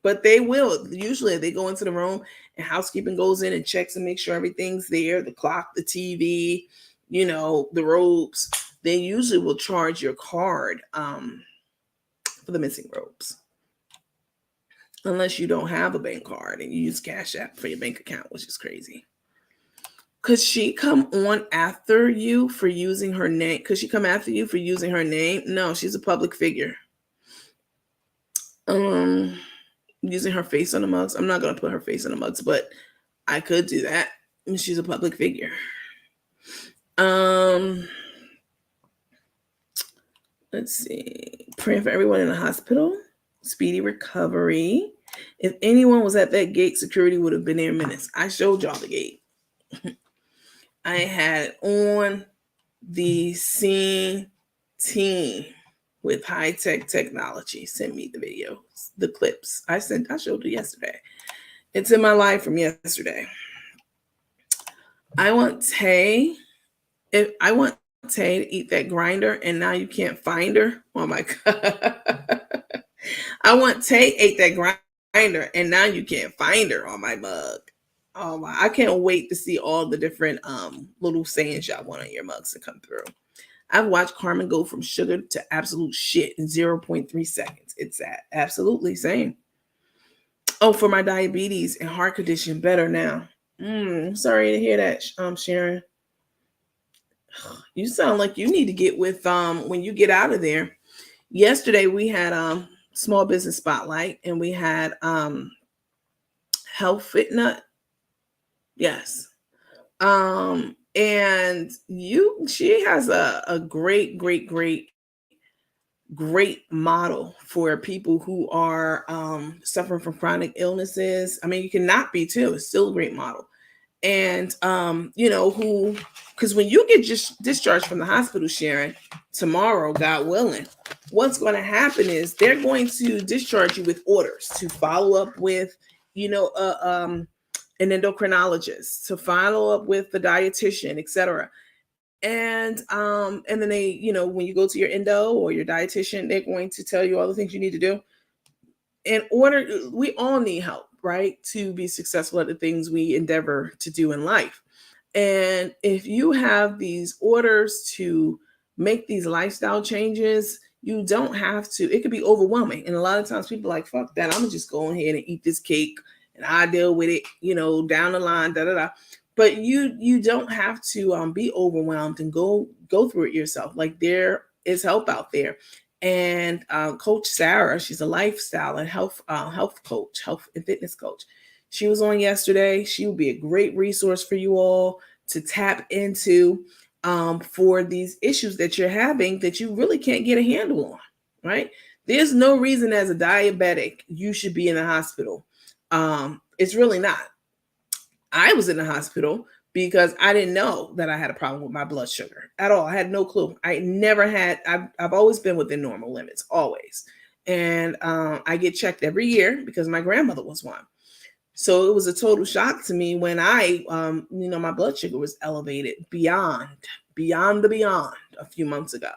But they will. Usually they go into the room and housekeeping goes in and checks and makes sure everything's there. The clock, the TV, the robes. They usually will charge your card for the missing robes. Unless you don't have a bank card and you use Cash App for your bank account, which is crazy. Could she come on after you for using her name? Could she come after you for using her name? No, she's a public figure. Using her face on the mugs. I'm not going to put her face on the mugs, but I could do that. She's a public figure. Let's see. Praying for everyone in the hospital. Speedy recovery. If anyone was at that gate, security would have been there in minutes. I showed y'all the gate. I had on the scene team with high-tech technology. Send me the videos, the clips. I showed it yesterday. It's in my life from yesterday. I want Tae to eat that grinder, and now you can't find her. Oh my God. I want Tae ate that grinder, and now you can't find her on my mug. Oh my! I can't wait to see all the different little sayings y'all want on your mugs to come through. I've watched Carmen go from sugar to absolute shit in 0.3 seconds. It's that. Absolutely same. Oh, for my diabetes and heart condition, better now. Sorry to hear that, Sharon. You sound like you need to get with when you get out of there. Yesterday we had small business spotlight and we had health fit nut. Yes. And she has a great model for people who are suffering from chronic illnesses. I mean, you cannot be too. It's still a great model. And who, because when you get just discharged from the hospital, Sharon, tomorrow, God willing, what's going to happen is they're going to discharge you with orders to follow up with, an endocrinologist, to follow up with the dietitian, etc. And then they, when you go to your endo or your dietitian, they're going to tell you all the things you need to do. In order, we all need help, right, to be successful at the things we endeavor to do in life. And if you have these orders to make these lifestyle changes, you don't have to. It could be overwhelming. And a lot of times people are like, fuck that. I'm going to just go ahead and eat this cake and I deal with it, down the line, But you don't have to be overwhelmed and go through it yourself. Like, there is help out there. And Coach Sarah, she's a lifestyle and health coach, health and fitness coach. She was on yesterday. She would be a great resource for you all to tap into for these issues that you're having that you really can't get a handle on, right? There's no reason as a diabetic you should be in the hospital. It's really not. I was in the hospital because I didn't know that I had a problem with my blood sugar at all. I had no clue. I've always been within normal limits, always. And I get checked every year because my grandmother was one. So it was a total shock to me when my blood sugar was elevated beyond a few months ago.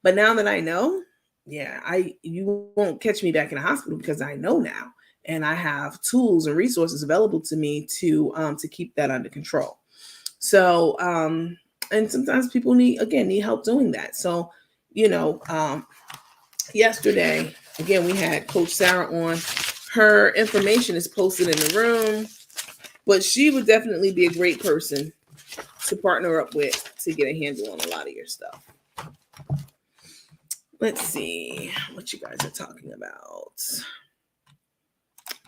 But now that I know, you won't catch me back in the hospital because I know now. And I have tools and resources available to me to keep that under control. So, and sometimes people need help doing that. So, yesterday, again, we had Coach Sarah on. Her information is posted in the room, but she would definitely be a great person to partner up with to get a handle on a lot of your stuff. Let's see what you guys are talking about.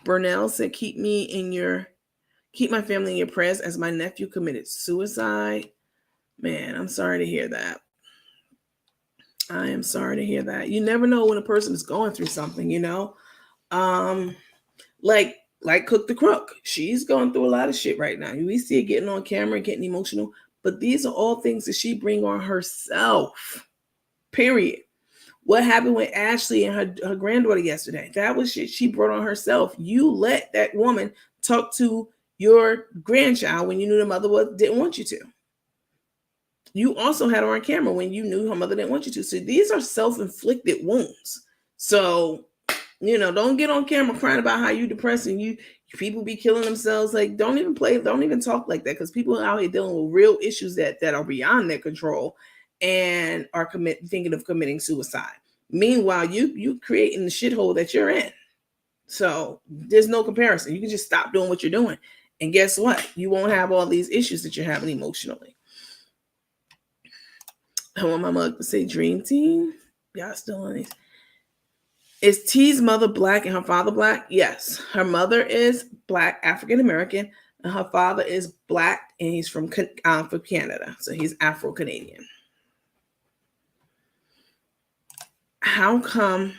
Burnell said, keep my family in your prayers as my nephew committed suicide. Man, I'm sorry to hear that. I am sorry to hear that. You never know when a person is going through something, like Cook the Crook. She's going through a lot of shit right now. We see her getting on camera, getting emotional, but these are all things that she bring on herself, period. What happened with Ashley and her granddaughter yesterday? That was shit she brought on herself. You let that woman talk to your grandchild when you knew the mother didn't want you to. You also had her on camera when you knew her mother didn't want you to. So these are self-inflicted wounds. So, don't get on camera crying about how you depressed and you people be killing themselves. Like, don't even talk like that, because people are out here dealing with real issues that are beyond their control and are thinking of committing suicide. Meanwhile, you creating the shithole that you're in. So there's no comparison. You can just stop doing what you're doing. And guess what? You won't have all these issues that you're having emotionally. I want my mug to say Dream Team. Y'all still on these. Is T's mother Black and her father Black? Yes. Her mother is Black, African American, and her father is Black, and he's from Canada. So he's Afro-Canadian. How come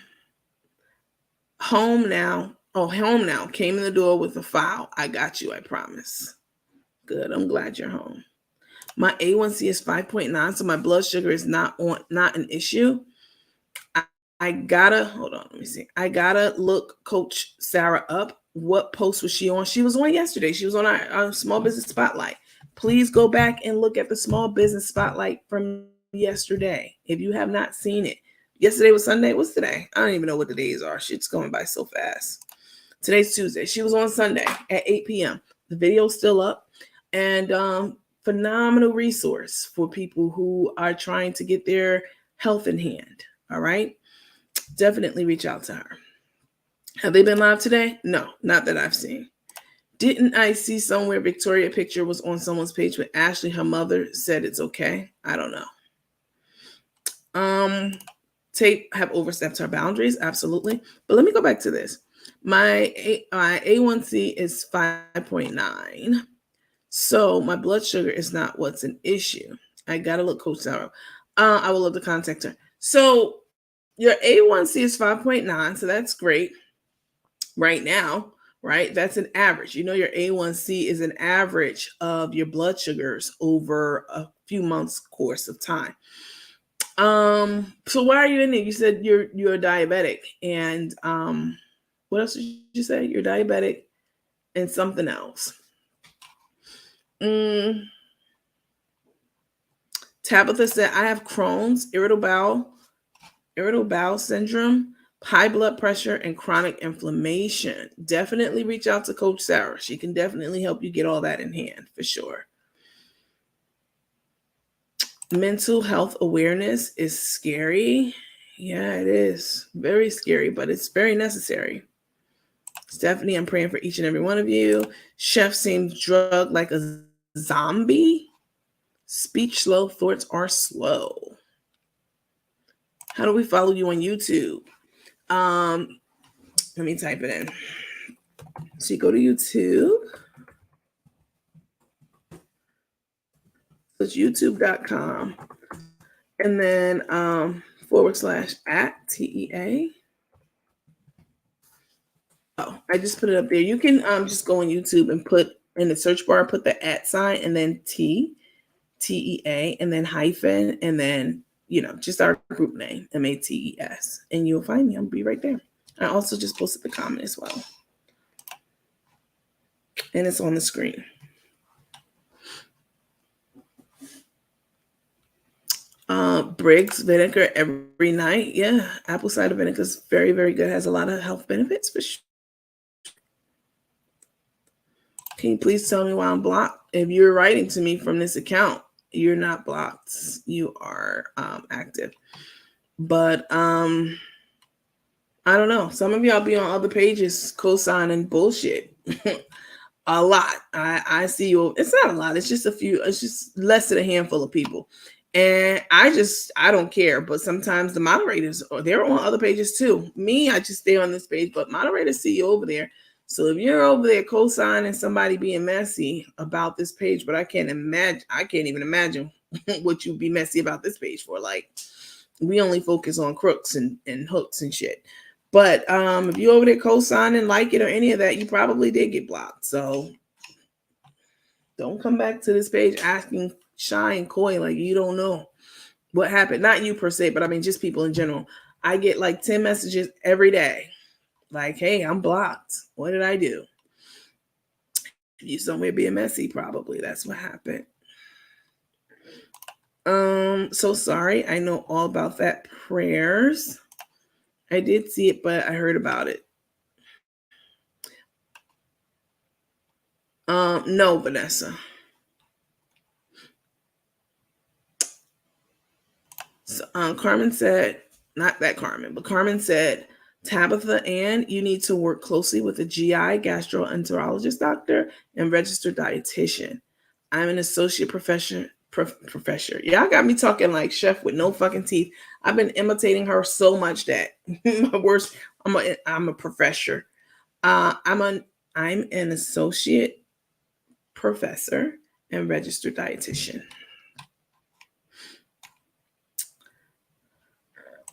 Home Now came in the door with a file? I got you, I promise. Good. I'm glad you're home. My A1C is 5.9, so my blood sugar is not an issue. I gotta hold on. Let me see. I gotta look Coach Sarah up. What post was she on? She was on yesterday. She was on our small business spotlight. Please go back and look at the small business spotlight from yesterday if you have not seen it. Yesterday was Sunday. What's today? I don't even know what the days are. Shit's going by so fast. Today's Tuesday. She was on Sunday at 8 p.m. The video's still up. And phenomenal resource for people who are trying to get their health in hand. All right. Definitely reach out to her. Have they been live today? No, not that I've seen. Didn't I see somewhere Victoria picture was on someone's page with Ashley, her mother said it's okay? I don't know. Tape have overstepped her boundaries, absolutely. But let me go back to this. My A1C is 5.9. So my blood sugar is not what's an issue. I gotta look Coach Sarah. I will love to contact her. So your A1C is 5.9, so that's great right now, right? That's an average. You know, your A1C is an average of your blood sugars over a few months course of time. So why are you in there? You said you're diabetic, and what else did you say? You're diabetic and something else. Tabitha said, I have Crohn's, irritable bowel syndrome, high blood pressure, and chronic inflammation. Definitely reach out to Coach Sarah. She can definitely help you get all that in hand for sure. Mental health awareness is scary. Yeah, it is. Very scary, but it's very necessary. Stephanie, I'm praying for each and every one of you. Chef seems drugged like a zombie. Speech slow, thoughts are slow. How do we follow you on YouTube? Let me type it in. So you go to YouTube. So it's youtube.com. And then /@ TEA. Oh, I just put it up there. You can just go on YouTube and put in the search bar, put the @ sign and then TEA and then hyphen and then, just our group name, MATES. And you'll find me. I'll be right there. I also just posted the comment as well. And it's on the screen. Briggs vinegar every night. Yeah, apple cider vinegar is very, very good. Has a lot of health benefits for sure. Can you please tell me why I'm blocked? If you're writing to me from this account, you're not blocked. You are active. But I don't know. Some of y'all be on other pages co-signing bullshit. A lot. I see you. It's not a lot. It's just a few. It's just less than a handful of people. And I don't care. But sometimes the moderators, they're on other pages too. Me, I just stay on this page. But moderators see you over there. So if you're over there co-signing somebody being messy about this page, but I can't even imagine what you'd be messy about this page for. Like, we only focus on crooks and hooks and shit. But if you over there co-signing, like it or any of that, you probably did get blocked. So don't come back to this page asking shy and coy like you don't know what happened. Not you per se, but I mean just people in general. I get like 10 messages every day. Like, hey, I'm blocked. What did I do? You somewhere being messy, probably. That's what happened. So sorry. I know all about that. Prayers. I did see it, but I heard about it. No, Vanessa. So, Carmen said, not that Carmen, but Carmen said, Tabitha, and you need to work closely with a GI, gastroenterologist doctor, and registered dietitian. I'm an associate professor. Y'all got me talking like chef with no fucking teeth. I've been imitating her so much that my worst. I'm a professor. I'm an associate professor and registered dietitian.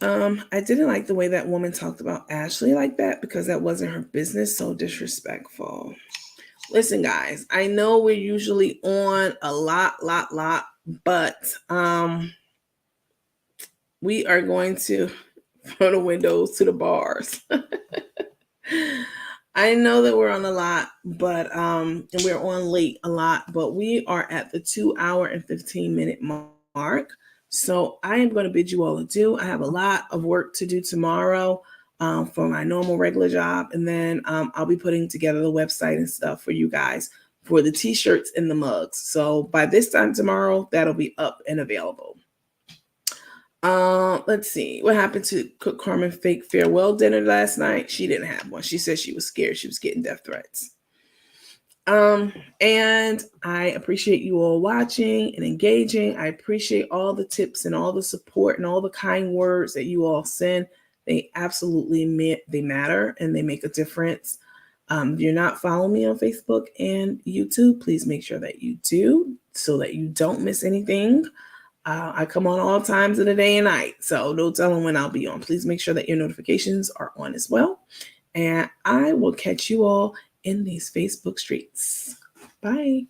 I didn't like the way that woman talked about Ashley like that because that wasn't her business. So disrespectful. Listen, guys, I know we're usually on a lot, but we are going to from the windows to the bars. I know that we're on a lot, but and we're on late a lot, but we are at the 2 hour and 15 minute mark. So I am going to bid you all adieu. I have a lot of work to do tomorrow for my normal regular job. And then I'll be putting together the website and stuff for you guys for the t-shirts and the mugs. So by this time tomorrow, that'll be up and available. Let's see what happened to Cook Carmen fake farewell dinner last night. She didn't have one. She said she was scared. She was getting death threats. And I appreciate you all watching and engaging. I appreciate all the tips and all the support and all the kind words that you all send. They absolutely they matter and they make a difference. If you're not following me on Facebook and YouTube, please make sure that you do so that you don't miss anything. I come on all times of the day and night, so no telling when I'll be on. Please make sure that your notifications are on as well. And I will catch you all in these Facebook streets. Bye.